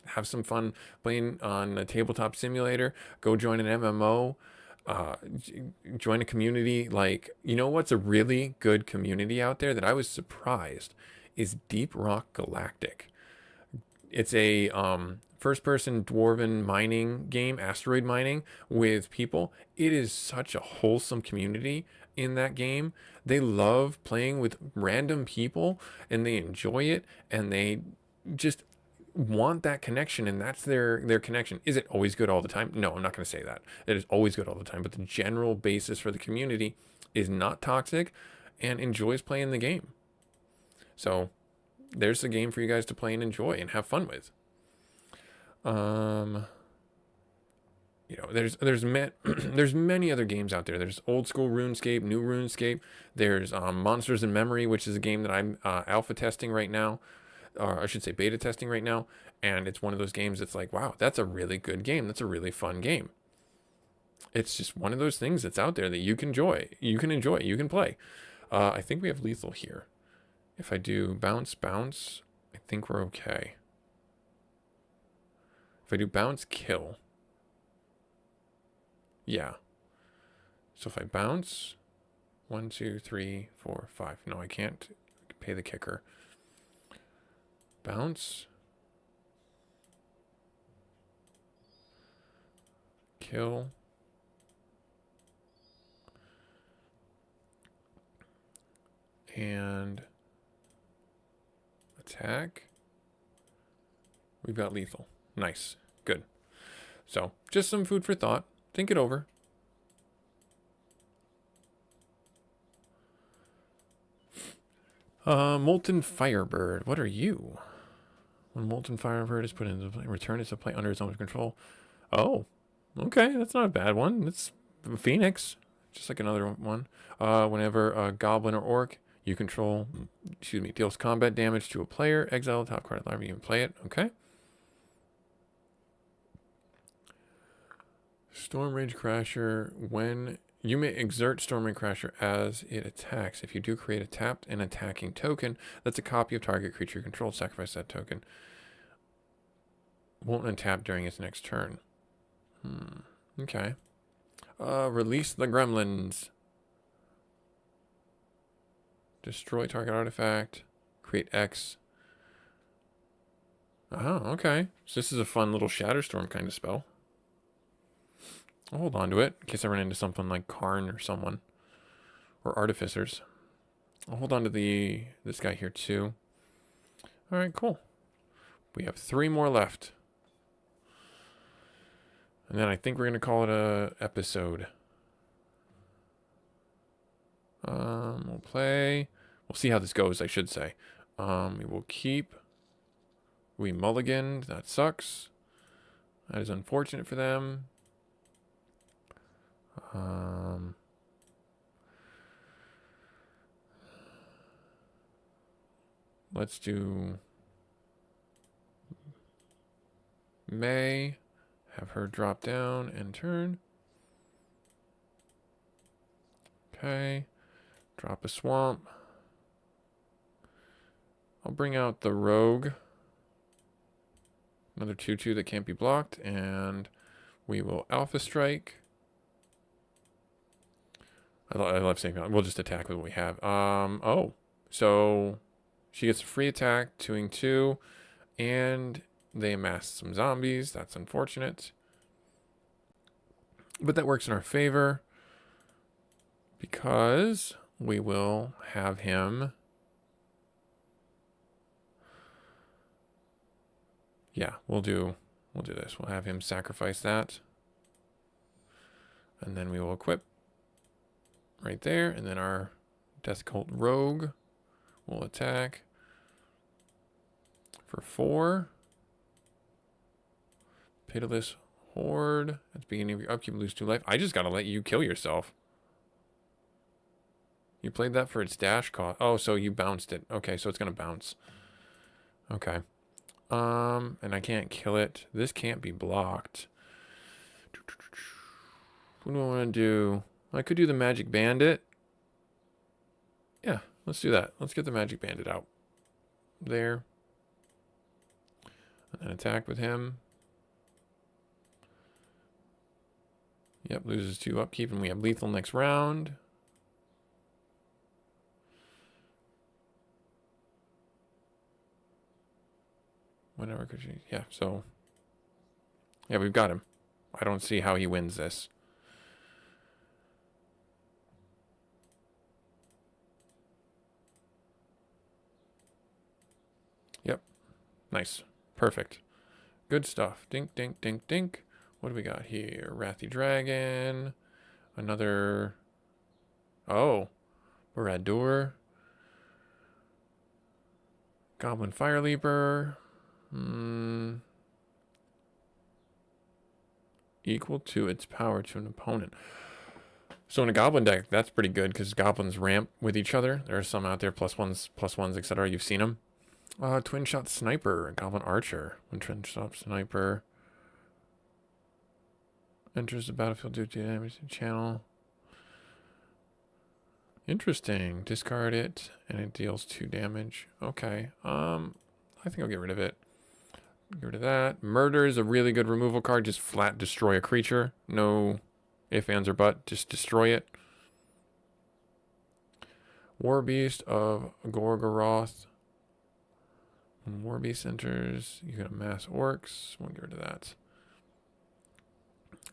Have some fun playing on a tabletop simulator. Go join an MMO. Join a community. Like, what's a really good community out there that I was surprised is Deep Rock Galactic. It's a first-person dwarven mining game, asteroid mining with people. It is such a wholesome community in that game. They love playing with random people, and they enjoy it, and they just want that connection, and that's their connection. Is it always good all the time? No, I'm not going to say that. It is always good all the time, but the general basis for the community is not toxic and enjoys playing the game. So there's a game for you guys to play and enjoy and have fun with. There's many other games out there. There's old school RuneScape, new RuneScape. There's Monsters in Memory, which is a game that I'm alpha testing right now, or I should say beta testing right now. And it's one of those games that's like, wow, that's a really good game. That's a really fun game. It's just one of those things that's out there that you can enjoy. You can play. I think we have lethal here. If I do bounce, I think we're okay. If I do bounce, kill. Yeah. So if I bounce, 1, 2, 3, 4, 5. No, I can't pay the kicker. Bounce. Kill. And attack. We've got lethal. Nice. Good. So, just some food for thought. Think it over. Molten Firebird. What are you? When Molten Firebird is put into play, return it to play under its own control. Oh, okay. That's not a bad one. It's Phoenix. Just like another one. Whenever a goblin or orc you control, deals combat damage to a player, exile the top card of the library, you can play it. Okay. Storm Rage Crasher. When you may exert Storm Rage Crasher as it attacks. If you do create a tapped and attacking token, that's a copy of target creature you control. Sacrifice that token. Won't untap during its next turn. Okay. Release the gremlins. Destroy target artifact. Create X. Oh, okay. So this is a fun little Shatterstorm kind of spell. I'll hold on to it in case I run into something like Karn or someone. Or Artificers. I'll hold on to this guy here too. Alright, cool. We have 3 more left. And then I think we're going to call it a episode. We'll play. We'll see how this goes, I should say. We will keep. We mulliganed. That sucks. That is unfortunate for them. Let's do May. Have her drop down and turn. Okay. Drop a swamp. I'll bring out the rogue. Another 2/2 that can't be blocked. And we will Alpha Strike. I love saying that. We'll just attack with what we have. Oh. So she gets a free attack, 2/2. And they amassed some zombies. That's unfortunate. But that works in our favor. Because we will have him. Yeah, we'll do this. We'll have him sacrifice that. And then we will equip right there. And then our Death Cult Rogue will attack for 4. Pitiless Horde. At the beginning of your upkeep, lose 2 life. I just gotta let you kill yourself. You played that for its dash cost. Oh, so you bounced it. Okay, so it's gonna bounce. Okay. And I can't kill it. This can't be blocked. What do I want to do? I could do the Magic Bandit. Yeah, let's do that. Let's get the Magic Bandit out. There. And then attack with him. Yep, loses 2 upkeep, and we have lethal next round. Whatever, could you? Yeah, so. Yeah, we've got him. I don't see how he wins this. Yep. Nice. Perfect. Good stuff. Dink, dink, dink, dink. What do we got here? Wrathy Dragon. Another. Oh. Baradur. Goblin Fire Leaper. Equal to its power to an opponent. So in a goblin deck, that's pretty good because goblins ramp with each other. There are some out there, +1s, etc. You've seen them. Twin Shot Sniper, Goblin Archer. When Twin Shot Sniper enters the battlefield, do 2 damage to the channel. Interesting. Discard it, and it deals 2 damage. Okay. I think I'll get rid of it. Get rid of that. Murder is a really good removal card. Just flat destroy a creature. No ifs, ands, or buts. Just destroy it. War Beast of Gorgoroth. When War Beast enters, you can amass orcs. We'll get rid of that.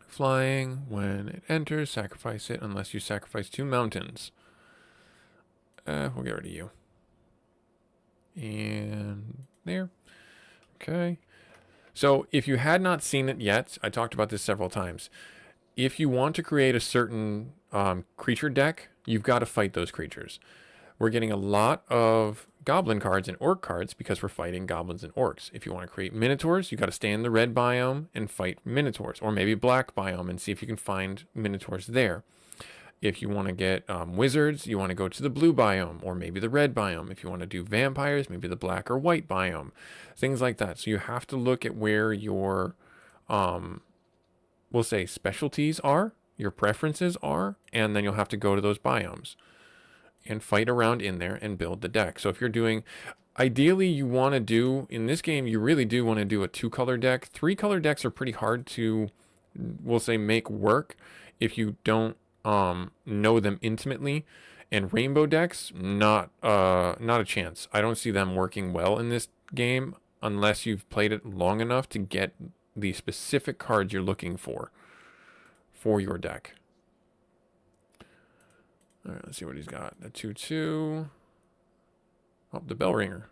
Flying. When it enters, sacrifice it unless you sacrifice 2 mountains. We'll get rid of you. And there. Okay. So if you had not seen it yet, I talked about this several times. If you want to create a certain creature deck, you've got to fight those creatures. We're getting a lot of goblin cards and orc cards because we're fighting goblins and orcs. If you want to create minotaurs, you got to stay in the red biome and fight minotaurs, or maybe black biome and see if you can find minotaurs there. If you want to get wizards, you want to go to the blue biome or maybe the red biome. If you want to do vampires, maybe the black or white biome. Things like that. So you have to look at where your, we'll say, specialties are, your preferences are, and then you'll have to go to those biomes and fight around in there and build the deck. So if you're doing, ideally you want to do, in this game, you really do want to do a 2-color deck. 3-color decks are pretty hard to, we'll say, make work if you don't know them intimately. And rainbow decks, not a chance. I don't see them working well in this game unless you've played it long enough to get the specific cards you're looking for your deck. All right, let's see what he's got. A 2/2. Oh, the bell ringer.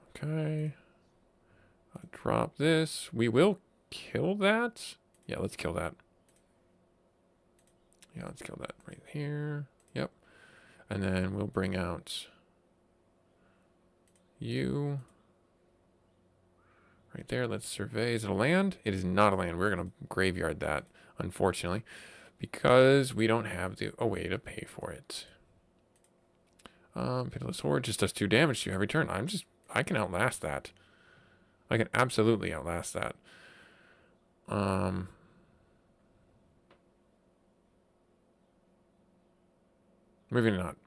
Okay. I'll drop this. We will kill that. Yeah, let's kill that. Yeah, let's kill that right here. Yep. And then we'll bring out you. Right there. Let's survey. Is it a land? It is not a land. We're going to graveyard that, unfortunately, because we don't have a way to pay for it. Pitiless Horde just does 2 damage to you every turn. I can outlast that. I can absolutely outlast that. Maybe not.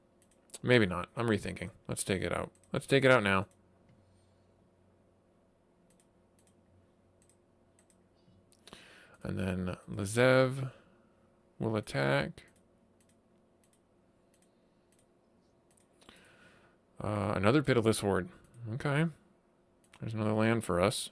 Maybe not. I'm rethinking. Let's take it out. Let's take it out now. And then Lazev will attack. Another Pitiless Horde. Okay. There's another land for us.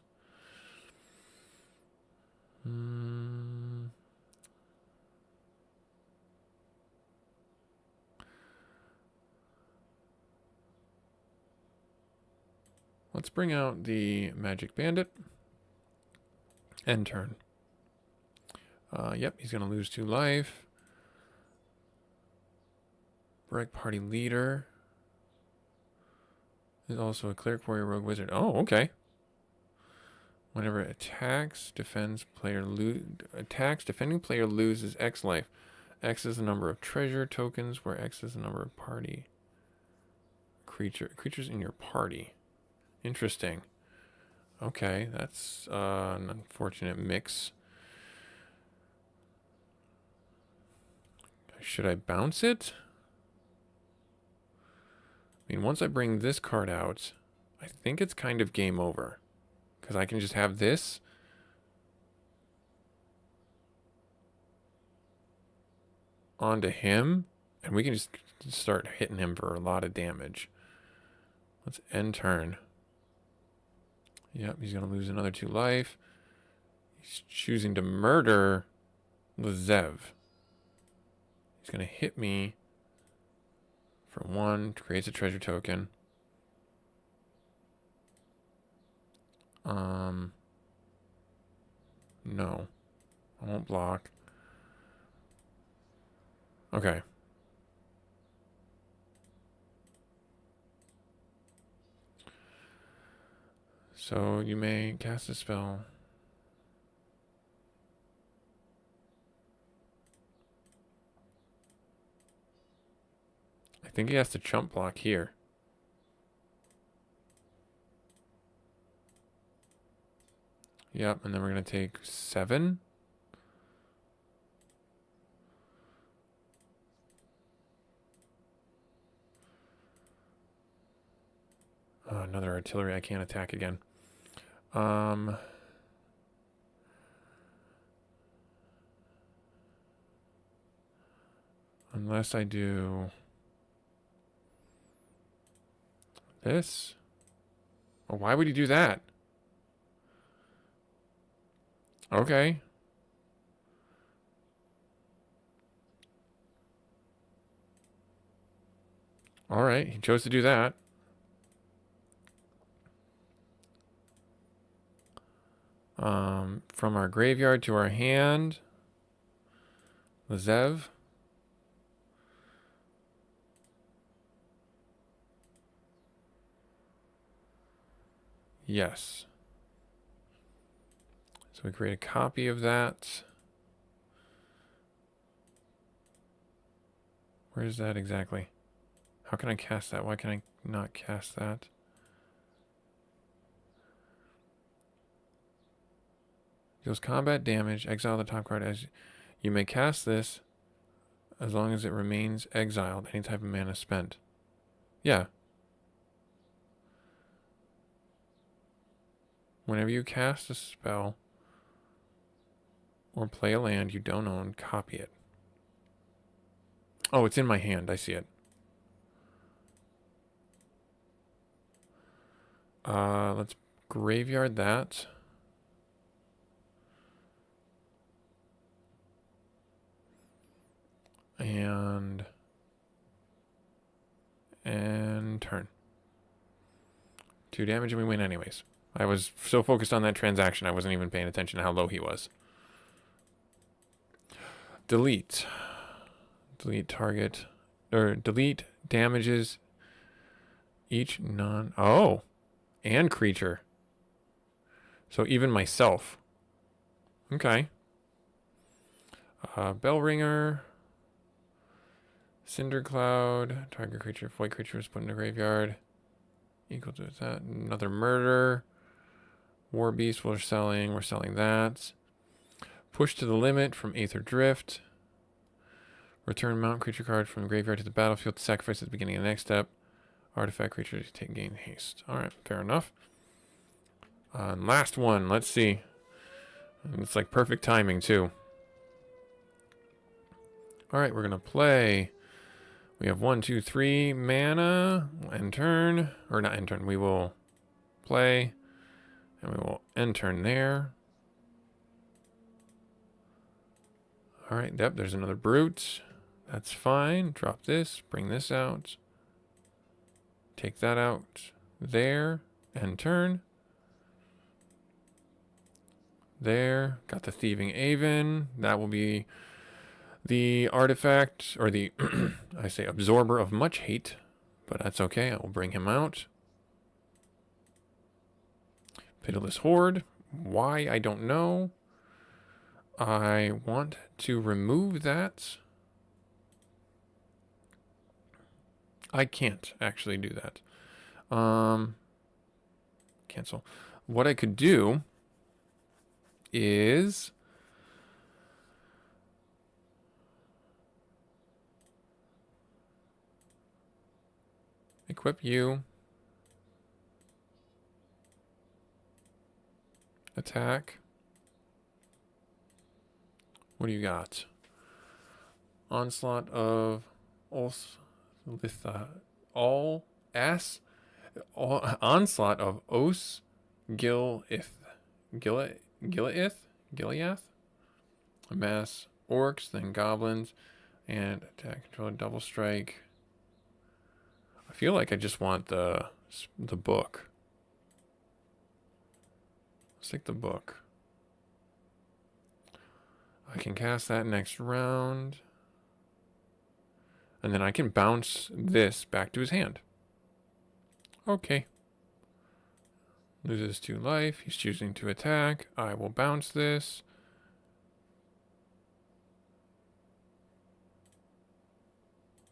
Let's bring out the Magic Bandit. End turn. Yep, he's going to lose 2 life. Break Party Leader is also a Cleric, Warrior, Rogue, Wizard. Oh, okay. Whenever it attacks, defending player loses X life. X is the number of treasure tokens, where X is the number of party creatures in your party. Interesting. Okay, that's an unfortunate mix. Should I bounce it? I mean, once I bring this card out, I think it's kind of game over. Because I can just have this. Onto him. And we can just start hitting him for a lot of damage. Let's end turn. Yep, he's going to lose another 2 life. He's choosing to murder Lazev. He's going to hit me for 1, creates a treasure token. No. I won't block. Okay. So you may cast a spell. I think he has to chump block here. Yep, and then we're going to take 7. Another artillery. I can't attack again. Unless I do this. Oh, why would he do that? Okay. All right, he chose to do that. From our graveyard to our hand. Lazev. Yes. So we create a copy of that. Where is that exactly? How can I cast that? Why can I not cast that? Deals combat damage. Exile the top card as you may cast this as long as it remains exiled. Any type of mana spent. Yeah. Whenever you cast a spell or play a land you don't own, copy it. Oh, it's in my hand. I see it. Let's graveyard that. And turn. 2 damage and we win anyways. I was so focused on that transaction I wasn't even paying attention to how low he was. Delete. Delete target. Or delete damages each non... Oh! And creature. So even myself. Okay. Bellringer. Cinder Cloud. Target creature. Void creature is put in the graveyard. Equal to that. Another murder. War Beast we're selling. We're selling that. Push to the limit from Aether Drift. Return mount creature card from the graveyard to the battlefield. Sacrifice at the beginning of the next step. Artifact creature to take gain haste. Alright, fair enough. Last one. Let's see. It's like perfect timing too. Alright, we're going to play. We have 1, 2, 3 mana. End turn. Or not end turn. We will play. And we will end turn there. Alright, yep, there's another brute. That's fine. Drop this. Bring this out. Take that out. There. End turn. There. Got the Thieving Aven. That will be the artifact, or the, I say, absorber of much hate. But that's okay. I will bring him out. Pitiless Horde. Why? I don't know. I want to remove that. I can't actually do that. Cancel. What I could do is equip you. Attack. What do you got? Onslaught of Onslaught of Gileath. Amass orcs, then goblins, and attack control double strike. I feel like I just want the book. Let's take the book. I can cast that next round. And then I can bounce this back to his hand. Okay. Loses 2 life. He's choosing to attack. I will bounce this.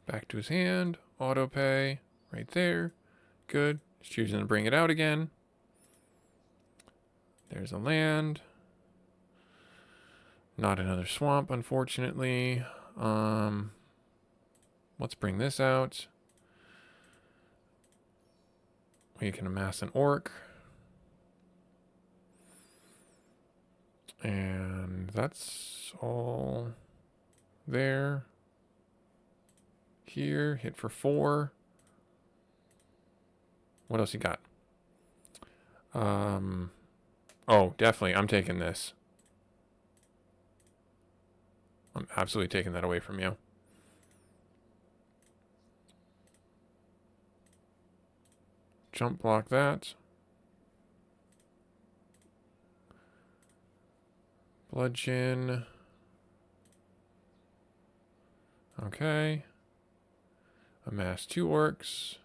Back to his hand. Auto pay. Right there. Good. He's choosing to bring it out again. There's a land. Not another swamp, unfortunately. Let's bring this out. We can amass an orc. And that's all there. Here, hit for 4. What else you got? Oh, definitely. I'm taking this. I'm absolutely taking that away from you. Jump block that. Bludgeon. Okay. Amass 2 orcs.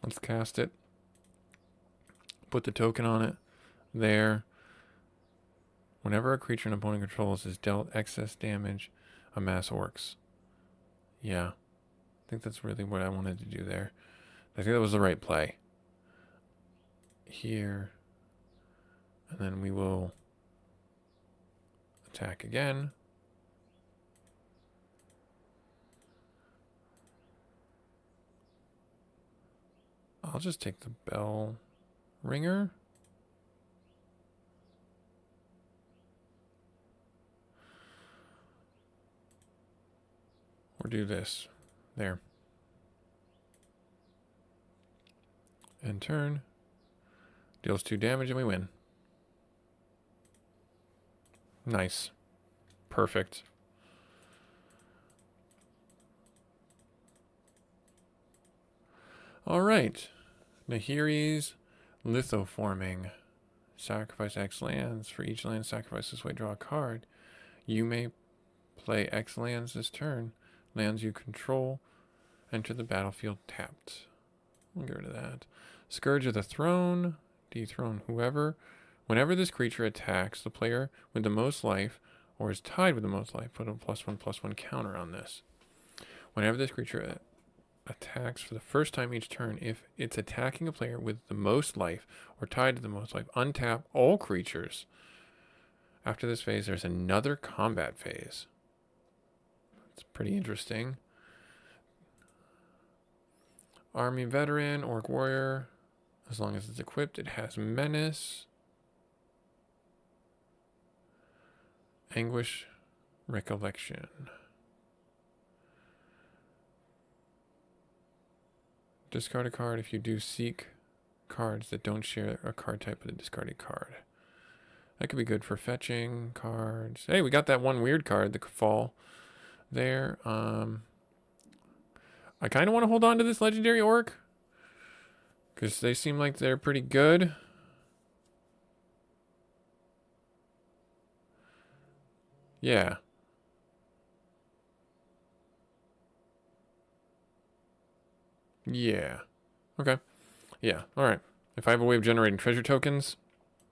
Let's cast it. Put the token on it. There. Whenever a creature an opponent controls is dealt excess damage, amass orcs. Yeah. I think that's really what I wanted to do there. I think that was the right play. Here. And then we will attack again. I'll just take the bell ringer. Or do this. There. End turn. Deals 2 damage and we win. Nice. Perfect. All right. Nahiri's lithoforming. Sacrifice X lands. For each land sacrifice this way, draw a card. You may play X lands this turn. Lands you control enter the battlefield tapped. We'll get rid of that. Scourge of the Throne. Dethrone whoever. Whenever this creature attacks, the player with the most life or is tied with the most life, put a +1/+1 counter on this. Whenever this creature attacks for the first time each turn, if it's attacking a player with the most life or tied to the most life, untap all creatures. After this phase, there's another combat phase. It's pretty interesting. Army Veteran, Orc Warrior. As long as it's equipped, it has Menace. Anguish, Recollection. Discard a card if you do seek cards that don't share a card type with a discarded card. That could be good for fetching cards. Hey, we got that one weird card that could fall there. I kind of want to hold on to this legendary orc because they seem like they're pretty good. Yeah. Yeah. Okay. Yeah. All right. If I have a way of generating treasure tokens,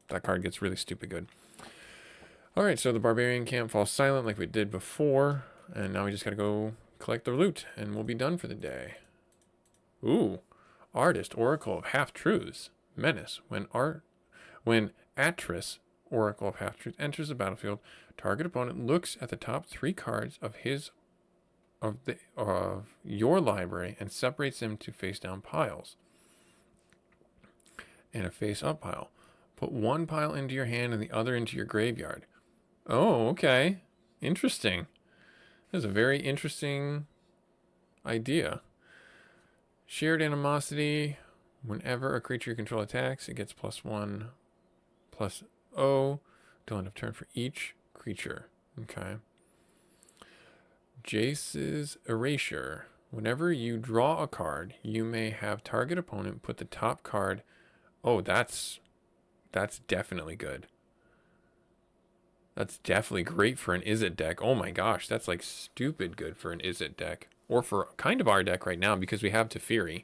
that card gets really stupid good. All right. So the barbarian camp falls silent like we did before. And now we just got to go collect the loot and we'll be done for the day. Ooh. Artist, Oracle of Half-Truths. Menace. When Atris, Oracle of Half-Truths, enters the battlefield, target opponent looks at the top 3 cards of your library and separates them to face-down piles and a face-up pile. Put 1 pile into your hand and the other into your graveyard. Oh, okay. Interesting. That's a very interesting idea. Shared Animosity. Whenever a creature you control attacks, it gets +1/+0 till end of turn for each creature. Okay. Jace's Erasure. Whenever you draw a card, you may have target opponent put the top card. Oh, that's definitely good. That's definitely great for an Izzet deck. Oh my gosh, that's like stupid good for an Izzet deck. Or for kind of our deck right now because we have Teferi.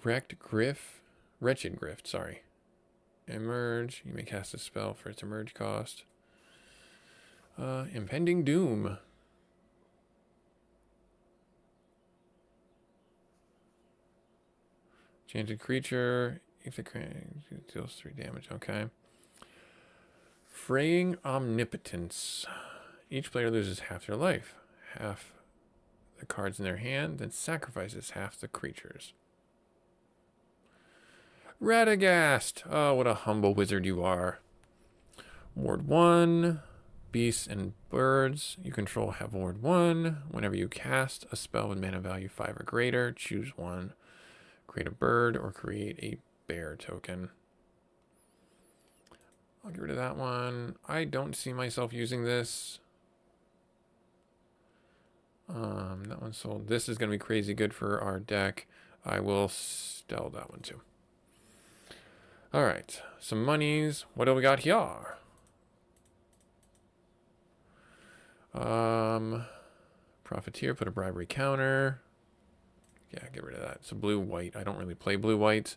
Wrecked Griff. Wretched Grift, sorry. Emerge. You may cast a spell for its emerge cost. Impending Doom. Enchanted creature. If the crane deals 3 damage, okay. Fraying Omnipotence. Each player loses half their life. Half the cards in their hand, then sacrifices half the creatures. Radagast! Oh, what a humble wizard you are. Ward 1. Beasts and birds you control have Ward 1. Whenever you cast a spell with mana value 5 or greater, choose one. Create a bird or create a bear token. I'll get rid of that one. I don't see myself using this. That one's sold. This is going to be crazy good for our deck. I will sell that one too. All right, some monies. What do we got here? Profiteer, put a bribery counter. Yeah, get rid of that. It's a blue-white. I don't really play blue-white.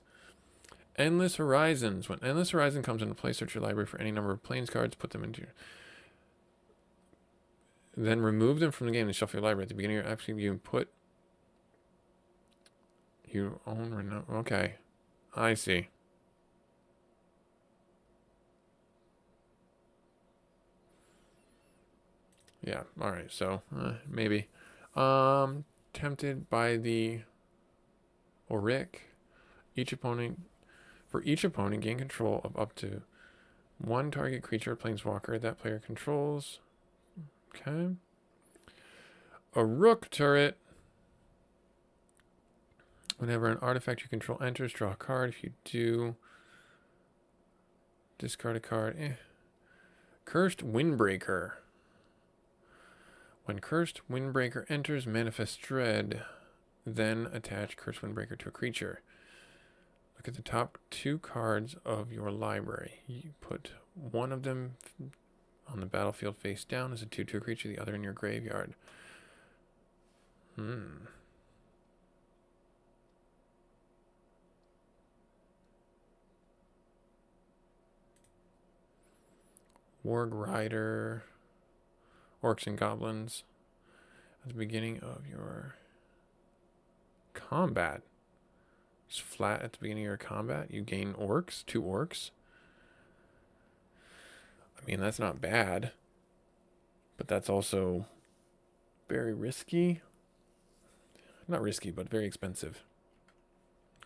Endless Horizons. When Endless Horizon comes into play, search your library for any number of plains cards, put them into your... Then remove them from the game and shuffle your library. At the beginning, you're actually you put... You own... Okay. I see. Yeah, alright, so maybe. Tempted by the Auric. For each opponent, gain control of up to one target creature or planeswalker that player controls. Okay. A Rook turret. Whenever an artifact you control enters, draw a card. If you do, discard a card. Cursed Windbreaker. When Cursed Windbreaker enters, manifest dread. Then attach Cursed Windbreaker to a creature. Look at the top 2 cards of your library. You put one of them on the battlefield face down as a 2/2 creature, the other in your graveyard. Warg Rider. Orcs and Goblins. At the beginning of your combat. Just flat at the beginning of your combat, you gain orcs, 2 orcs. I mean, that's not bad. But that's also very risky. Not risky, but very expensive.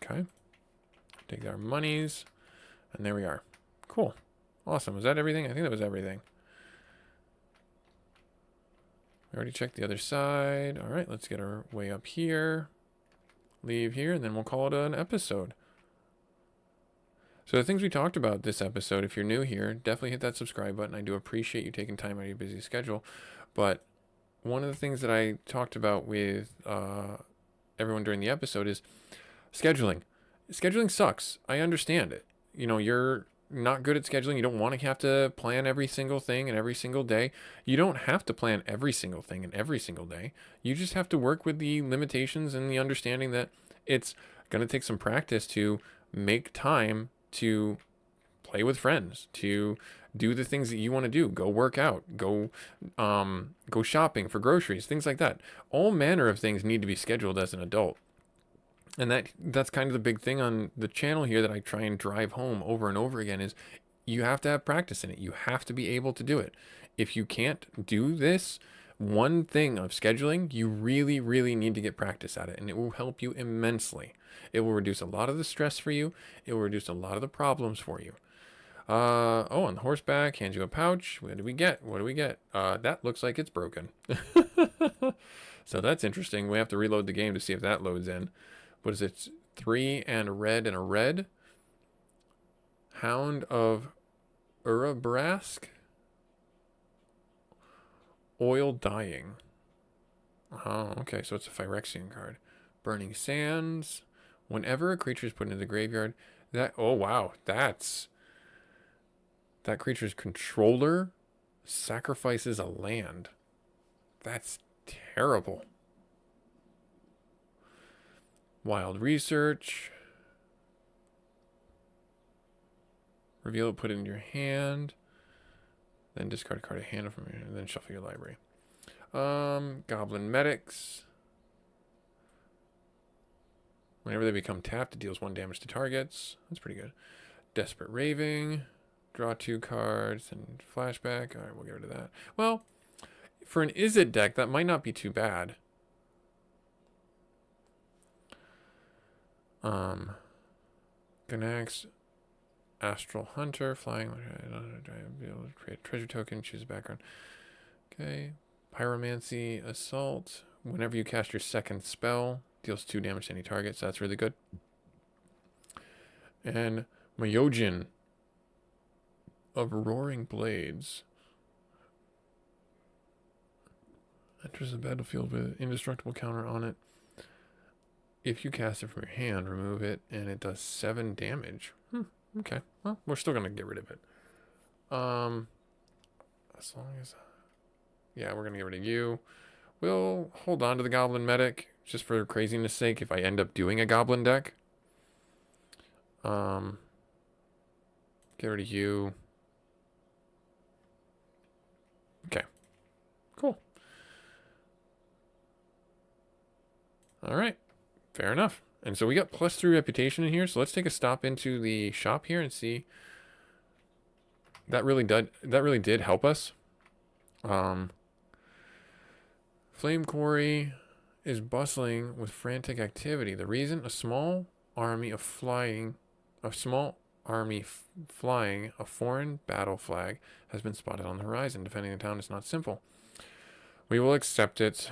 Okay. Take our monies. And there we are. Cool. Awesome. Was that everything? I think that was everything. We already checked the other side. All right, let's get our way up here. Leave here, and then we'll call it an episode. So the things we talked about this episode, if you're new here, definitely hit that subscribe button. I do appreciate you taking time out of your busy schedule. But one of the things that I talked about with everyone during the episode is scheduling. Scheduling sucks. I understand it. You know, you're not good at scheduling. You don't want to have to plan every single thing and every single day. You don't have to plan every single thing and every single day. You just have to work with the limitations and the understanding that it's going to take some practice to make time to play with friends, to do the things that you want to do. Go work out, go shopping for groceries, things like that. All manner of things need to be scheduled as an adult. And that's kind of the big thing on the channel here that I try and drive home over and over again is you have to have practice in it. You have to be able to do it. If you can't do this one thing of scheduling, you really, really need to get practice at it, and it will help you immensely. It will reduce a lot of the stress for you. It will reduce a lot of the problems for you. On horseback, hands you a pouch. What do we get? What do we get? That looks like it's broken. So that's interesting. We have to reload the game to see if that loads in. What is it? 3 and a red. Hound of Urabrask. Oil Dyeing. Oh, okay, so it's a Phyrexian card. Burning Sands. Whenever a creature is put into the graveyard, oh wow, that creature's controller sacrifices a land. That's terrible. Wild Research. Reveal it, put it in your hand. Then discard a card of hand from your hand, and then shuffle your library. Goblin Medics. Whenever they become tapped, it deals 1 damage to targets. That's pretty good. Desperate Raving. Draw 2 cards and flashback. Alright, we'll get rid of that. Well, for an Izzet deck, that might not be too bad. Ganax, Astral Hunter, flying. Be able to create a treasure token, choose a background. Okay. Pyromancy, Assault. Whenever you cast your second spell, deals 2 damage to any target, so that's really good. And Myojin of Roaring Blades. Enters the battlefield with indestructible counter on it. If you cast it from your hand, remove it, and it does 7 damage. Okay. Well, we're still gonna get rid of it. As long as, yeah, we're gonna get rid of you. We'll hold on to the Goblin Medic just for craziness sake. If I end up doing a Goblin deck, get rid of you. Okay. Cool. All right. Fair enough. And so we got +3 reputation in here. So let's take a stop into the shop here and see. That really did help us. Flame Quarry is bustling with frantic activity. The reason? A small army flying a foreign battle flag has been spotted on the horizon. Defending the town is not simple. We will accept it.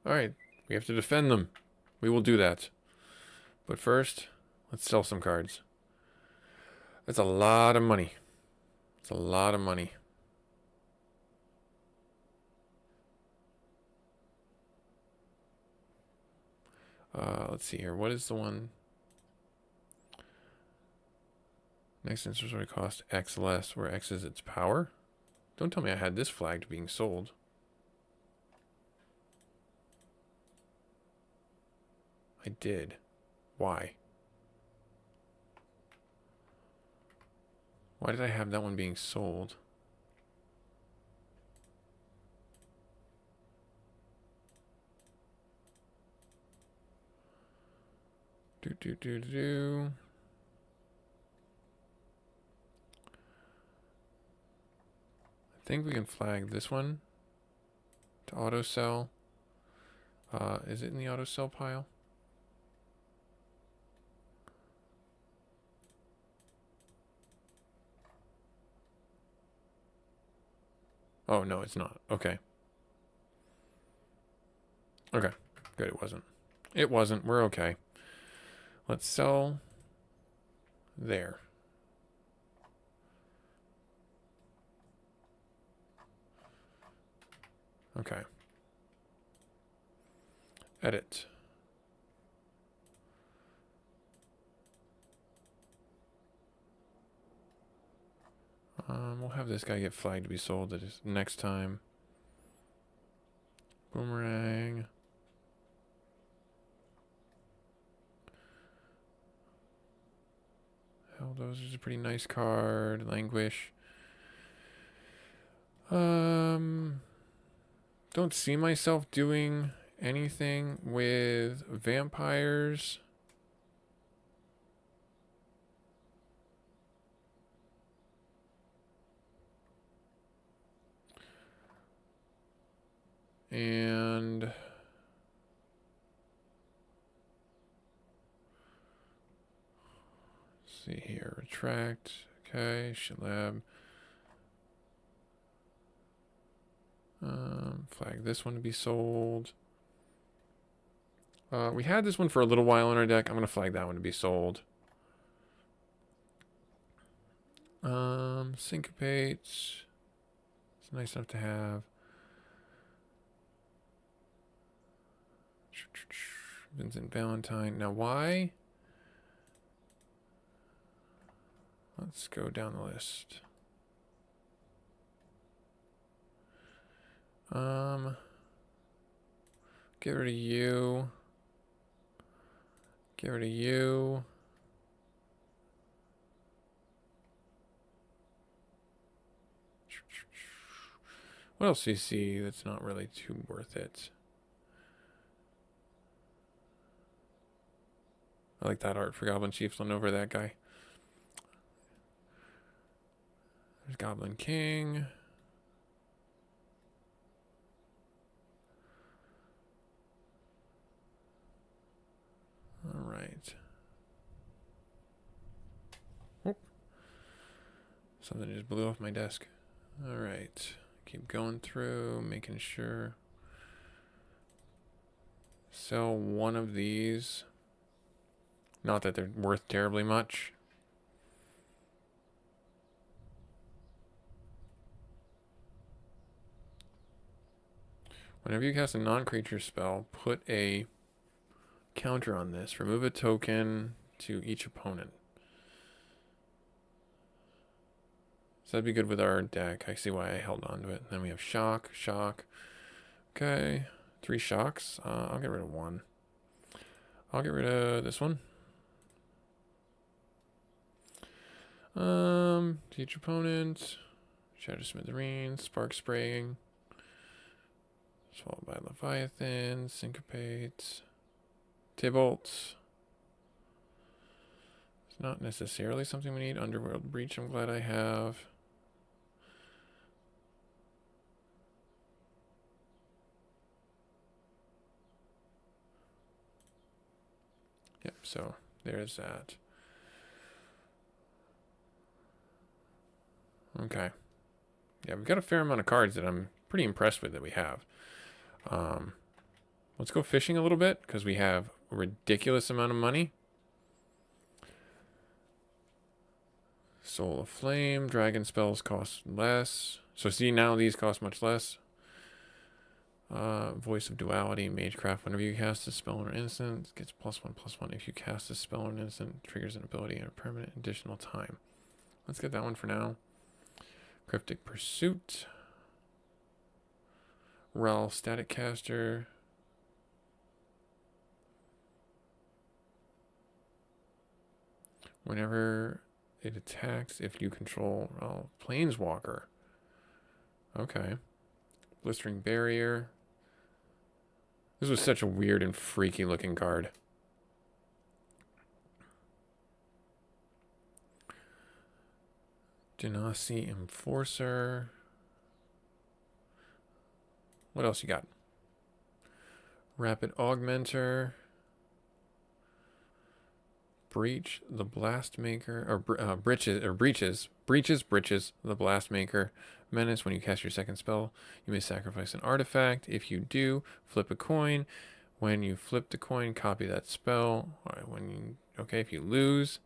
Alright, we have to defend them. We will do that. But first, let's sell some cards. That's a lot of money. It's a lot of money. Let's see here. What is the one? Next instance would cost X less, where X is its power. Don't tell me I had this flagged being sold. I did. Why? Why did I have that one being sold? I think we can flag this one to auto sell. Is it in the auto sell pile? Oh, no, it's not. Okay. Okay. Good, it wasn't. It wasn't. We're okay. Let's sell there. Okay. Edit. We'll have this guy get flagged to be sold at his next time. Boomerang. Helldozer is a pretty nice card. Languish. Don't see myself doing anything with vampires. And let's see here. Retract. Okay. Shitlab. Flag this one to be sold. We had this one for a little while in our deck. I'm going to flag that one to be sold. Syncopate. It's nice enough to have. Vincent Valentine. Now, why? Let's go down the list. Get rid of you. Get rid of you. What else do you see that's not really too worth it? I like that art for Goblin Chieftain over that guy. There's Goblin King. All right. Oh. Something just blew off my desk. All right. Keep going through, making sure. Sell one of these. Not that they're worth terribly much. Whenever you cast a non-creature spell, put a counter on this. Remove a token to each opponent. So that'd be good with our deck. I see why I held on to it. Then we have shock, shock. Okay, 3 shocks. I'll get rid of 1. I'll get rid of this one. To each opponent. Shatter Smithereen, Spark Spraying. Swallowed by Leviathan, Syncopate. Tybalt. It's not necessarily something we need. Underworld Breach, I'm glad I have. Yep, so there's that. Okay. Yeah, we've got a fair amount of cards that I'm pretty impressed with that we have. Let's go fishing a little bit because we have a ridiculous amount of money. Soul of Flame, dragon spells cost less. So see, now these cost much less. Voice of Duality, Magecraft. Whenever you cast a spell or instant, it gets +1/+1. If you cast a spell or an instant, it triggers an ability and a permanent additional time. Let's get that one for now. Cryptic Pursuit. Rel, Static Caster. Whenever it attacks, if you control Planeswalker. Okay. Blistering Barrier. This was such a weird and freaky looking card. Genasi Enforcer. What else you got? Rapid Augmenter. Breach the Blast Maker, or Breaches, the Blast Maker. Menace, when you cast your second spell, you may sacrifice an artifact. If you do, flip a coin. When you flip the coin, copy that spell. All right, if you lose.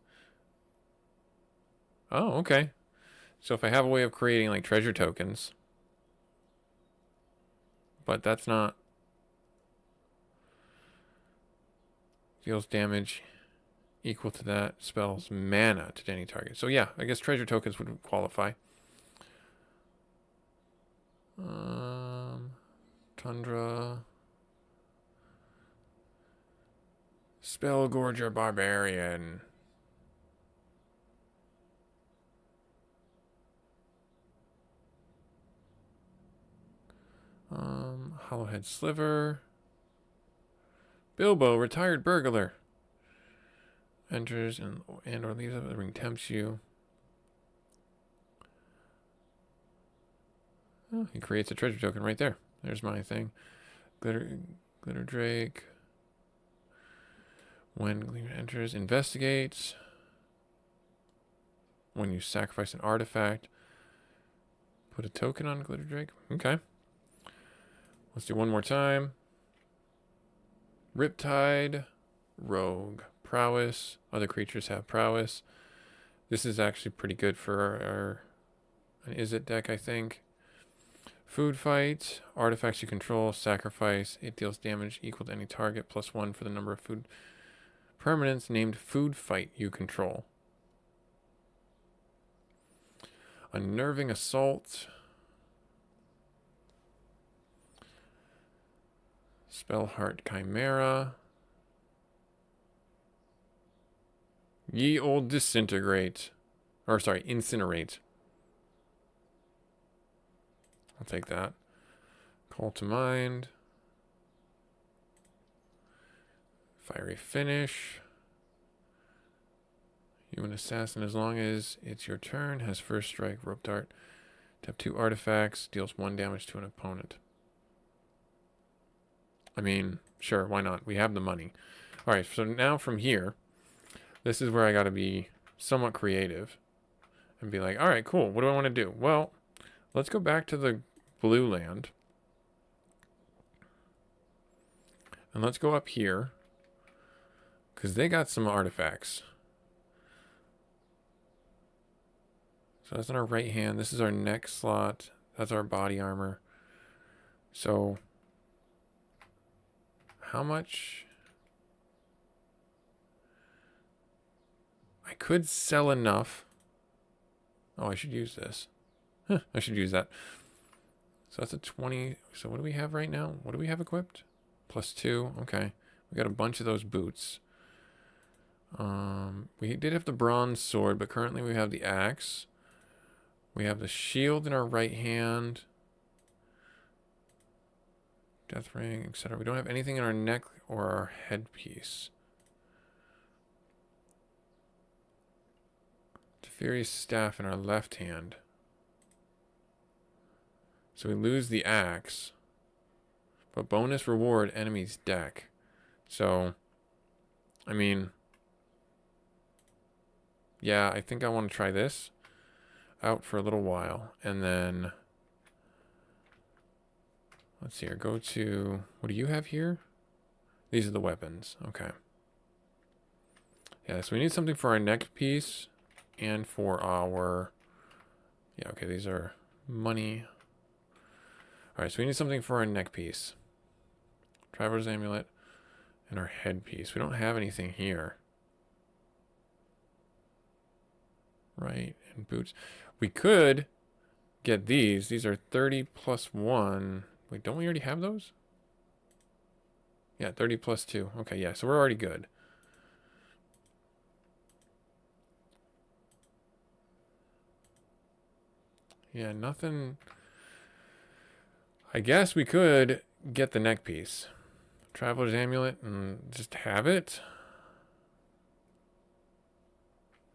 Oh, okay. So if I have a way of creating like treasure tokens, but that's not, deals damage equal to that spell's mana to any target. So yeah, I guess treasure tokens would qualify. Tundra. Spellgorger Barbarian. Hollowhead Sliver. Bilbo, Retired Burglar. Enters and or leaves up the ring, tempts you. Oh, he creates a treasure token right there. There's my thing. Glitter Drake. When Gleamer enters, investigates. When you sacrifice an artifact, put a token on Glitter Drake. Okay. Let's do one more time. Riptide, Rogue, Prowess. Other creatures have prowess. This is actually pretty good for an Is It deck, I think. Food Fight, artifacts you control, sacrifice. It deals damage equal to any target, +1 for the number of food permanents named Food Fight you control. Unnerving Assault. Spellheart Chimera. Ye Old Disintegrate. Or sorry, Incinerate. I'll take that. Call to Mind. Fiery Finish. You an assassin as long as it's your turn. Has first strike, rope dart. Tap 2 artifacts. Deals 1 damage to an opponent. I mean, sure, why not? We have the money. Alright, so now from here, this is where I gotta be somewhat creative. And be like, alright, cool, what do I want to do? Well, let's go back to the blue land. And let's go up here. Because they got some artifacts. So that's on our right hand. This is our neck slot. That's our body armor. So, how much? I could sell enough. Oh, I should use this. Huh, I should use that. So that's a 20. So what do we have right now? What do we have equipped? +2. Okay. We got a bunch of those boots. We did have the bronze sword, but currently we have the axe. We have the shield in our right hand. Death ring, etc. We don't have anything in our neck or our headpiece. Teferi's staff in our left hand. So we lose the axe. But bonus reward enemy's deck. So, I mean, yeah, I think I want to try this out for a little while. And then, let's see here, go to, what do you have here? These are the weapons, okay. Yeah, so we need something for our neck piece and for our, yeah, okay, these are money. All right, so we need something for our neck piece. Traveler's amulet and our headpiece. We don't have anything here. Right, and boots. We could get these. These are 30 plus 1. Wait, don't we already have those? Yeah, 30 plus 2. Okay, yeah, so we're already good. Yeah, nothing. I guess we could get the neck piece. Traveler's amulet and just have it.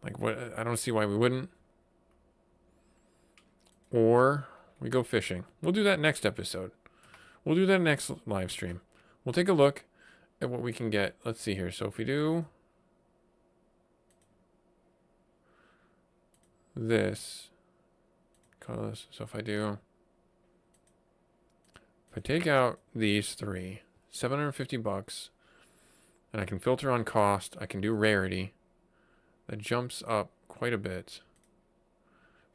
Like, what? I don't see why we wouldn't. Or we go fishing. We'll do that next episode. We'll do that next live stream. We'll take a look at what we can get. Let's see here. So if we do this, so if I take out these 3, 750 bucks, and I can filter on cost, I can do rarity. That jumps up quite a bit.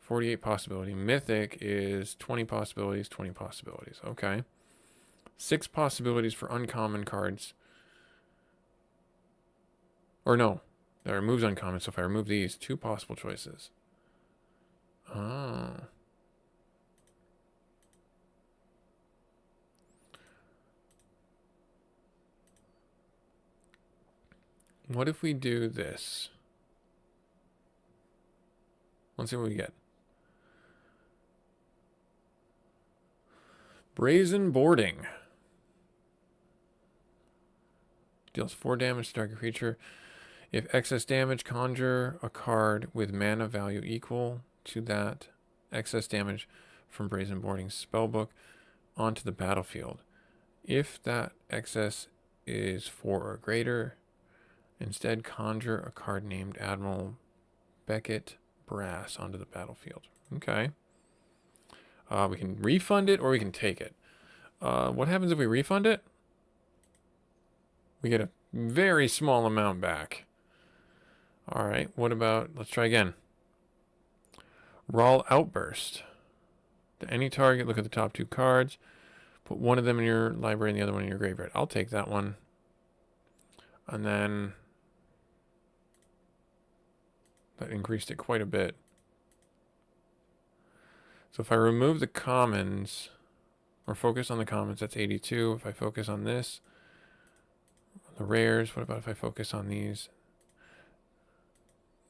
48 possibility. Mythic is 20 possibilities, 20 possibilities. Okay. 6 possibilities for uncommon cards. Or no, that removes uncommon. So if I remove these, 2 possible choices. Oh. What if we do this? Let's see what we get. Brazen Boarding. Deals 4 damage to target creature. If excess damage, conjure a card with mana value equal to that excess damage from Brazen Boarding's spellbook onto the battlefield. If that excess is 4 or greater, instead conjure a card named Admiral Beckett Brass onto the battlefield. Okay. We can refund it or we can take it. What happens if we refund it? We get a very small amount back. All right, what about, let's try again. Raw Outburst. To any target, look at the top 2 cards. Put one of them in your library and the other one in your graveyard. I'll take that one. And then that increased it quite a bit. So if I remove the commons, or focus on the commons, that's 82. If I focus on this, the rares, what about if I focus on these?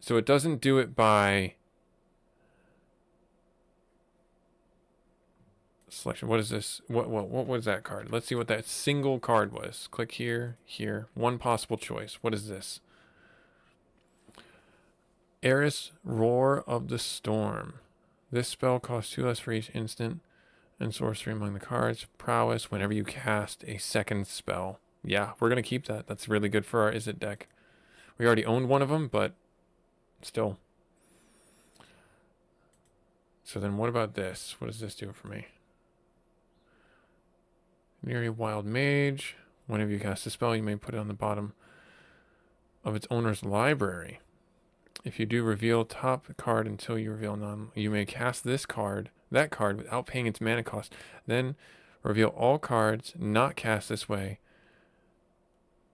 So it doesn't do it by selection. What is this? What was that card? Let's see what that single card was. Click here, here. One possible choice. What is this? Eris, Roar of the Storm. This spell costs 2 less for each instant and sorcery among the cards. Prowess whenever you cast a second spell. Yeah, we're going to keep that. That's really good for our Izzet deck. We already owned one of them, but still. So then what about this? What does this do for me? Near a Wild Mage. Whenever you cast a spell, you may put it on the bottom of its owner's library. If you do, reveal top card until you reveal none. You may cast that card, without paying its mana cost. Then reveal all cards not cast this way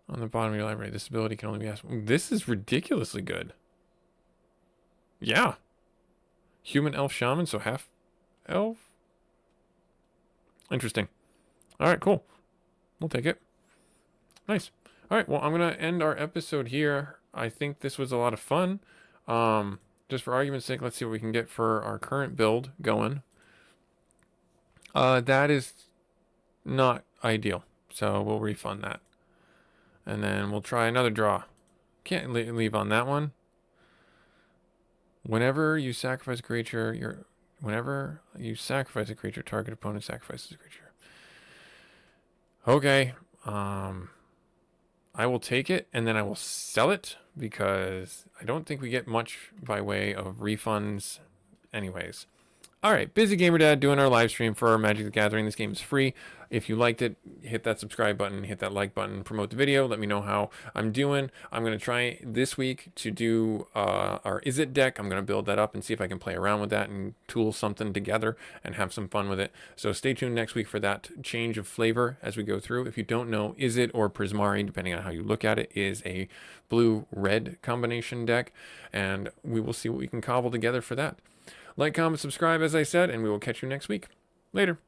on the bottom of your library. This ability can only be asked. This is ridiculously good. Yeah. Human, elf, shaman, so half elf. Interesting. All right, cool. We'll take it. Nice. All right, well, I'm going to end our episode here. I think this was a lot of fun. Just for argument's sake, let's see what we can get for our current build going. That is not ideal, so we'll refund that. And then we'll try another draw. Can't leave on that one. Whenever you sacrifice a creature, target opponent sacrifices a creature. Okay. I will take it, and then I will sell it, because I don't think we get much by way of refunds anyways. All right, Busy Gamer Dad doing our live stream for our Magic the Gathering. This game is free. If you liked it, hit that subscribe button, hit that like button, promote the video. Let me know how I'm doing. I'm going to try this week to do our Izzet deck. I'm going to build that up and see if I can play around with that and tool something together and have some fun with it. So stay tuned next week for that change of flavor as we go through. If you don't know, Izzet or Prismari, depending on how you look at it, is a blue-red combination deck, and we will see what we can cobble together for that. Like, comment, subscribe, as I said, and we will catch you next week. Later.